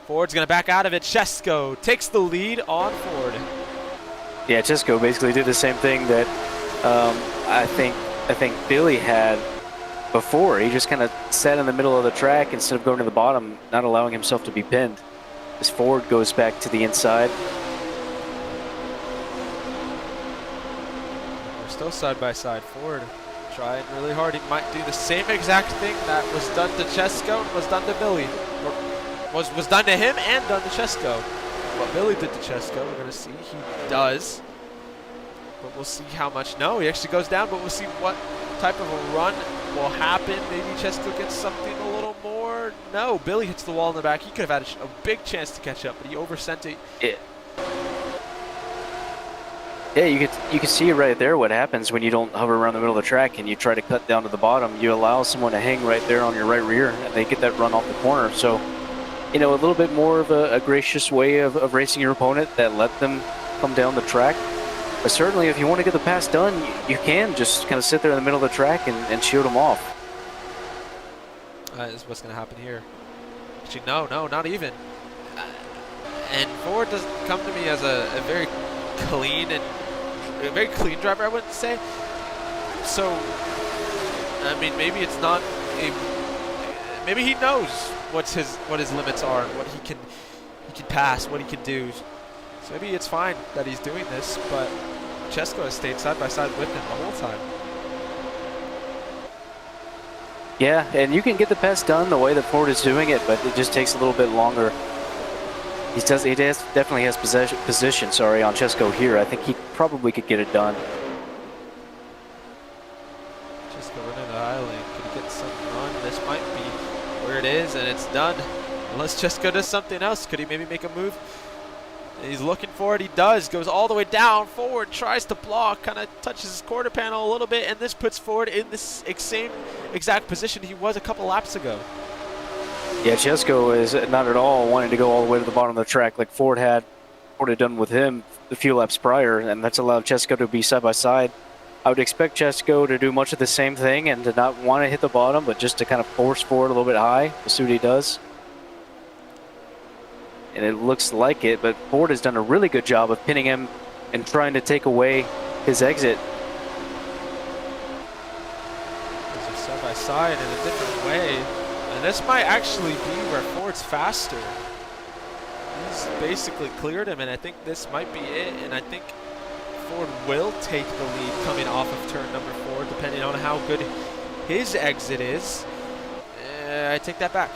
Ford's gonna back out of it. Chesko takes the lead on Ford. Yeah, Chesko basically did the same thing that I think Billy had before. He just kind of sat in the middle of the track instead of going to the bottom, not allowing himself to be pinned. As Ford goes back to the inside. Still side by side. Ford trying really hard. He might do the same exact thing that was done to Chesko and was done to Billy. Or was done to him and done to Chesko. What Billy did to Chesko, we're going to see. He does. But we'll see how much. No, he actually goes down, but we'll see what type of a run will happen. Maybe Chesko gets something a little more. No, Billy hits the wall in the back. He could have had a big chance to catch up, but he oversent it. Yeah, you can see right there what happens when you don't hover around the middle of the track and you try to cut down to the bottom. You allow someone to hang right there on your right rear, and they get that run off the corner. So, you know, a little bit more of a gracious way of racing your opponent that let them come down the track. But certainly, if you want to get the pass done, you can just kind of sit there in the middle of the track and shield them off. This is what's going to happen here. Actually, no, not even. And Ford doesn't come to me as a very clean and a very clean driver, I wouldn't say. So, I mean, maybe it's not a. Maybe he knows what his limits are and what he can pass, what he can do. So maybe it's fine that he's doing this, but Chesko has stayed side by side with him the whole time. Yeah, and you can get the pass done the way that Ford is doing it, but it just takes a little bit longer. He definitely has position on Chesko here. I think he probably could get it done. Chesko running the island. Could he get some run? This might be where it is, and it's done. Unless Chesko does something else. Could he maybe make a move? He's looking for it. He does. Goes all the way down. Forward. Tries to block. Kind of touches his quarter panel a little bit, and this puts Ford in this same exact position he was a couple laps ago. Yeah, Chesko is not at all wanting to go all the way to the bottom of the track like Ford had done with him a few laps prior, and that's allowed Chesko to be side by side. I would expect Chesko to do much of the same thing and to not want to hit the bottom, but just to kind of force Ford a little bit high. We'll see what he does. And it looks like it, but Ford has done a really good job of pinning him and trying to take away his exit. These are side by side in a different way. And this might actually be where Ford's faster. He's basically cleared him, and I think this might be it. And I think Ford will take the lead coming off of turn number 4, depending on how good his exit is. I take that back.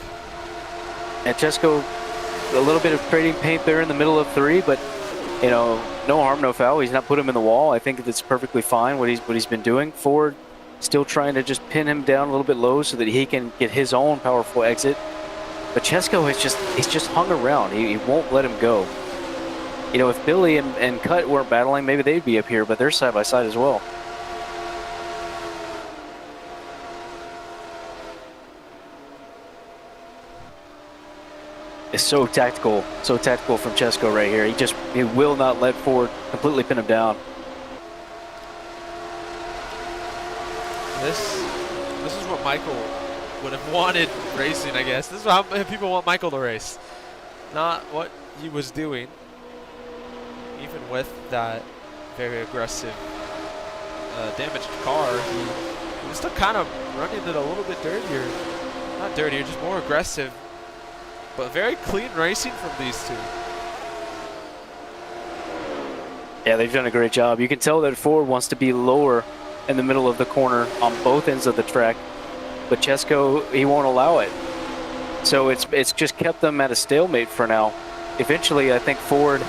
And Chesko, a little bit of trading paint there in the middle of 3, but, you know, no harm, no foul. He's not put him in the wall. I think that's perfectly fine what he's been doing. Ford still trying to just pin him down a little bit low so that he can get his own powerful exit. But Chesko he's just hung around. He won't let him go. You know, if Billy and Cut weren't battling, maybe they'd be up here, but they're side by side as well. It's so tactical from Chesko right here. He will not let Ford completely pin him down. This is what Michael would have wanted racing, I guess. This is how people want Michael to race. Not what he was doing. Even with that very aggressive damaged car, he was still kind of running it a little bit dirtier. Not dirtier, just more aggressive. But very clean racing from these two. Yeah, they've done a great job. You can tell that Ford wants to be lower in the middle of the corner on both ends of the track, but Chesko, he won't allow it. So it's just kept them at a stalemate for now. Eventually, I think Ford,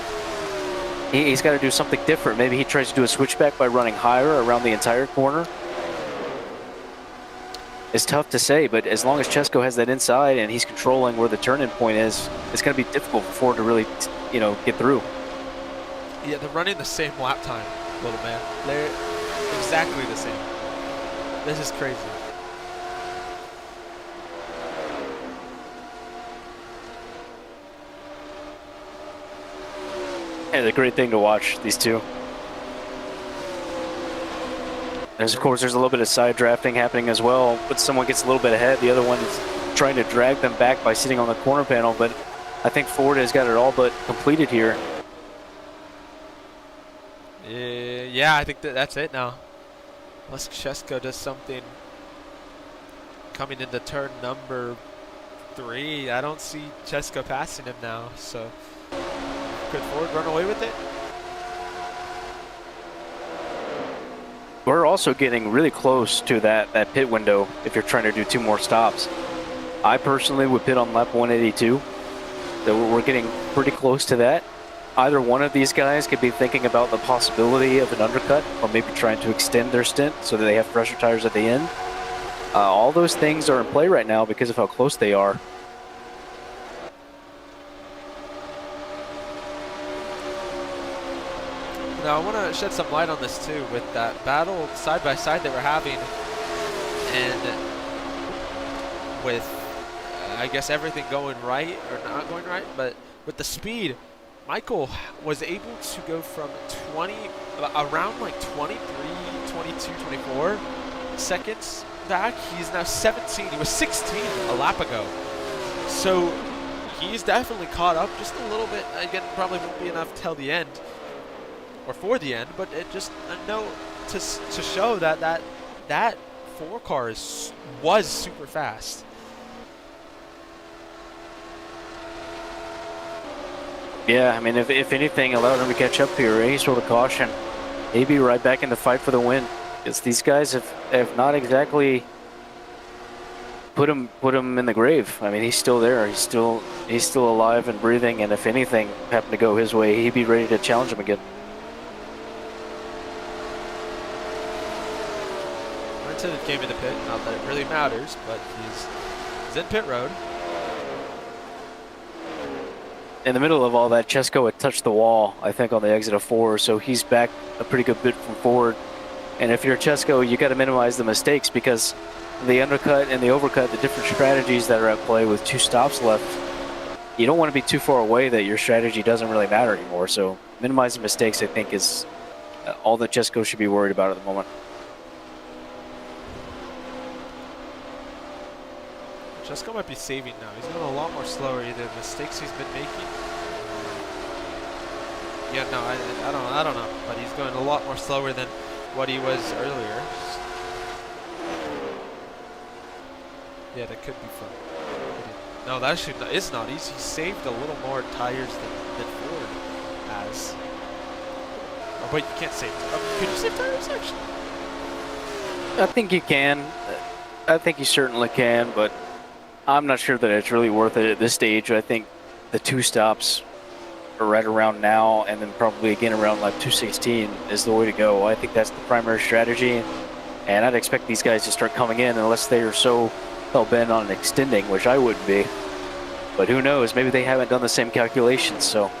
he's got to do something different. Maybe he tries to do a switchback by running higher around the entire corner. It's tough to say, but as long as Chesko has that inside and he's controlling where the turn-in point is, it's going to be difficult for Ford to really, get through. Yeah, they're running the same lap time, little man. They're exactly the same. This is crazy. And it's a great thing to watch, these two. Of course, there's a little bit of side drafting happening as well, but someone gets a little bit ahead. The other one is trying to drag them back by sitting on the corner panel, but I think Ford has got it all but completed here. Yeah, I think that's it now. Unless Chesko does something coming into turn number 3, I don't see Chesko passing him now. So could Ford run away with it? We're also getting really close to that pit window if you're trying to do 2 more stops. I personally would pit on lap 182. So we're getting pretty close to that. Either one of these guys could be thinking about the possibility of an undercut or maybe trying to extend their stint so that they have fresher tires at the end. All those things are in play right now because of how close they are. Now, I want to shed some light on this too, with that battle side by side that we're having, and with, I guess, everything going right or not going right, but with the speed, Michael was able to go from around like 23, 22, 24 seconds back. He's now 17. He was 16 a lap ago. So he's definitely caught up just a little bit. Again, probably won't be enough till the end. Or for the end, but it just to show that 4 car was super fast. Yeah, I mean, if anything allowed him to catch up here, any sort of caution, he'd be right back in the fight for the win. Because these guys have not exactly put him in the grave. I mean, he's still there. He's still alive and breathing. And if anything happened to go his way, he'd be ready to challenge him again. Came in the pit, not that it really matters, but he's in pit road. In the middle of all that, Chesko had touched the wall, I think, on the exit of 4, so he's back a pretty good bit from forward. And if you're Chesko, you got to minimize the mistakes because the undercut and the overcut, the different strategies that are at play with 2 stops left, you don't want to be too far away that your strategy doesn't really matter anymore. So minimizing mistakes, I think, is all that Chesko should be worried about at the moment. Chesko might be saving now. He's going a lot more slower. Either the mistakes he's been making. Yeah, no, I don't know. But he's going a lot more slower than what he was earlier. Yeah, that could be fun. No, that is not. He saved a little more tires than Ford has. Oh, wait, you can't save. Can you save tires actually? I think you can. I think you certainly can, but I'm not sure that it's really worth it at this stage. I think the 2 stops or right around now, and then probably again around lap 216 is the way to go. I think that's the primary strategy, and I'd expect these guys to start coming in unless they are so hell-bent on extending, which I wouldn't be. But who knows, maybe they haven't done the same calculations, so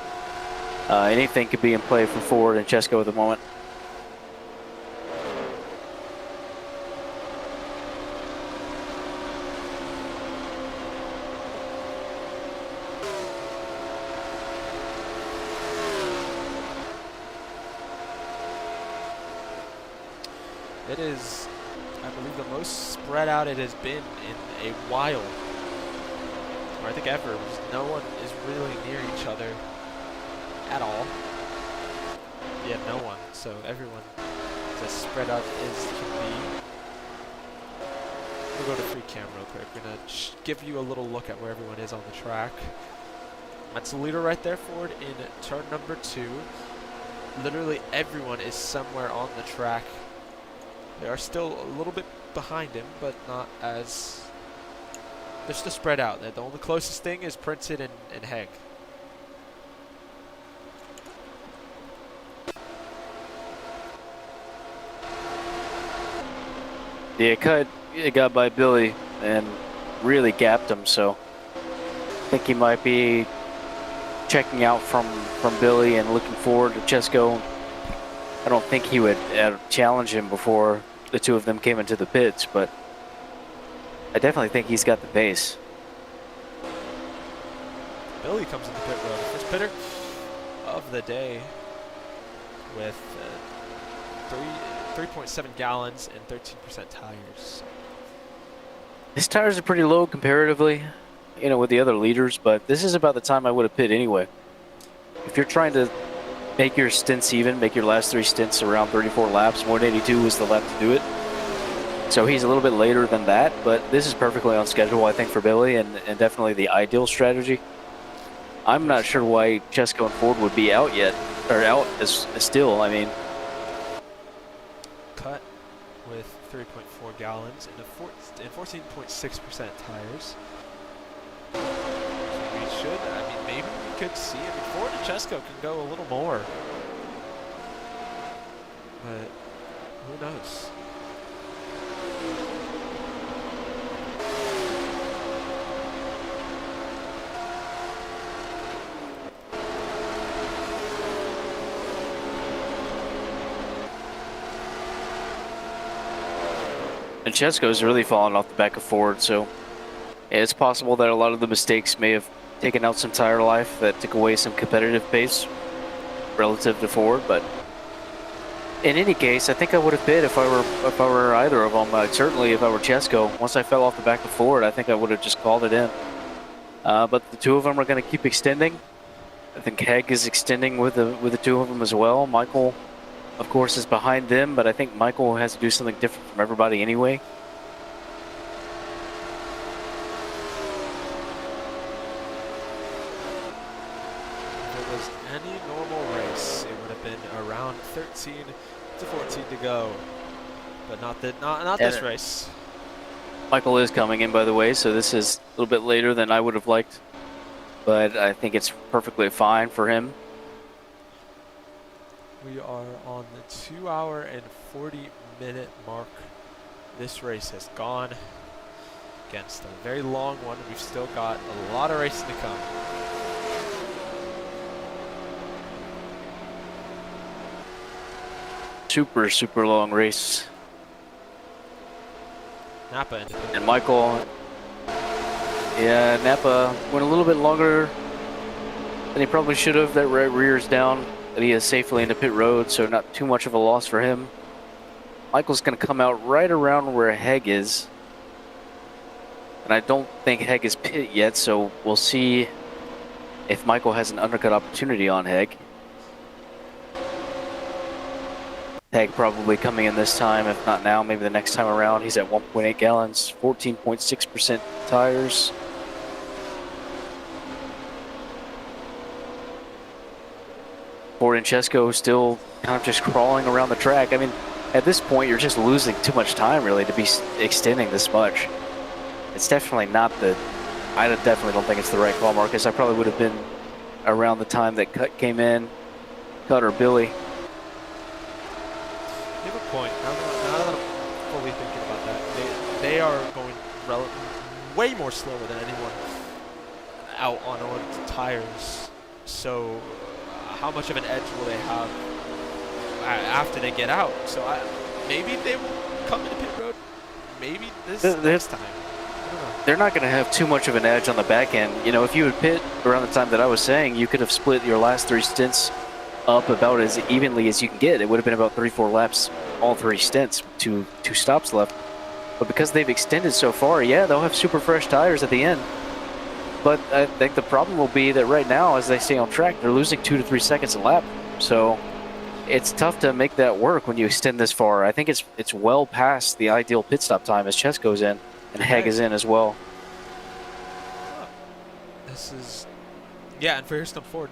anything could be in play for Ford and Chesko at the moment. It is, I believe, the most spread out it has been in a while. Or I think ever. No one is really near each other at all. Yeah, no one. So everyone is as spread out as can be. We'll go to free cam real quick. We're going to give you a little look at where everyone is on the track. That's the leader right there, Ford, in turn number 2. Literally everyone is somewhere on the track. They are still a little bit behind him, but not as... They're still spread out. The only closest thing is Princeton and Heg. Yeah, it got by Billy and really gapped him, so I think he might be checking out from Billy and looking forward to Chesko. I don't think he would challenge him before the two of them came into the pits, but I definitely think he's got the pace. Billy comes in the pit road. First pitter of the day with 3.7 gallons and 13% tires. His tires are pretty low comparatively, you know, with the other leaders, but this is about the time I would have pit anyway. If you're trying to make your stints even, make your last 3 stints around 34 laps, 182 was the lap to do it. So he's a little bit later than that, but this is perfectly on schedule, I think, for Billy, and definitely the ideal strategy. I'm not sure why Chesko and Ford would be out yet, or out as still, I mean. Cut with 3.4 gallons and 14.6% tires. So we should, I mean, maybe we could see, I mean, Ford and Chesko can go a little more. But who knows? And Chesko's really fallen off the back of Ford, so it's possible that a lot of the mistakes may have taken out some tire life that took away some competitive pace relative to Ford, but in any case, I think I would have pit if I were either of them. Certainly, if I were Chesko, once I fell off the back of Ford, I think I would have just called it in. But the two of them are going to keep extending. I think Heg is extending with the two of them as well. Michael, of course, is behind them, but I think Michael has to do something different from everybody anyway. If it was any normal race, it would have been around 13 to 14 to go, but not this race. Michael is coming in, by the way, so this is a little bit later than I would have liked, but I think it's perfectly fine for him. We are on the 2 hour and 40-minute mark. This race has gone against a very long one. We've still got a lot of racing to come. Super long race. Napa ended it. And Michael, yeah, Napa went a little bit longer than he probably should have. That rear's down. That he is safely into pit road, so not too much of a loss for him. Michael's going to come out right around where Heg is. And I don't think Heg is pit yet, so we'll see if Michael has an undercut opportunity on Heg. Heg probably coming in this time, if not now, maybe the next time around. He's at 1.8 gallons, 14.6% tires. Ford and Chesko still kind of just crawling around the track. I mean, at this point, you're just losing too much time, really, to be extending this much. It's definitely not I definitely don't think it's the right call, Marcus. I probably would have been around the time that Cut came in. Cut or Billy. You have a point. Now that I'm fully thinking about that, they are going way more slower than anyone out on tires. So how much of an edge will they have after they get out? So maybe they will come into pit road. Maybe this time. I don't know. They're not going to have too much of an edge on the back end. You know, if you would pit around the time that I was saying, you could have split your last 3 stints up about as evenly as you can get. It would have been about 3-4 laps, all 3 stints, two stops left. But because they've extended so far, yeah, they'll have super fresh tires at the end. But I think the problem will be that right now, as they stay on track, they're losing 2 to 3 seconds a lap. So it's tough to make that work when you extend this far. I think it's well past the ideal pit stop time as Chess goes in and Heg is in as well. This is, yeah, and for Houston Ford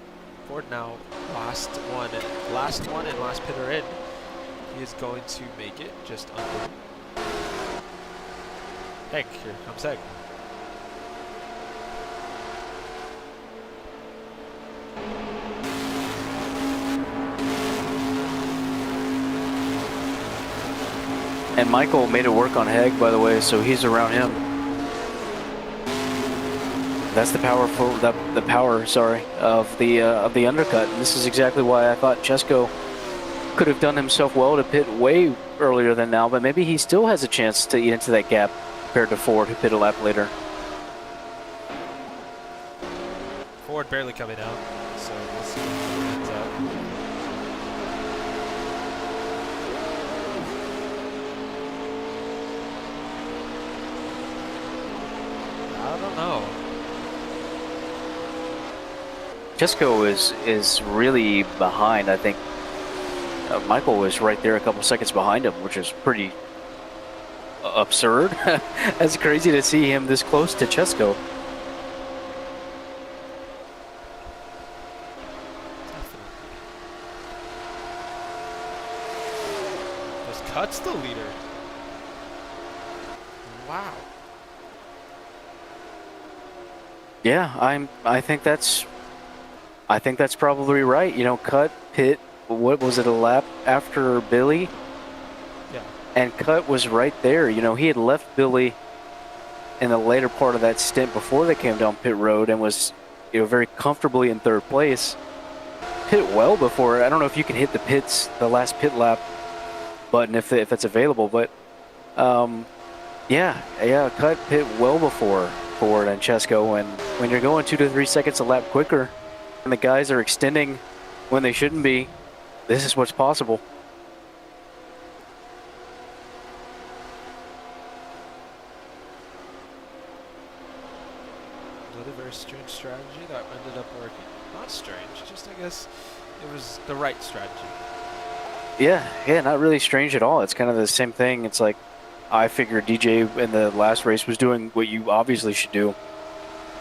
now, last one and last pitter in. He is going to make it just under. Heg, here comes Heg. And Michael made it work on Heg, by the way, so he's around him. That's the power of the undercut. And this is exactly why I thought Chesko could have done himself well to pit way earlier than now, but maybe he still has a chance to eat into that gap compared to Ford, who pit a lap later. Ford barely coming out, so we'll see what ends up. I don't know. Chesko is really behind. I think Michael was right there a couple seconds behind him, which is pretty absurd. That's crazy to see him this close to Chesko. Just cuts the leader. Wow. Yeah, I think that's probably right. You know, Cut, pit, what was it, a lap after Billy? Yeah. And Cut was right there. You know, he had left Billy in the later part of that stint before they came down pit road and was, you know, very comfortably in 3rd place. Pit well before. I don't know if you can hit the last pit lap button if that's available, but yeah, Cut pit well before Ford and Chesko, and when you're going 2 to 3 seconds a lap quicker and the guys are extending when they shouldn't be, this is what's possible. Another very strange strategy that ended up working. Not strange, just I guess it was the right strategy. Yeah, not really strange at all. It's kind of the same thing. It's like, I figured DJ in the last race was doing what you obviously should do,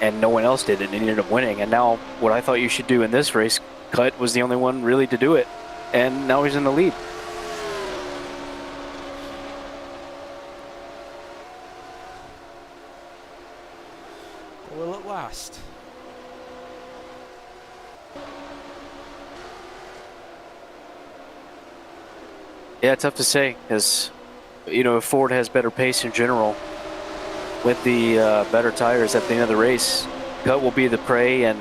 and no one else did it, and he ended up winning. And now what I thought you should do in this race, Cut was the only one really to do it, and now he's in the lead. Will it last? Yeah, tough to say, because, you know, if Ford has better pace in general with the better tires at the end of the race, Cut will be the prey and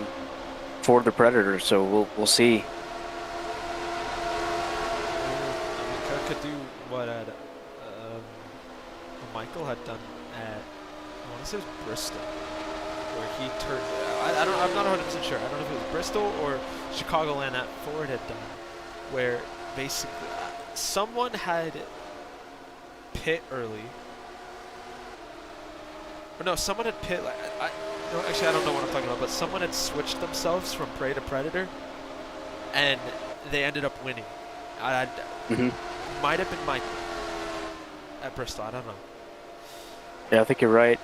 Ford the predator, so we'll see. I mean, Cut could do what Michael had done at, I want to say it was Bristol, where he turned, I'm not 100% sure, I don't know if it was Bristol or Chicagoland that Ford had done, where basically someone had pit early. Or no, someone had pit, no, actually I don't know what I'm talking about, but someone had switched themselves from prey to predator, and they ended up winning. Might have been Michael at Bristol, I don't know. Yeah, I think you're right.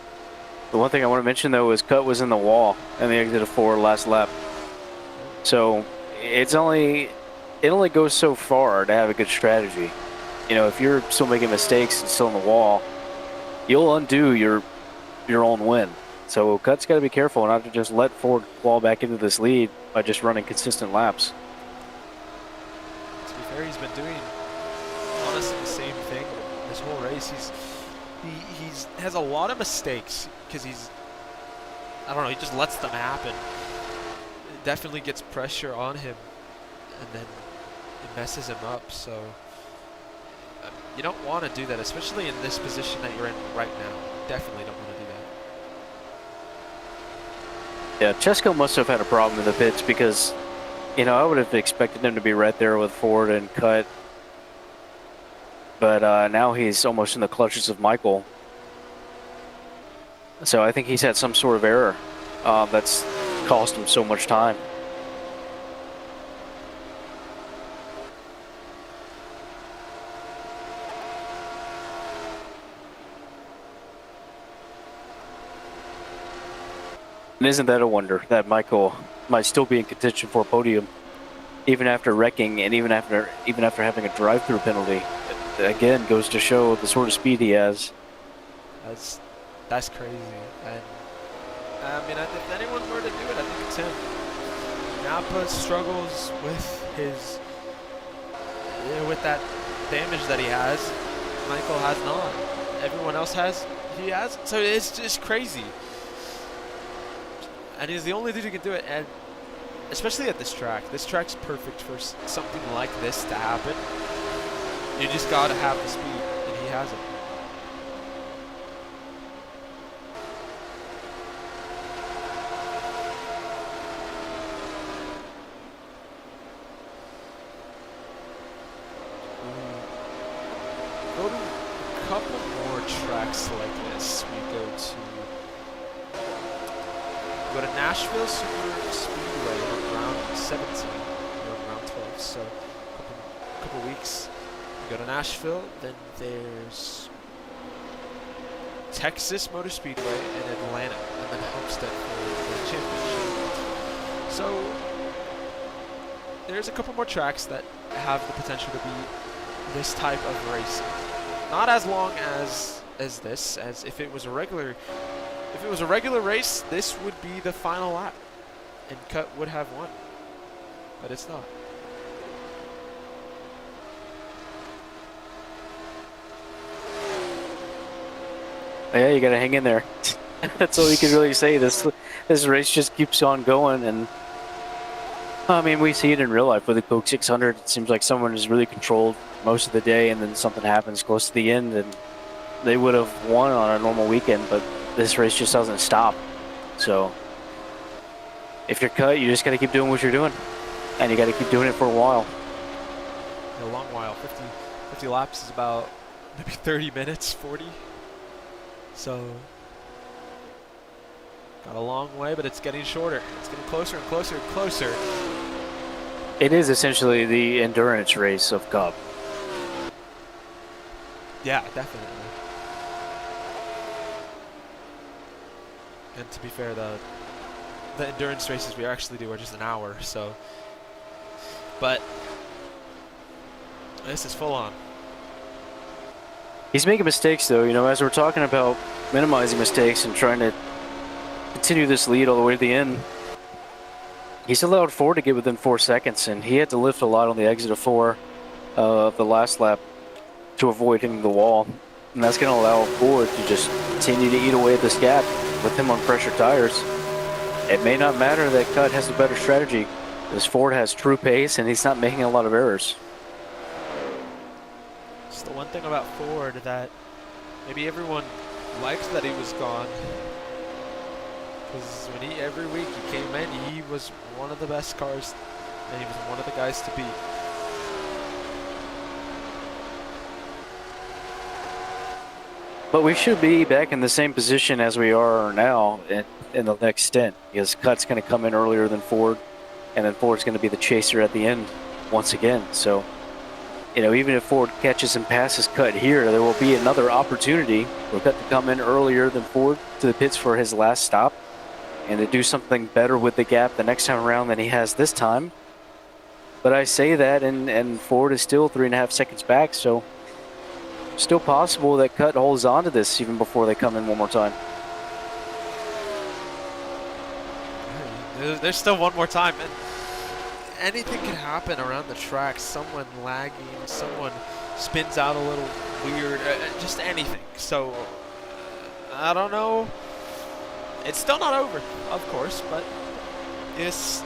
The one thing I want to mention, though, is Cut was in the wall and the exit of 4 last lap. So it only goes so far to have a good strategy. You know, if you're still making mistakes and still in the wall, you'll undo your own win. So Cut's got to be careful not to just let Ford claw back into this lead by just running consistent laps. To be fair, he's been doing honestly the same thing this whole race. He's has a lot of mistakes because I don't know, he just lets them happen. It definitely gets pressure on him, and then it messes him up. So you don't want to do that, especially in this position that you're in right now. Definitely don't want to do that. Yeah, Chesko must have had a problem in the pits because, you know, I would have expected him to be right there with Ford and Cut. But now he's almost in the clutches of Michael. So I think he's had some sort of error that's cost him so much time. And isn't that a wonder that Michael might still be in contention for a podium, even after wrecking and even after having a drive-through penalty? Again, goes to show the sort of speed he has. That's crazy. And I mean, if anyone were to do it, I think it's him. Napa struggles with that damage that he has. Michael has not. Everyone else he has. So it's just crazy. And he's the only dude who can do it, and especially at this track. This track's perfect for something like this to happen. You just gotta have the speed, and he has it. Go to a couple more tracks like this. We go to Nashville Super Speedway on round 17, or round 12, so a couple weeks. We go to Nashville, then there's Texas Motor Speedway and Atlanta, and then Homestead for the championship. So there's a couple more tracks that have the potential to be this type of racing. Not as long as this, as if it was a regular race, this would be the final lap, and Cut would have won, but it's not. Yeah, you gotta hang in there. That's all you can really say. This race just keeps on going, and I mean, we see it in real life with the Coke 600. It seems like someone is really controlled most of the day, and then something happens close to the end, and they would have won on a normal weekend, but this race just doesn't stop. So if you're Cut, you just got to keep doing what you're doing, and you got to keep doing it for a while. A long while. 50 laps is about maybe 30 minutes, 40. So got a long way, but it's getting shorter. It's getting closer and closer and closer. It is essentially the endurance race of Cup. Yeah, definitely. And to be fair, the endurance races we actually do are just an hour, so. But this is full on. He's making mistakes, though. You know, as we're talking about minimizing mistakes and trying to continue this lead all the way to the end, he's allowed Ford to get within 4 seconds, and he had to lift a lot on the exit of 4 of the last lap to avoid hitting the wall. And that's going to allow Ford to just continue to eat away at this gap with him on pressure tires. It may not matter that Cut has a better strategy, because Ford has true pace and he's not making a lot of errors. It's the one thing about Ford that maybe everyone liked that he was gone. Because when every week he came in, he was one of the best cars, and he was one of the guys to beat. But we should be back in the same position as we are now in the next stint, because Cut's going to come in earlier than Ford, and then Ford's going to be the chaser at the end once again. So, you know, even if Ford catches and passes Cut here, there will be another opportunity for Cut to come in earlier than Ford to the pits for his last stop, and to do something better with the gap the next time around than he has this time. But I say that, and Ford is still 3.5 seconds back, so still possible that Cut holds on to this even before they come in one more time. There's still one more time, and anything can happen around the track. Someone lagging, someone spins out a little weird, just anything. So I don't know. It's still not over, of course, but it's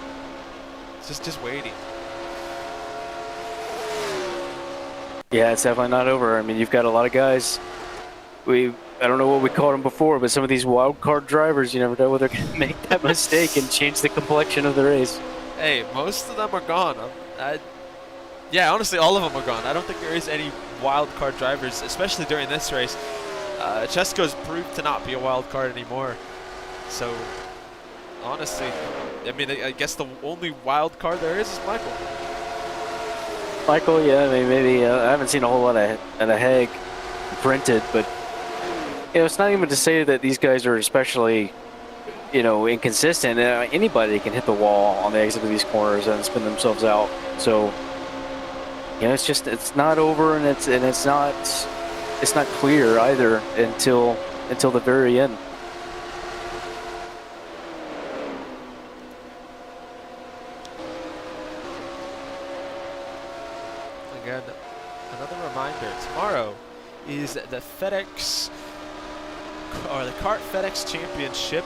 just waiting. Yeah, it's definitely not over. I mean, you've got a lot of guys. I don't know what we called them before, but some of these wild card drivers, you never know whether they're going to make that mistake and change the complexion of the race. Hey, most of them are gone. Yeah, honestly, all of them are gone. I don't think there is any wild card drivers, especially during this race. Chesko's proved to not be a wild card anymore. So, honestly, I mean, I guess the only wild card there is Michael. Michael, yeah, I mean, maybe I haven't seen a whole lot of Hague printed, but you know, it's not even to say that these guys are especially, you know, inconsistent. Anybody can hit the wall on the exit of these corners and spin themselves out. So, you know, it's not over, and it's not clear either until the very end. Again, another reminder, tomorrow is the FedEx, or the Kart FedEx Championship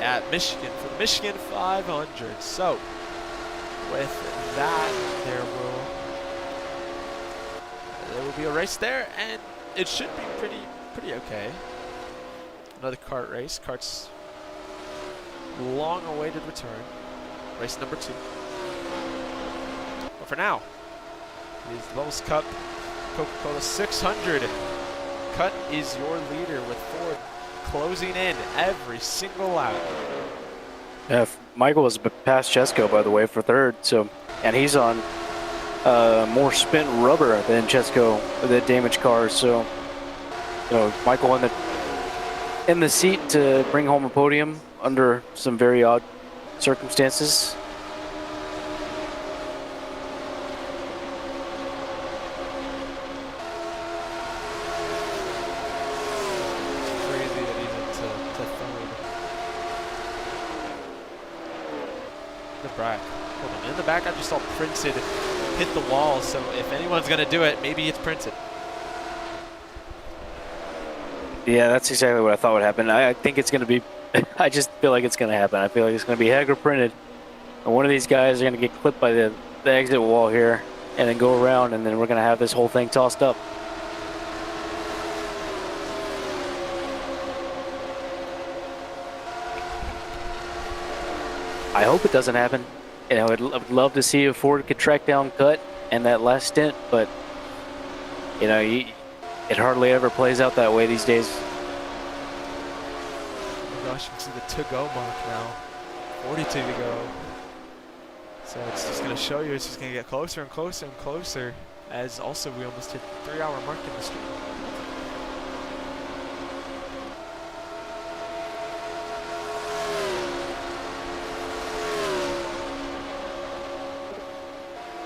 at Michigan for the Michigan 500. So, with that, there will be a race there, and it should be pretty okay. Another kart race. Kart's long-awaited return. Race number 2. But for now, it is the Bubbles Cup Coca-Cola 600. Cut is your leader with Ford closing in every single lap. Yeah, Michael was past Chesko, by the way, for third. So, and he's on more spent rubber than Chesko, the damaged cars. So, you know, Michael in the seat to bring home a podium under some very odd circumstances. In the back, I just saw printed hit the wall, so if anyone's going to do it, maybe it's printed. Yeah, that's exactly what I thought would happen. I think it's going to be, I just feel like it's going to happen. I feel like it's going to be Hager printed, and one of these guys are going to get clipped by the exit wall here, and then go around, and then we're going to have this whole thing tossed up. I hope it doesn't happen. You know, I would love to see if Ford could track down Cut and that last stint, but you know, it hardly ever plays out that way these days. Oh my gosh, you can see the to-go mark now. 42 to go. So it's just going to show you, it's just going to get closer and closer and closer, as also we almost hit the 3-hour mark in the street.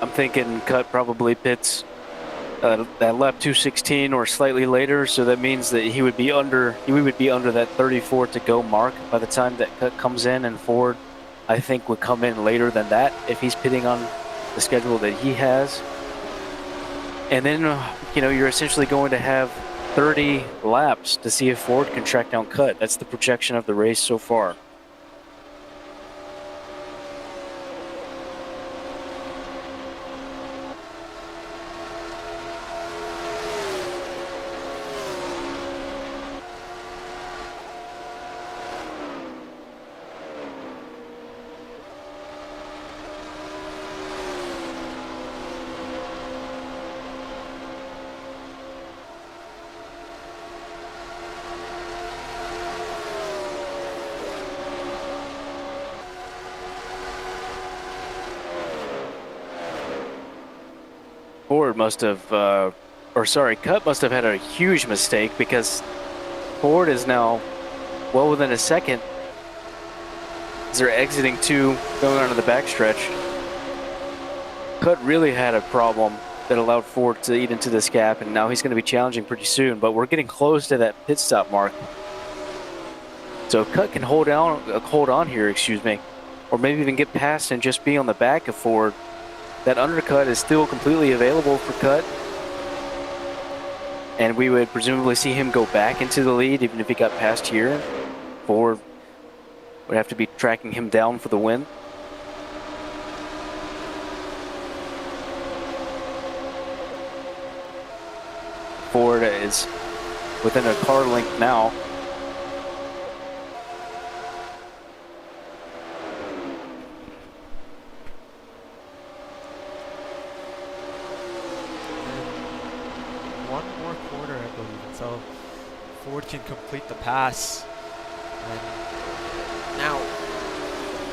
I'm thinking Cut probably pits that lap 216 or slightly later, so that means that we would be under that 34 to go mark by the time that Cut comes in, and Ford, I think, would come in later than that if he's pitting on the schedule that he has. And then, you know, you're essentially going to have 30 laps to see if Ford can track down Cut. That's the projection of the race so far. Ford must have, Cut must have had a huge mistake, because Ford is now well within a second as they're exiting 2, going onto the backstretch. Cut really had a problem that allowed Ford to eat into this gap, and now he's going to be challenging pretty soon, but we're getting close to that pit stop mark. So Cut can hold on here, excuse me. or maybe even get past and just be on the back of Ford. That undercut is still completely available for Cut. And we would presumably see him go back into the lead even if he got past here. Ford would have to be tracking him down for the win. Ford is within a car length now. One more corner, I believe, until Ford can complete the pass. And now,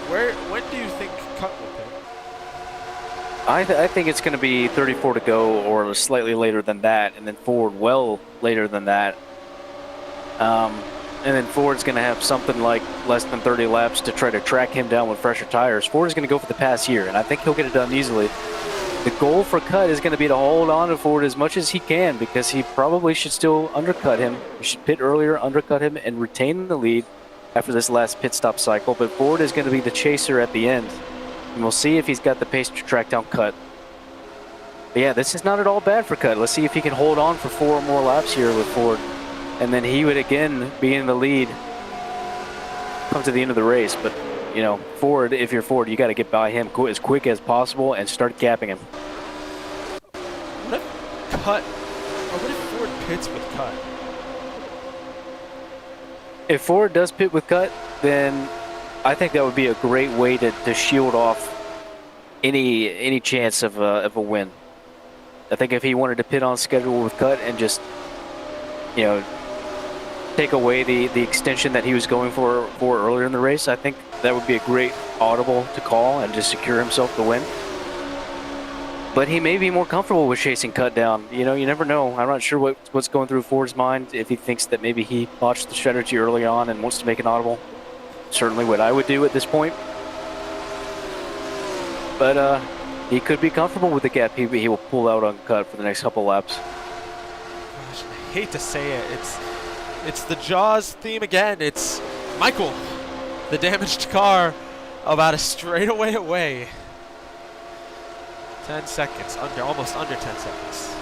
when do you think Cut will pit? I think it's going to be 34 to go or slightly later than that, and then Ford well later than that. And then Ford's going to have something like less than 30 laps to try to track him down with fresher tires. Ford is going to go for the pass here, and I think he'll get it done easily. The goal for Cut is going to be to hold on to Ford as much as he can, because he probably should still undercut him. He should pit earlier, undercut him, and retain the lead after this last pit stop cycle. But Ford is going to be the chaser at the end, and we'll see if he's got the pace to track down Cut. But yeah, this is not at all bad for Cut. Let's see if he can hold on for 4 more laps here with Ford, and then he would again be in the lead come to the end of the race. But you know, Ford, if you're Ford, you got to get by him as quick as possible and start gapping him. What if Cut, or what if Ford pits with Cut? If Ford does pit with Cut, then I think that would be a great way to shield off any chance of a win. I think if he wanted to pit on schedule with Cut and just, you know, take away the extension that he was going for earlier in the race, I think that would be a great audible to call and just secure himself the win. But he may be more comfortable with chasing Cut down. You know, you never know. I'm not sure what's going through Ford's mind, if he thinks that maybe he botched the strategy early on and wants to make an audible. Certainly what I would do at this point. But he could be comfortable with the gap he will pull out on Cut for the next couple laps. Gosh, I hate to say it. It's the Jaws theme again. It's Michael, the damaged car, about a straightaway away. 10 seconds, almost under 10 seconds.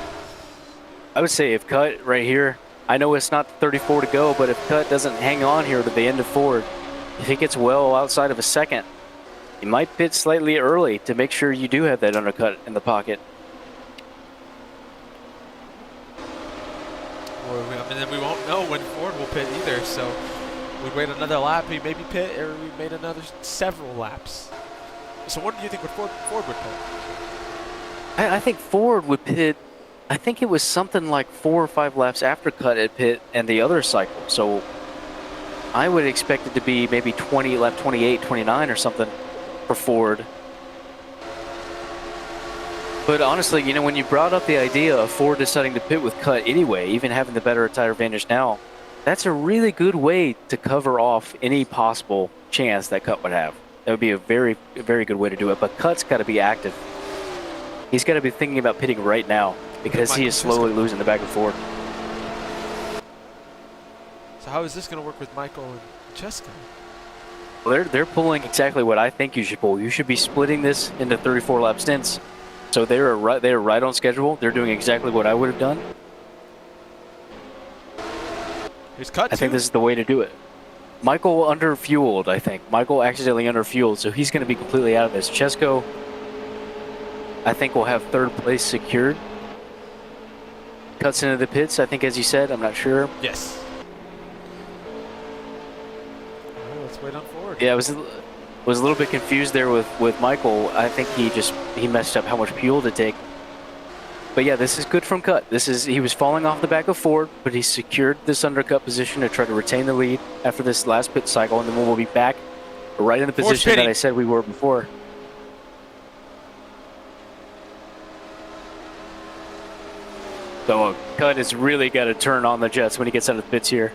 I would say if Cut right here, I know it's not 34 to go, but if Cut doesn't hang on here to the end of Ford, if he gets well outside of a second, you might pit slightly early to make sure you do have that undercut in the pocket. And then we won't know when Ford will pit either, so we'd wait another lap, he maybe pit, or we made another several laps. So what do you think Ford would pit? I think Ford would pit, I think it was something like 4 or 5 laps after Cut at pit and the other cycle. So I would expect it to be maybe lap 28, 29 or something for Ford. But honestly, you know, when you brought up the idea of Ford deciding to pit with Cut anyway, even having the better tire advantage now, that's a really good way to cover off any possible chance that Cut would have. That would be a very, very good way to do it. But Cut's got to be active. He's got to be thinking about pitting right now, because he is slowly losing the back and Ford. So how is this going to work with Michael and Cheska? Well, they're pulling exactly what I think you should pull. You should be splitting this into 34 lap stints. So they're right on schedule. They're doing exactly what I would have done. He's Cut. I think this is the way to do it. Michael underfueled, I think. Michael accidentally underfueled, so he's going to be completely out of this. Chesko, I think, will have 3rd place secured. Cuts into the pits, I think, as you said. I'm not sure. Yes. Well, let's wait on Ford. Yeah, I was a little bit confused there with Michael. I think he messed up how much fuel to take. But yeah, this is good from Cut. He was falling off the back of Ford, but he secured this undercut position to try to retain the lead after this last pit cycle, and then we'll be back right in the position that I said we were before. So Cut has really got to turn on the jets when he gets out of the pits here.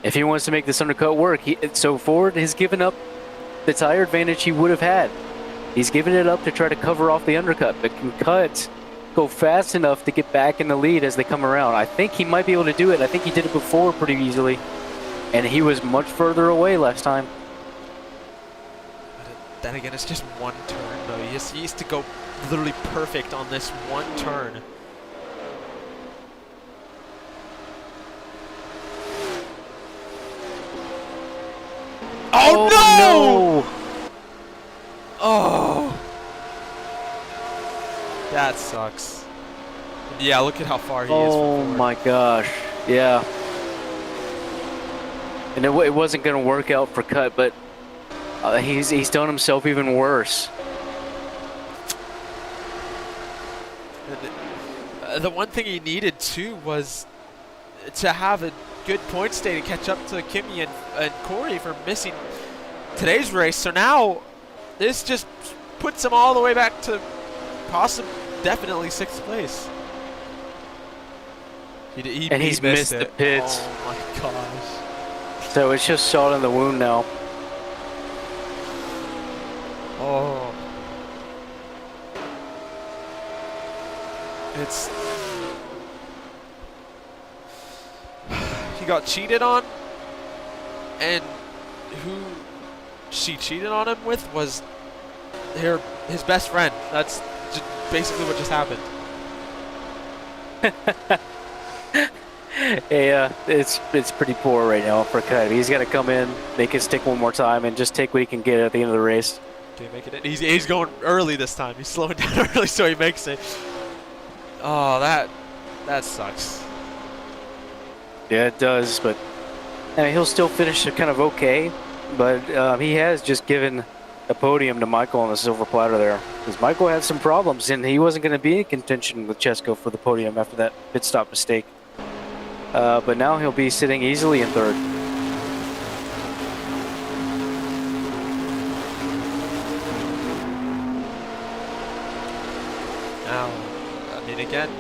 If he wants to make this undercut work, so Ford has given up the tire advantage he would have had. He's given it up to try to cover off the undercut, but can Cut go fast enough to get back in the lead as they come around? I think he might be able to do it. I think he did it before pretty easily, and he was much further away last time. Then again, it's just one turn, though. He has to go literally perfect on this one turn. Oh, no! Oh! That sucks. Yeah, look at how far he is from Oh forward. my gosh. Yeah. And it wasn't going to work out for Cut, but he's done himself even worse. The one thing he needed too was to have a good points day to catch up to Kimi and Corey for missing today's race. So now this just puts him all the way back to definitely 6th place. And he's missed the pits. Oh my gosh. So it's just salt in the wound now. Oh. It's... He got cheated on, and who she cheated on him with was his best friend. That's just basically what just happened. Yeah, it's pretty poor right now for Cut. He's got to come in, make it stick one more time, and just take what he can get at the end of the race. Can he make it in? He's going early this time. He's slowing down early so he makes it. Oh, that sucks. Yeah, it does, but I mean, he'll still finish kind of okay. But he has just given a podium to Michael on the silver platter there. Because Michael had some problems, and he wasn't going to be in contention with Chesko for the podium after that pit stop mistake. But now he'll be sitting easily in 3rd. Now, I mean, again,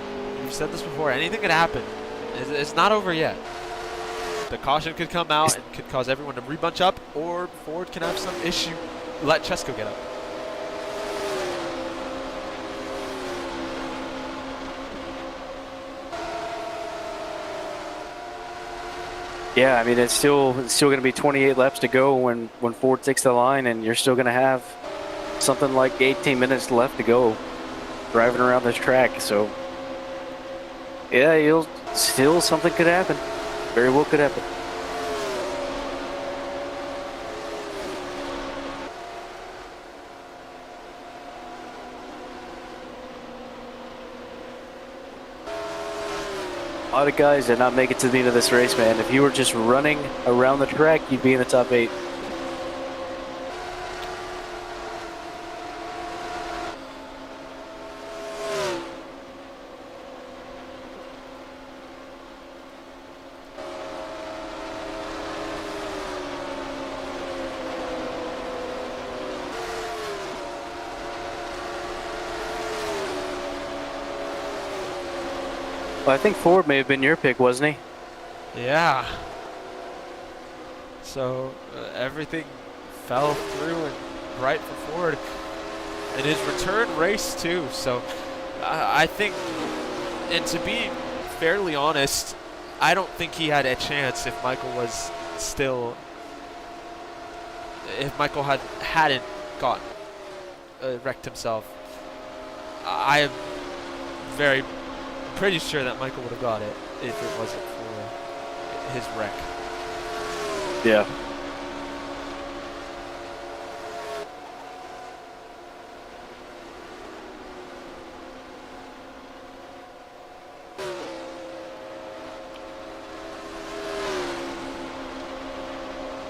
we've said this before. Anything could happen. It's not over yet. The caution could come out and could cause everyone to rebunch up, or Ford can have some issue. Let Chesko get up. Yeah, I mean, it's still going to be 28 laps to go when Ford takes the line, and you're still going to have something like 18 minutes left to go driving around this track. So, yeah, something could happen. Very well could happen. A lot of guys did not make it to the end of this race, man. If you were just running around the track, you'd be in the top 8. Well, I think Ford may have been your pick, wasn't he? Yeah. So everything fell through and right for Ford in his return race too. So I think, and to be fairly honest, I don't think he had a chance if Michael was still, if Michael hadn't gotten wrecked himself. I am pretty sure that Michael would have got it if it wasn't for his wreck. Yeah.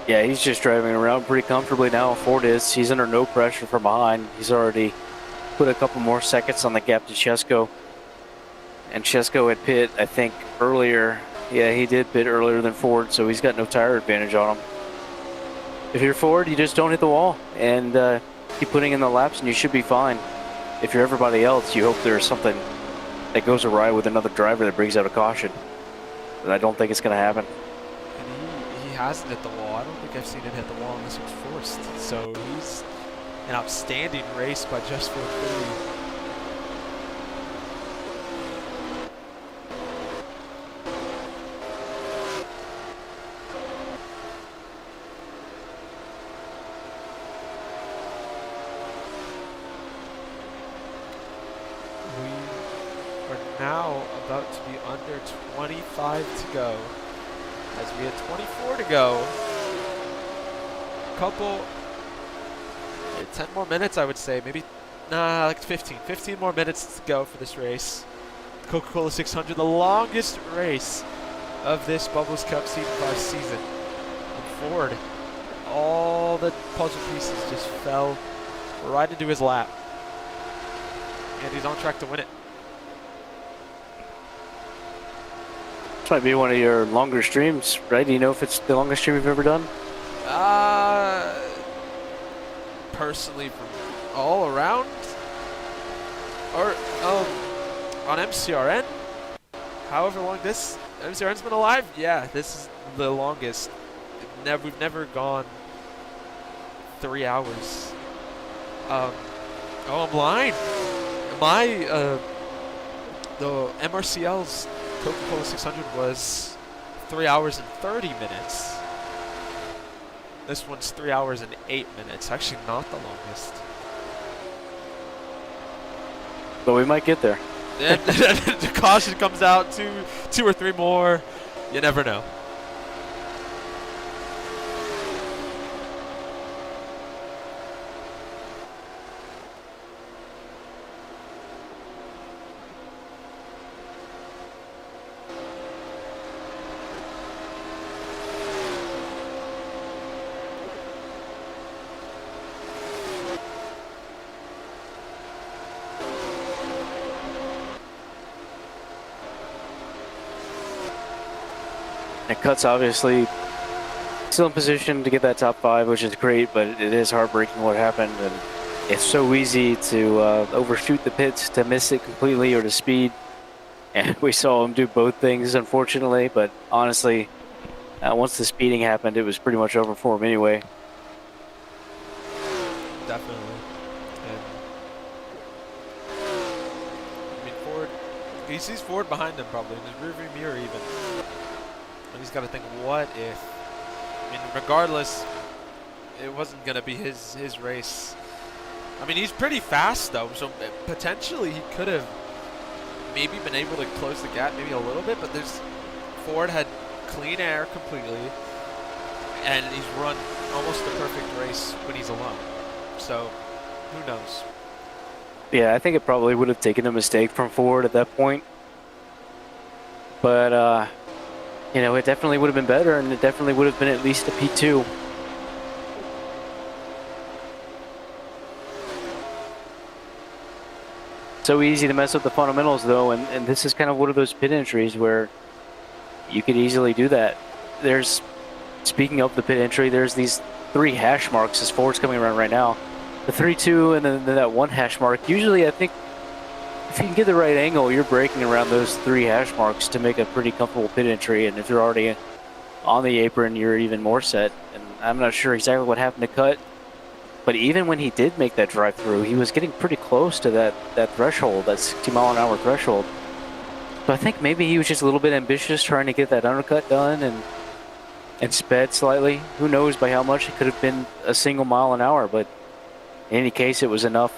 Yeah, he's just driving around pretty comfortably now. Ford is. He's under no pressure from behind. He's already put a couple more seconds on the gap to Chesko. And Chesko had pit, I think, earlier. Yeah, he did pit earlier than Ford, so he's got no tire advantage on him. If you're Ford, you just don't hit the wall and keep putting in the laps, and you should be fine. If you're everybody else, you hope there's something that goes awry with another driver that brings out a caution. But I don't think it's going to happen. And he hasn't hit the wall. I don't think I've seen him hit the wall unless he was forced. So he's an outstanding race by just 430. now about to be under 25 to go. As we have 24 to go. Couple, 10 more minutes, I would say. Maybe, nah, like 15. 15 more minutes to go for this race. Coca-Cola 600, the longest race of this Bubbles Cup Season 5 season. And Ford, all the puzzle pieces just fell right into his lap. And he's on track to win it. This might be one of your longer streams, right? Do you know if it's the longest stream you've ever done? Personally, from all around, or on MCRN, however long this MCRN's been alive, yeah, this is the longest. We've never gone 3 hours. Oh, I'm lying. The MRCL's Coca-Cola 600 was 3 hours and 30 minutes. This one's 3 hours and 8 minutes. Actually, not the longest. But we might get there. And the caution comes out, two or three more. You never know. And Cut's obviously still in position to get that top 5, which is great, but it is heartbreaking what happened. And it's so easy to overshoot the pits, to miss it completely, or to speed. And we saw him do both things, unfortunately. But honestly, once the speeding happened, it was pretty much over for him anyway. Definitely. And I mean, Ford, he sees Ford behind him probably, in his rearview mirror even. And he's got to think, what if? I mean, regardless, it wasn't going to be his race. I mean, he's pretty fast, though, so potentially he could have maybe been able to close the gap maybe a little bit, but Ford had clean air completely, and he's run almost the perfect race when he's alone. So, who knows? Yeah, I think it probably would have taken a mistake from Ford at that point. But, you know, it definitely would have been better, and it definitely would have been at least a P2. So easy to mess up the fundamentals, though, and this is kind of one of those pit entries where you could easily do that. Speaking of the pit entry, there's these 3 hash marks as Ford's coming around right now. The 3-2 and then that 1 hash mark. Usually, I think if you can get the right angle, you're braking around those 3 hash marks to make a pretty comfortable pit entry. And if you're already on the apron, you're even more set. And I'm not sure exactly what happened to Cut, but even when he did make that drive through, he was getting pretty close to that threshold, that 60-mile-an-hour threshold. So I think maybe he was just a little bit ambitious, trying to get that undercut done and sped slightly. Who knows by how much? It could have been a single mile an hour, but in any case, it was enough.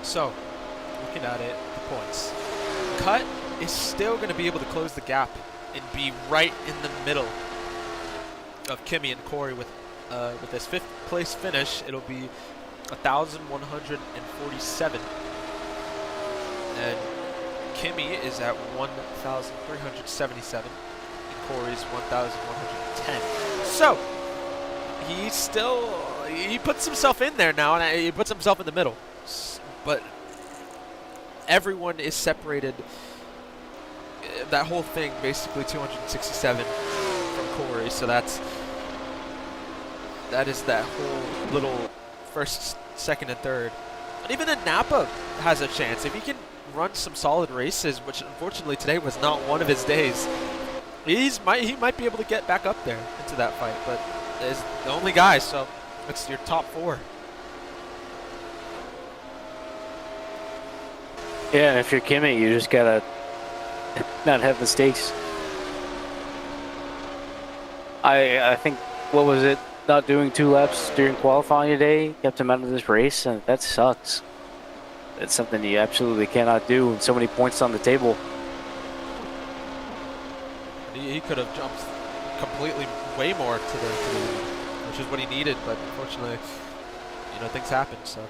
So, looking at it, the points. Cut is still going to be able to close the gap and be right in the middle of Kimi and Corey with this 5th place finish. It'll be 1,147, and Kimi is at 1,377, and Corey's 1,110. So he puts himself in there now, and he puts himself in the middle. But everyone is separated. That whole thing, basically 267 from Corey. So that is that whole little 1st, 2nd, and 3rd. And even then, Napa has a chance if he can run some solid races, which unfortunately today was not one of his days. He might be able to get back up there into that fight, but is the only guy. So It's your top 4. Yeah, and if you're Kimi, you just gotta not have mistakes. I think, what was it? Not doing 2 laps during qualifying today kept him out of this race, and that sucks. That's something you absolutely cannot do with so many points on the table. He could have jumped completely way more to the lead, which is what he needed, but unfortunately, you know, things happen, so.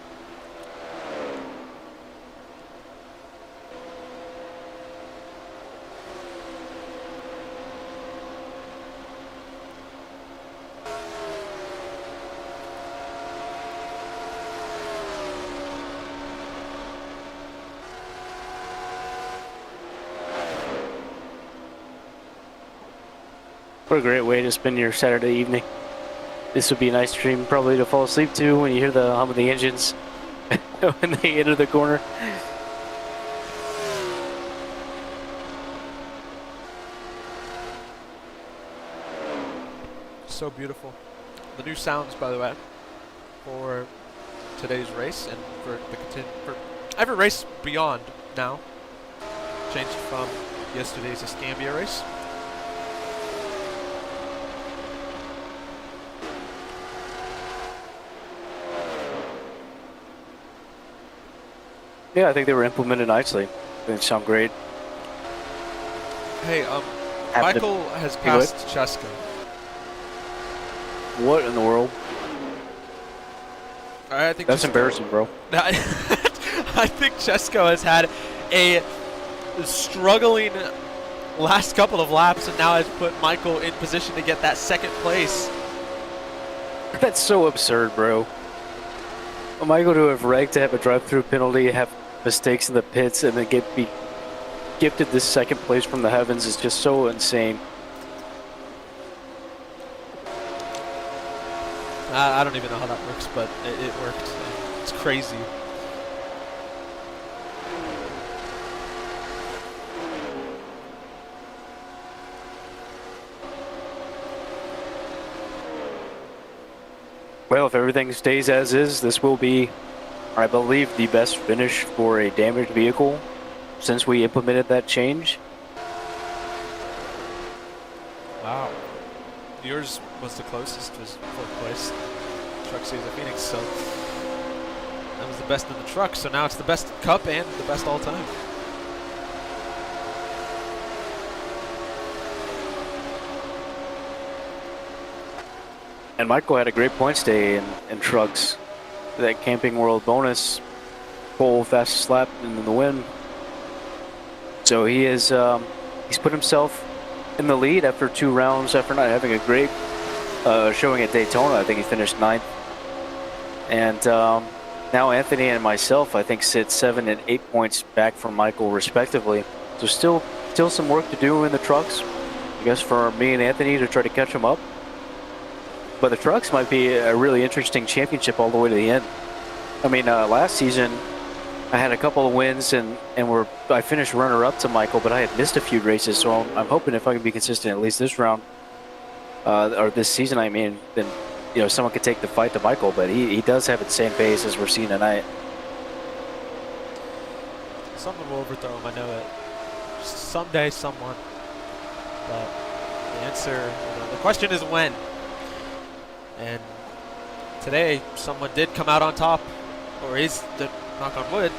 What a great way to spend your Saturday evening. This would be a nice dream probably to fall asleep to when you hear the hum of the engines when they enter the corner. So beautiful. The new sounds, by the way, for today's race and for for every race beyond now, changed from yesterday's Escambia race. Yeah, I think they were implemented nicely. They sound great. Hey, Happen to- Michael has Hey, what? passed Cheska. What in the world? I think That's Chesko- embarrassing, bro. I think Chesko has had a struggling last couple of laps and now has put Michael in position to get that 2nd place. That's so absurd, bro. Michael to have wrecked, to have a drive-through penalty, have mistakes in the pits, and then be gifted this 2nd place from the heavens is just so insane. I don't even know how that works, but it worked. It's crazy. Well, if everything stays as is, this will be, I believe, the best finish for a damaged vehicle since we implemented that change. Wow. Yours was the closest, was 4th place. Truck Series of Phoenix, so that was the best in the truck. So now it's the best cup and the best all time. And Michael had a great points day in trucks. That Camping World bonus, pole, fastest lap, and then the win. So he is, he's put himself in the lead after 2 rounds after not having a great showing at Daytona. I think he finished 9th. And now Anthony and myself, I think, sit 7 and 8 points back from Michael respectively. So still some work to do in the trucks, I guess, for me and Anthony to try to catch him up. But the trucks might be a really interesting championship all the way to the end. I mean, last season I had a couple of wins and I finished runner-up to Michael, but I had missed a few races, so I'm hoping if I can be consistent at least this round, or this season, I mean, then, you know, someone could take the fight to Michael, but he does have the same pace as we're seeing tonight. Someone will overthrow him, I know it. Someday, someone. But the answer, you know, the question is when. And today, someone did come out on top, or is, the knock on wood,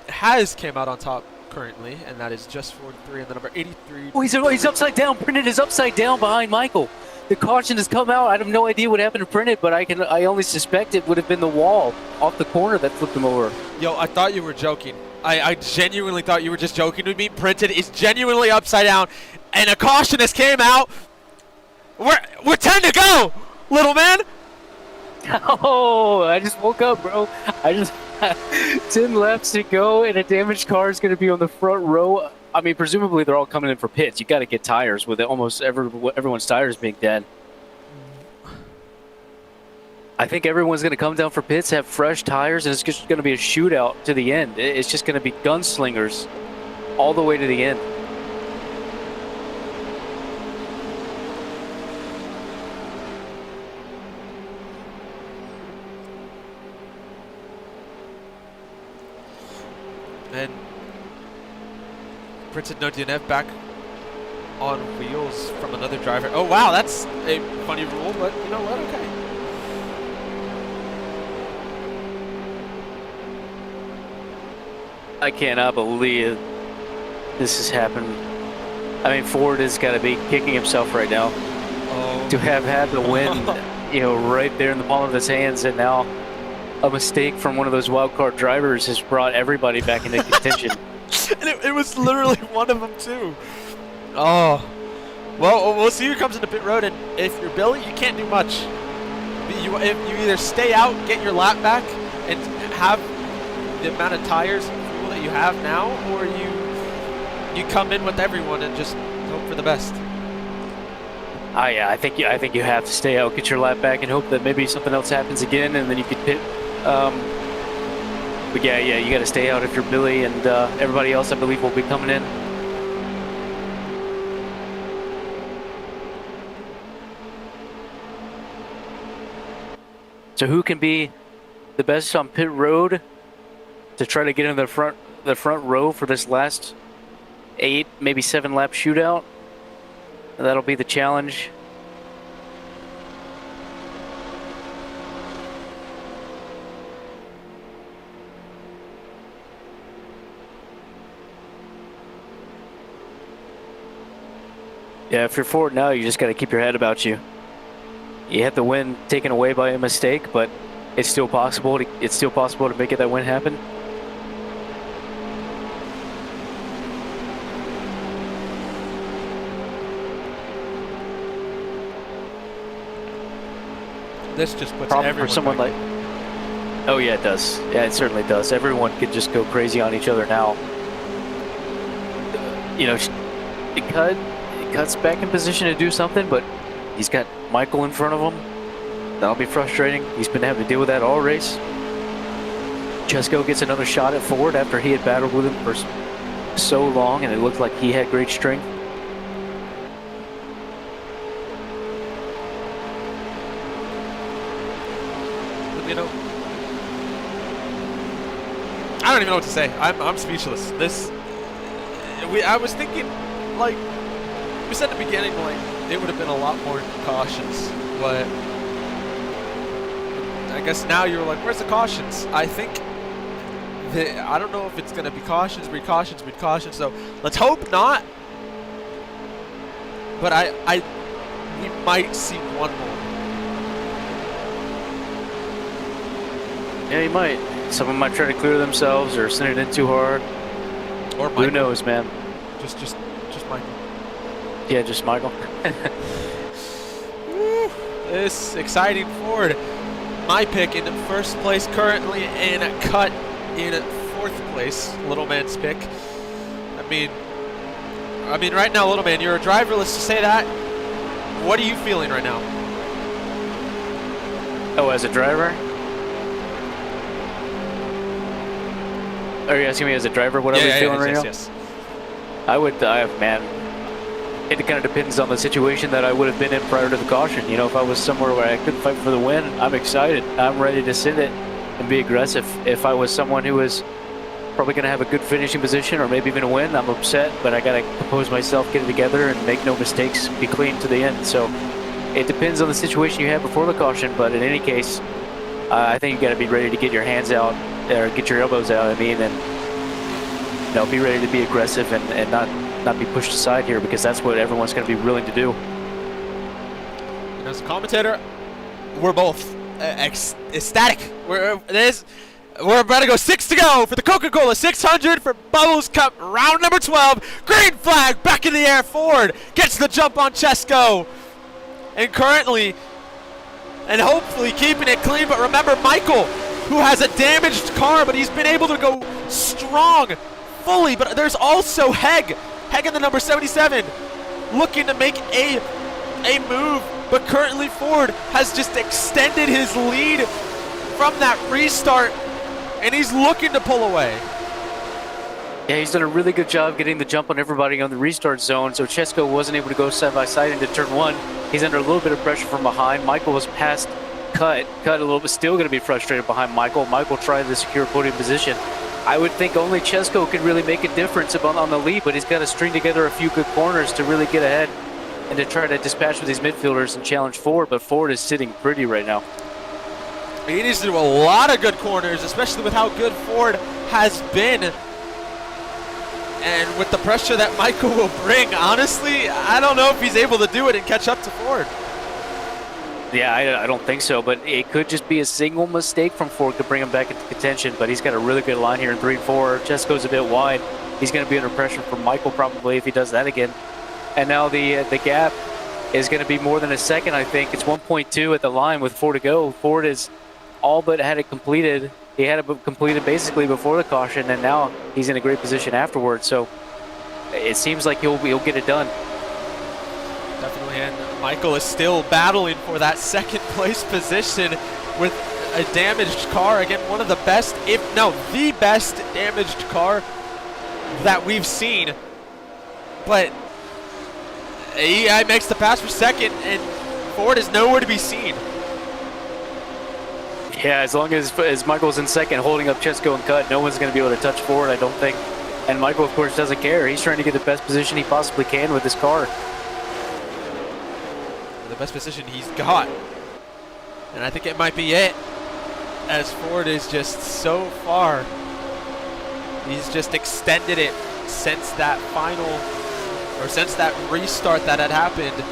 has came out on top currently, and that is just 43 and the number 83. Oh, he's upside down. Printed is upside down behind Michael. The caution has come out. I have no idea what happened to Printed, but I only suspect it would have been the wall off the corner that flipped him over. Yo, I thought you were joking. I genuinely thought you were just joking with me. Printed is genuinely upside down, and a caution has came out. We're 10 to go, little man. Oh, I just woke up, bro. 10 laps to go, and a damaged car is going to be on the front row. I mean, presumably they're all coming in for pits. You got to get tires with almost everyone's tires being dead. I think everyone's going to come down for pits, have fresh tires, and it's just going to be a shootout to the end. It's just going to be gunslingers all the way to the end. And Prince no DNF back on wheels from another driver. Oh wow, that's a funny rule, but you know what? Okay. I cannot believe this has happened. I mean, Ford has got to be kicking himself right now to have had the win, you know, right there in the palm of his hands, and now a mistake from one of those wild card drivers has brought everybody back into contention. And it was literally one of them too. Oh, well, we'll see who comes into pit road, and if you're Billy, you can't do much. If you either stay out, get your lap back, and have the amount of tires and fuel that you have now, or you come in with everyone and just hope for the best. Yeah, I think you have to stay out, get your lap back, and hope that maybe something else happens again, and then you could pit. But yeah, you got to stay out if you're Billy, and everybody else, I believe, will be coming in. So who can be the best on pit road to try to get in the front row for this last 8, maybe 7 lap shootout? And that'll be the challenge. Yeah, if you're Ford now, you just got to keep your head about you. You had the win taken away by a mistake, but it's still possible. It's still possible to make that win happen. This just puts Problem everyone for someone back. like. Oh yeah, it does. Yeah, it certainly does. Everyone could just go crazy on each other now. You know, it cuts back in position to do something, but he's got Michael in front of him. That'll be frustrating. He's been having to deal with that all race. Chesko gets another shot at Ford after he had battled with him for so long, and it looked like he had great strength. You know, I don't even know what to say. I'm speechless. I was thinking, like we said at the beginning, like it would have been a lot more cautions, but I guess now you're like, where's the cautions? I think I don't know if it's gonna be cautions, precautions. So let's hope not. But we might see one more. Yeah, he might. Someone might try to clear themselves or send it in too hard. Or Michael. Who knows, man? Just Michael. Yeah, just Michael. Woo, this exciting Ford. My pick in first place currently, and cut in 4th place. Little man's pick. I mean, right now, little man, you're a driverless to say that. What are you feeling right now? Oh, as a driver? Are you asking me as a driver what I was feeling right now? Yes. Man, it kind of depends on the situation that I would have been in prior to the caution. You know, if I was somewhere where I couldn't fight for the win, I'm excited. I'm ready to send it and be aggressive. If I was someone who was probably going to have a good finishing position or maybe even a win, I'm upset, but I got to compose myself, get it together, and make no mistakes, be clean to the end. So it depends on the situation you have before the caution, but in any case, I think you got to be ready to get your hands out, or get your elbows out, and you know, be ready to be aggressive and not be pushed aside here, because that's what everyone's going to be willing to do. And as a commentator, we're both ecstatic. We're about to go 6 to go for the Coca-Cola 600 for Bubbles Cup round number 12. Green flag back in the air. Ford gets the jump on Chesko, and currently and hopefully keeping it clean. But remember, Michael, who has a damaged car, but he's been able to go strong fully. But there's also Heg in the number 77, looking to make a move. But currently Ford has just extended his lead from that restart, and he's looking to pull away. Yeah, he's done a really good job getting the jump on everybody on the restart zone, so Chesko wasn't able to go side by side into turn 1. He's under a little bit of pressure from behind. Michael was past Cut a little bit, still going to be frustrated behind Michael. Michael tried to secure podium position. I would think only Chesko could really make a difference on the lead, but he's got to string together a few good corners to really get ahead and to try to dispatch with these midfielders and challenge Ford, but Ford is sitting pretty right now. He needs to do a lot of good corners, especially with how good Ford has been. And with the pressure that Michael will bring, honestly, I don't know if he's able to do it and catch up to Ford. Yeah, I don't think so, but it could just be a single mistake from Ford to bring him back into contention, but he's got a really good line here in 3 and 4. Chesko's a bit wide. He's going to be under pressure from Michael probably if he does that again. And now the gap is going to be more than a second, I think. It's 1.2 at the line with 4 to go. Ford is all but had it completed. He had it completed basically before the caution, and now he's in a great position afterwards. So it seems like he'll get it done. Definitely, and Michael is still battling for that second place position with a damaged car. Again, one of the best, if no, the best damaged car that we've seen. But he makes the pass for second, and Ford is nowhere to be seen. Yeah, as long as Michael's in second holding up Chesko and Cut, no one's going to be able to touch Ford, I don't think. And Michael, of course, doesn't care. He's trying to get the best position he possibly can with this car. The best position he's got. And I think it might be it, as Ford is just so far. He's just extended it since that since that restart that had happened.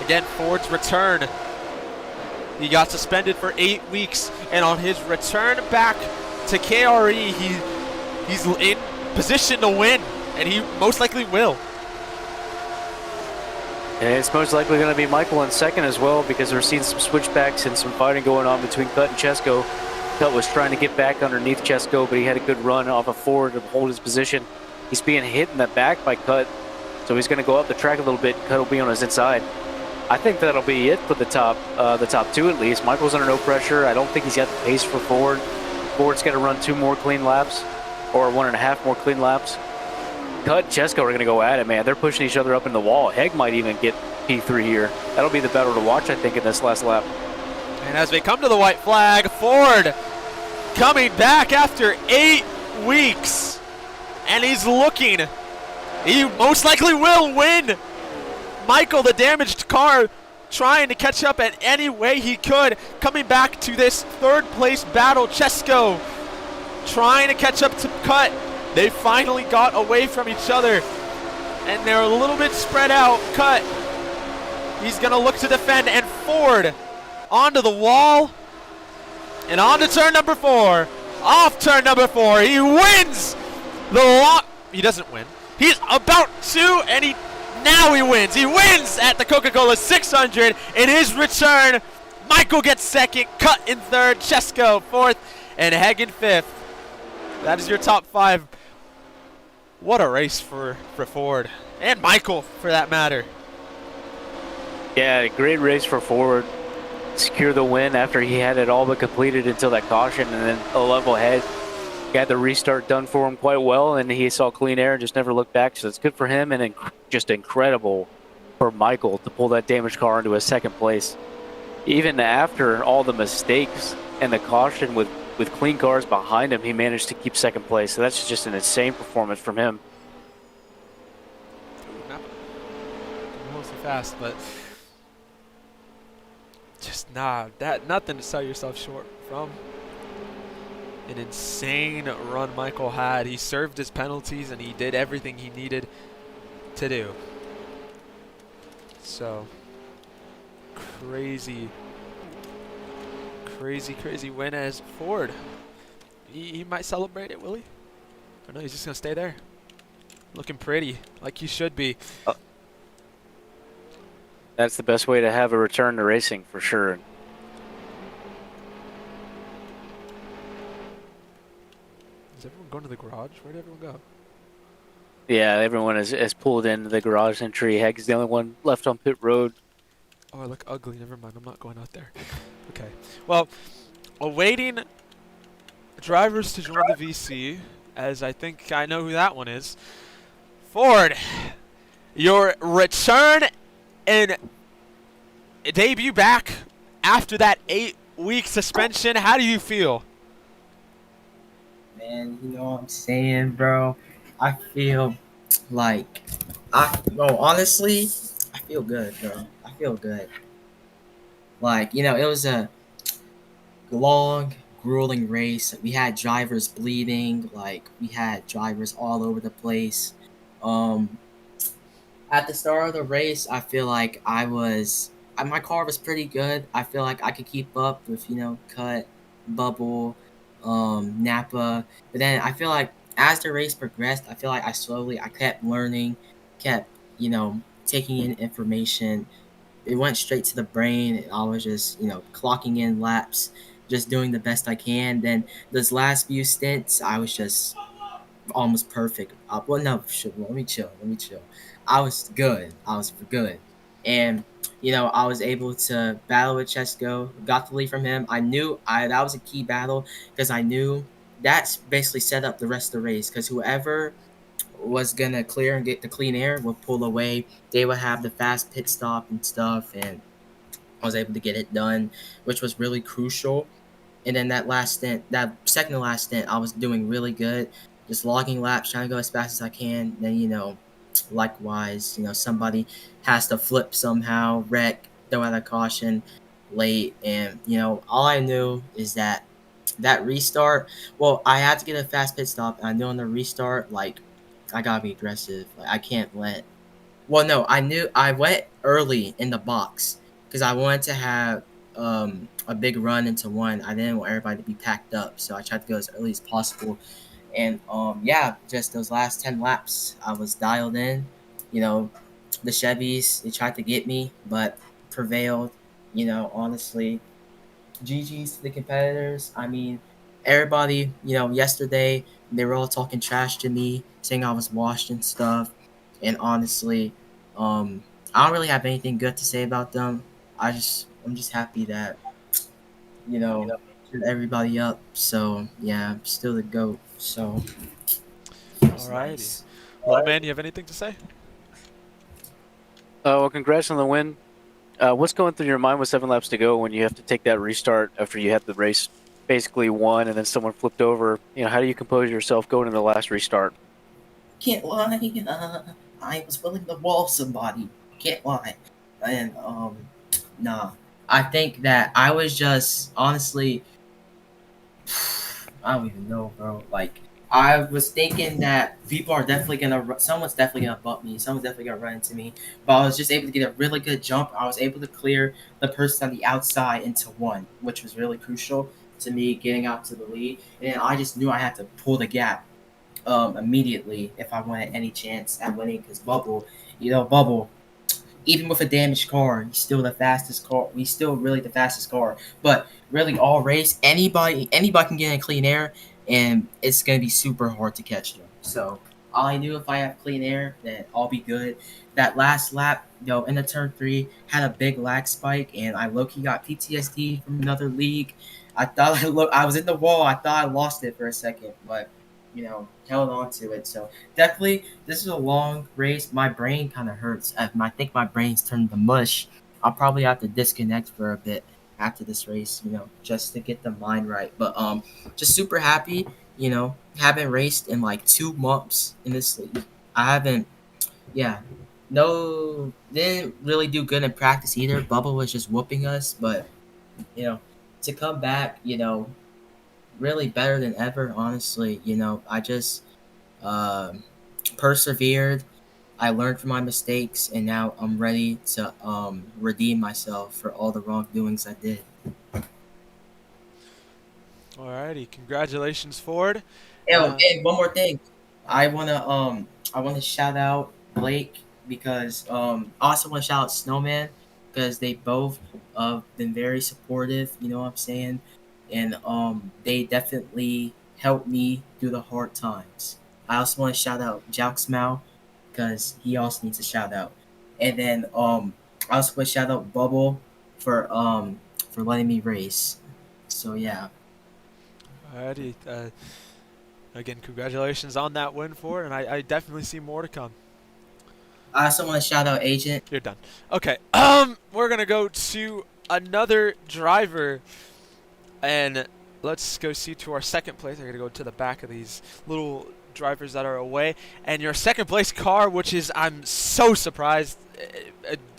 Again, Ford's return. He got suspended for 8 weeks, and on his return back to KRE, he's in position to win, and he most likely will. And it's most likely going to be Michael in second as well, because we're seeing some switchbacks and some fighting going on between Cut and Chesko. Cut was trying to get back underneath Chesko, but he had a good run off of Ford to hold his position. He's being hit in the back by Cut, so he's going to go up the track a little bit. Cut will be on his inside. I think that'll be it for the top two at least. Michael's under no pressure. I don't think he's got the pace for Ford. Ford's got to run 2 more clean laps, or 1.5 more clean laps. Cut and Chesko are going to go at it, man. They're pushing each other up in the wall. Heg might even get P3 here. That'll be the battle to watch, I think, in this last lap. And as we come to the white flag, Ford coming back after 8 weeks. And he's looking. He most likely will win. Michael, the damaged car, trying to catch up at any way he could. Coming back to this 3rd place battle. Chesko trying to catch up to Cut. They finally got away from each other, and they're a little bit spread out. Cut, he's going to look to defend, and Ford onto the wall, and on to turn number 4. Off turn number 4, he wins the lock. He doesn't win. He's about to, and now he wins. He wins at the Coca-Cola 600 in his return. Michael gets second, Cut in third, Chesko 4th, and Heg in 5th. That is your top 5. What a race for Ford, and Michael for that matter. Yeah, a great race for Ford. Secure the win after he had it all but completed until that caution, and then a level head. Got the restart done for him quite well, and he saw clean air and just never looked back, so it's good for him, and just incredible for Michael to pull that damaged car into a 2nd place. Even after all the mistakes and the caution with clean cars behind him, he managed to keep 2nd place. So that's just an insane performance from him. Mostly fast, but just nothing to sell yourself short from. An insane run Michael had. He served his penalties and he did everything he needed to do. So crazy win as Ford. He might celebrate it, will he? Or no, he's just gonna stay there. Looking pretty, like you should be. That's the best way to have a return to racing, for sure. Is everyone going to the garage? Where did everyone go? Yeah, everyone has pulled into the garage entry. Heg's the only one left on pit road. Oh, I look ugly. Never mind. I'm not going out there. Okay. Well, awaiting drivers to join the VC, as I think I know who that one is. Ford, your return and debut back after that 8-week suspension. How do you feel? Man, man. You know what I'm saying, bro? I feel like honestly, I feel good, bro. I feel good. Like, it was a long, grueling race. We had drivers bleeding, like we had drivers all over the place. Um at the start of the race, I feel like my car was pretty good. I feel like I could keep up with, Cut, Bubble, Napa. But then I feel like as the race progressed, I feel like I kept learning, kept, taking in information. It went straight to the brain, and I was just, clocking in laps, just doing the best I can. Then those last few stints, I was just almost perfect. Well, no, let me chill. Let me chill. I was good. I was good, and I was able to battle with Chesko. Got the lead from him. I knew that was a key battle because I knew that's basically set up the rest of the race. Because whoever was gonna clear and get the clean air would pull away. They would have the fast pit stop and stuff, and I was able to get it done, which was really crucial. And then that last stint, that second to last stint, I was doing really good, just logging laps, trying to go as fast as I can. Then likewise, somebody has to flip somehow, wreck, throw out a caution late, and all I knew is that restart. Well, I had to get a fast pit stop, and I knew on the restart, like I gotta be aggressive. Like I can't let. Well, no, I knew I went early in the box because I wanted to have a big run into one. I didn't want everybody to be packed up, so I tried to go as early as possible. And yeah, just those last 10 laps, I was dialed in. You know, the Chevys they tried to get me, but prevailed. Honestly, GG's to the competitors. I mean, everybody, yesterday they were all talking trash to me, saying I was washed and stuff. And honestly, I don't really have anything good to say about them. I'm just happy that you know cheered everybody up. So yeah, I'm still the goat. So it's Alrighty. nice. Little man, you have anything to say? Well, congrats on the win. What's going through your mind with 7 laps to go when you have to take that restart after you had the race basically won and then someone flipped over? How do you compose yourself going into the last restart? Can't lie. I was willing to wall somebody. Can't lie. And nah. I think that I was just honestly, I don't even know, bro. Like I was thinking that people are definitely someone's definitely gonna bump me. Someone's definitely gonna run into me. But I was just able to get a really good jump. I was able to clear the person on the outside into one, which was really crucial to me getting out to the lead. And I just knew I had to pull the gap immediately if I wanted any chance at winning. Because Bubble, even with a damaged car, he's still the fastest car. He's still really the fastest car. But really, all race, anybody can get in clean air, and it's gonna be super hard to catch them. So all I knew, if I have clean air, then I'll be good. That last lap, in the turn 3, had a big lag spike, and I low-key got PTSD from another league. I thought I was in the wall. I thought I lost it for a second, but held on to it. So definitely, this is a long race. My brain kind of hurts. I think my brain's turned to mush. I'll probably have to disconnect for a bit after this race, just to get the mind right. But just super happy. Haven't raced in like 2 months in this league. I haven't. Yeah, no, didn't really do good in practice either. Bubba was just whooping us, but to come back, really better than ever. Honestly, I just persevered. I learned from my mistakes, and now I'm ready to redeem myself for all the wrongdoings I did. Alrighty, congratulations, Ford. And one more thing, I wanna shout out Blake because I also want to shout out Snowman because they both been very supportive. You know what I'm saying, and they definitely helped me through the hard times. I also want to shout out Jouxmow because he also needs a shout out, and then I also want to shout out Bubble for letting me race. So yeah. Alrighty. Again, congratulations on that win, Ford, and I definitely see more to come. I also want to shout out Agent. You're done. Okay. We're gonna go to another driver, and let's go see to our second place. I gotta go to the back of these little drivers that are away. And your second place car, which is, I'm so surprised,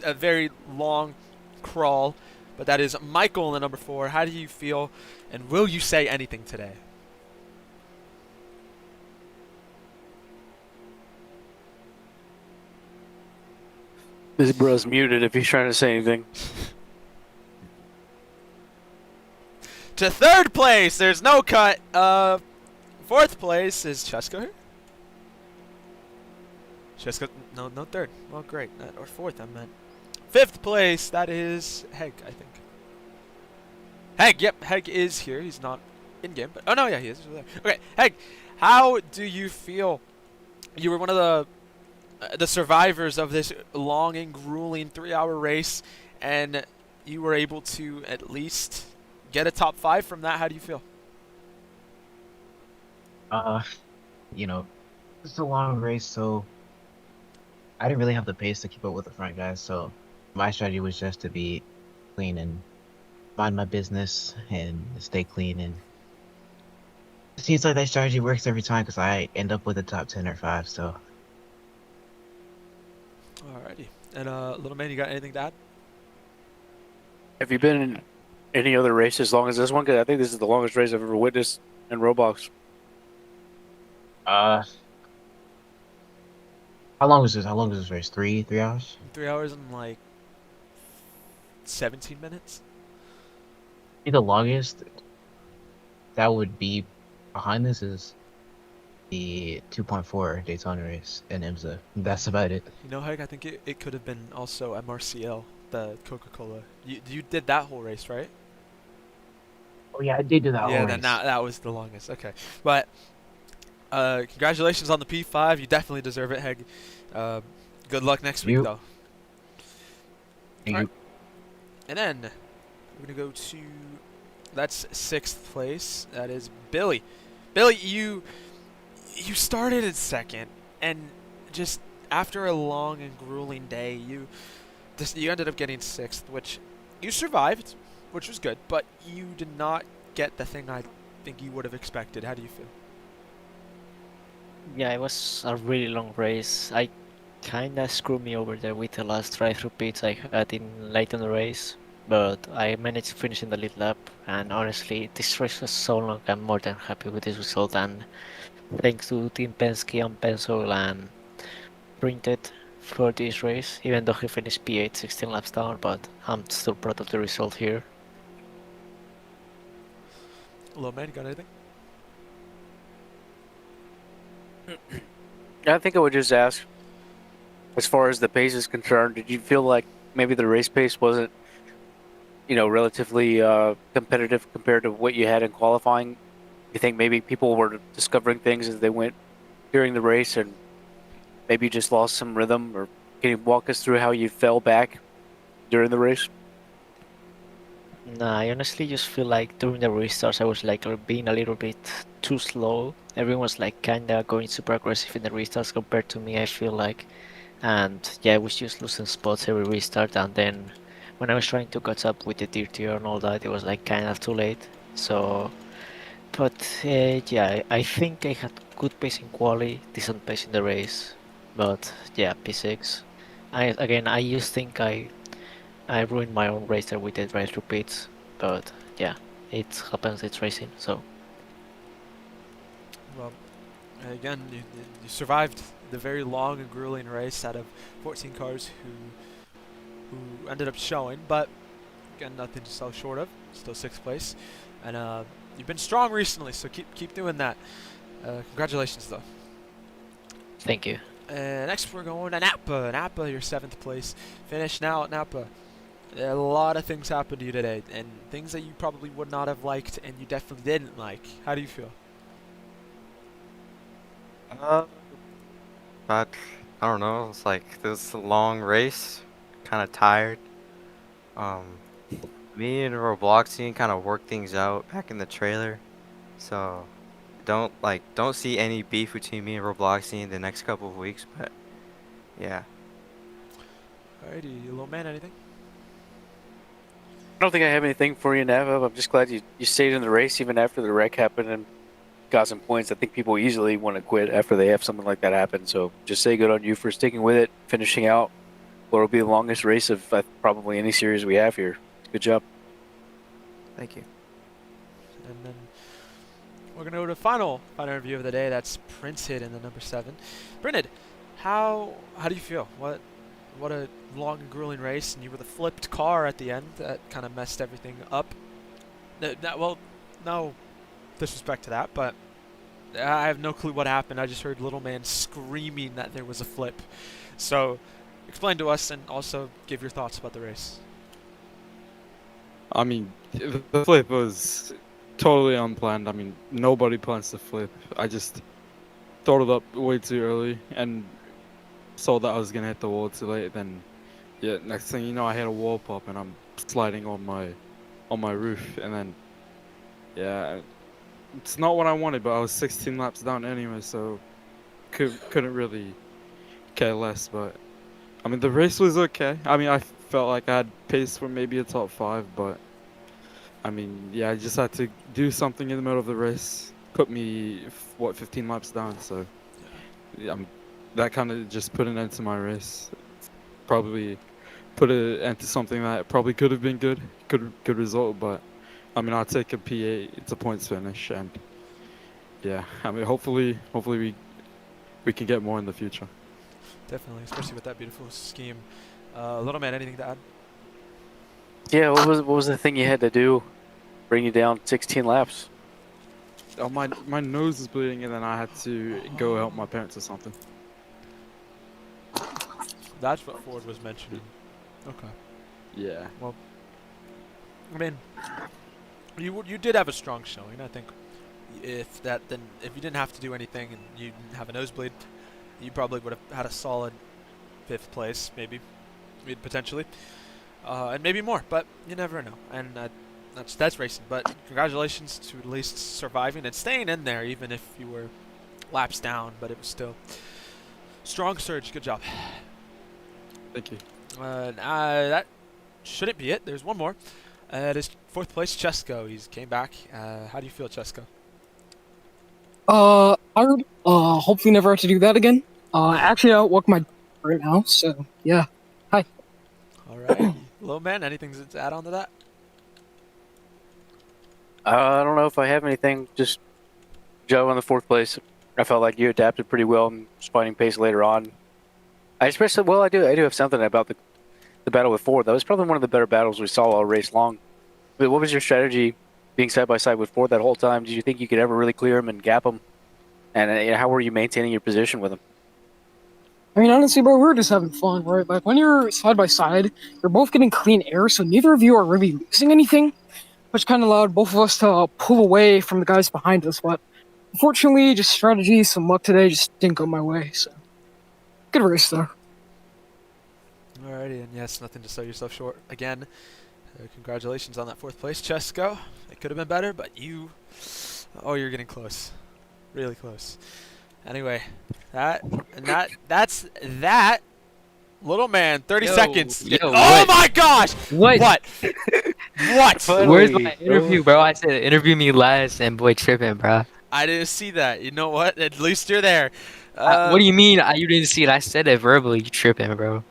a very long crawl, but that is Michael in the number 4. How do you feel, and will you say anything today? This bro's muted if he's trying to say anything. To third place, there's no cut. Fourth place is Chesko here. Chesko, no third. Well, great. Or fourth, I meant. Fifth place, that is Heg, I think. Heg, yep, Heg is here. He's not in game, but oh no, yeah, he is. Okay, Heg, how do you feel? You were one of the survivors of this long and grueling 3-hour race, and you were able to at least get a top 5 from that. How do you feel? You know, it's a long race, so I didn't really have the pace to keep up with the front guys, so my strategy was just to be clean and mind my business and stay clean, and it seems like that strategy works every time because I end up with a top 10 or 5, so. Alrighty. And little man, you got anything to add? Have you been in any other race as long as this one? Because I think this is the longest race I've ever witnessed in Roblox. How long was this? How long was this race? 3 hours? 3 hours and like 17 minutes. I think the longest that would be behind this is the 2.4 Daytona race in IMSA. That's about it. You know, Heg, I think it could have been also MRCL, the Coca-Cola. You did that whole race, right? Oh yeah, I did do that. Yeah, whole then race. that was the longest. Okay, but congratulations on the P5. You definitely deserve it, Heg. Good luck next week, You- though. Thank Alright. you. And then we're gonna go to that's 6th place. That is Billy. Billy, you started in 2nd, and just after a long and grueling day, you ended up getting 6th, which you survived, which was good, but you did not get the thing I think you would have expected. How do you feel? Yeah, it was a really long race. I kinda screwed me over there with the last drive-through pits I had in late in the race, but I managed to finish in the lead lap. And honestly, this race was so long. I'm more than happy with this result, and thanks to Team Penske and Pencil and Printed for this race. Even though he finished P8, 16 laps down, but I'm still proud of the result here. Little man, you got anything? I think I would just ask, as far as the pace is concerned, did you feel like maybe the race pace wasn't, relatively competitive compared to what you had in qualifying? You think maybe people were discovering things as they went during the race and maybe you just lost some rhythm? Or can you walk us through how you fell back during the race? Nah, I honestly just feel like during the restarts I was like being a little bit too slow. Everyone was like kinda going super aggressive in the restarts compared to me, I feel like. And yeah, I was just losing spots every restart, and then when I was trying to catch up with the DRTR and all that, it was like kinda too late. So, but yeah, I think I had good pace in quali, decent pace in the race. But yeah, P6. I just think I ruined my own race there with the drive-through pits, but yeah, it happens, it's racing, so. Well, again, you survived the very long and grueling race out of 14 cars who ended up showing, but again, nothing to sell short of. Still 6th place, and you've been strong recently, so keep doing that. Congratulations, though. Thank you. Next, we're going to Napa. Napa, your 7th place finish now at Napa. A lot of things happened to you today, and things that you probably would not have liked, and you definitely didn't like. How do you feel? But I don't know. It's like this is a long race. Kind of tired. Me and Robloxian kind of worked things out back in the trailer, so don't see any beef between me and Robloxian the next couple of weeks. But yeah. Alrighty, little man, anything? I don't think I have anything for you, Nava. I'm just glad you stayed in the race even after the wreck happened and got some points. I think people easily want to quit after they have something like that happen. So just say good on you for sticking with it, finishing out what will be the longest race of probably any series we have here. Good job. Thank you. And then we're gonna go to final review of the day. That's printed in the number 7. Printed, how do you feel? What a long and grueling race, and you were the flipped car at the end that kind of messed everything up. Well, no disrespect to that, but I have no clue what happened. I just heard Little Man screaming that there was a flip. So explain to us and also give your thoughts about the race. I mean, the flip was totally unplanned. I mean, nobody plans to flip. I just thought it up way too early and saw that I was gonna hit the wall too late. Then, yeah, next thing you know, I hit a wall pop and I'm sliding on my roof. And then, yeah, it's not what I wanted, but I was 16 laps down anyway, so couldn't really care less. But I mean, the race was okay. I mean, I felt like I had pace for maybe a top 5, but I mean, yeah, I just had to do something in the middle of the race. Put me, 15 laps down, so yeah, that kind of just put an end to my race. Probably put an end to something that probably could have been good result, but I mean, I'll take a P8. It's a points finish, and yeah, I mean, hopefully we can get more in the future. Definitely, especially with that beautiful scheme. Little Man, anything to add? Yeah, what was the thing you had to do? Bring you down 16 laps. Oh, my nose is bleeding, and then I had to go help my parents or something. That's what Ford was mentioning. Okay. Yeah. Well, I mean, you did have a strong showing. I think if you didn't have to do anything and you didn't have a nosebleed, you probably would have had a solid 5th place, maybe potentially, and maybe more. But you never know. And that's racing. But congratulations to at least surviving and staying in there, even if you were laps down. But it was still strong surge. Good job. Thank you. That shouldn't be it. There's one more. It is 4th place, Chesko. He's came back. How do you feel, Chesko? Tired. Hopefully never have to do that again. Actually, I'll walk my right now, so yeah. Hi. Alright. Little Man, anything to add on to that? I don't know if I have anything. Just Joe in the 4th place. I felt like you adapted pretty well and was finding pace later on. I do have something about the battle with Ford. That was probably one of the better battles we saw all race long. But what was your strategy being side by side with Ford that whole time? Did you think you could ever really clear him and gap him? And how were you maintaining your position with him? I mean, honestly, bro, we're just having fun, right? Like, when you're side by side, you're both getting clean air, so neither of you are really losing anything, which kind of allowed both of us to pull away from the guys behind us. But unfortunately, just strategy, some luck today just didn't go my way, so good race, though. Alrighty, and yes, nothing to sell yourself short. Again, congratulations on that 4th place, Chesko. It could have been better, but you're getting close. Really close. Anyway, that's that. Little Man, 30 seconds. Oh what? my gosh! What? What? Where's my interview, bro? I said interview me last, and boy tripping, bro. I didn't see that. You know what? At least you're there. What do you mean? You didn't see it? I said it verbally. You tripping, bro?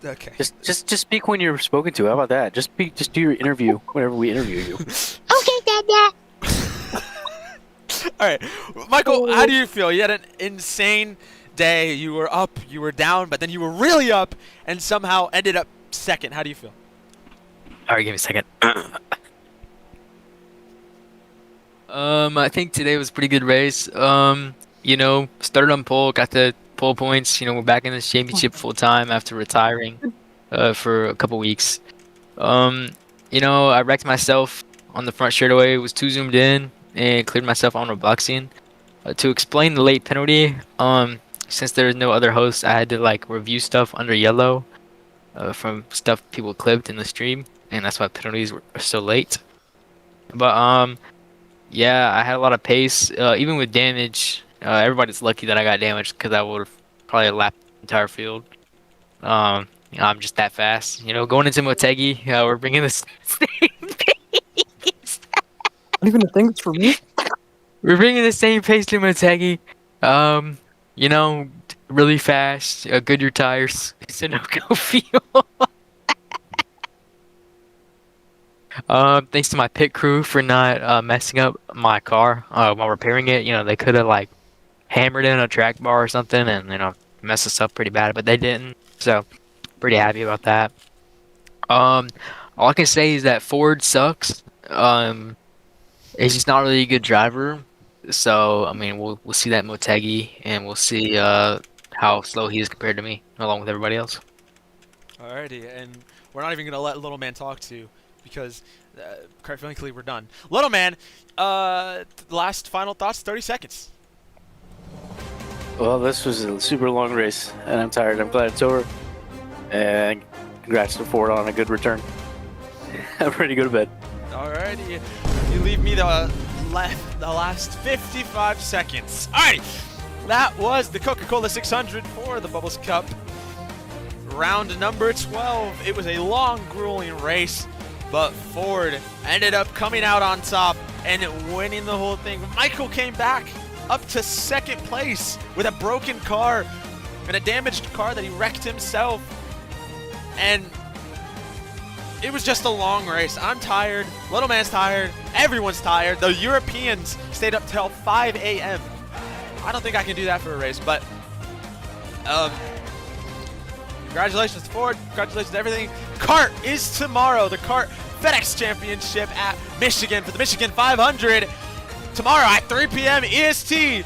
Okay. Just speak when you're spoken to. How about that? Just do your interview whenever we interview you. Okay, Dada. All right, Michael. How do you feel? You had an insane day. You were up, you were down, but then you were really up, and somehow ended up 2nd. How do you feel? All right, give me a second. I think today was a pretty good race. Started on pole, got the pole points. We're back in this championship full time after retiring for a couple weeks. I wrecked myself on the front straightaway, was too zoomed in, and cleared myself on roboxing. To explain the late penalty, since there was no other host, I had to review stuff under yellow from stuff people clipped in the stream, and that's why penalties were so late. But yeah, I had a lot of pace. Even with damage, everybody's lucky that I got damaged because I would have probably lapped the entire field. I'm just that fast. You know, going into Motegi, we're bringing the same pace. Not even a thing for me. We're bringing the same pace to Motegi. You know, really fast. Goodyear tires. Sunoco fuel. Thanks to my pit crew for not messing up my car while repairing it. You know, they could have like hammered in a track bar or something and messed us up pretty bad, but they didn't. So pretty happy about that. All I can say is that Ford sucks. He's just not really a good driver. So I mean, we'll see that Motegi, and we'll see how slow he is compared to me, along with everybody else. Alrighty, and we're not even gonna let Little Man talk to you because, quite frankly, we're done. Little Man, last final thoughts, 30 seconds. Well, this was a super long race, and I'm tired. I'm glad it's over. And congrats to Ford on a good return. I'm ready to go to bed. Alrighty, you leave me the last 55 seconds. Alrighty, that was the Coca-Cola 600 for the Bubbles Cup. Round number 12. It was a long, grueling race, but Ford ended up coming out on top and winning the whole thing. Michael came back up to second place with a broken car and a damaged car that he wrecked himself. And it was just a long race. I'm tired. Little Man's tired. Everyone's tired. The Europeans stayed up till 5 a.m. I don't think I can do that for a race, but congratulations to Ford. Congratulations to everything. Kart is tomorrow. The Kart FedEx Championship at Michigan for the Michigan 500. Tomorrow at 3 p.m. EST.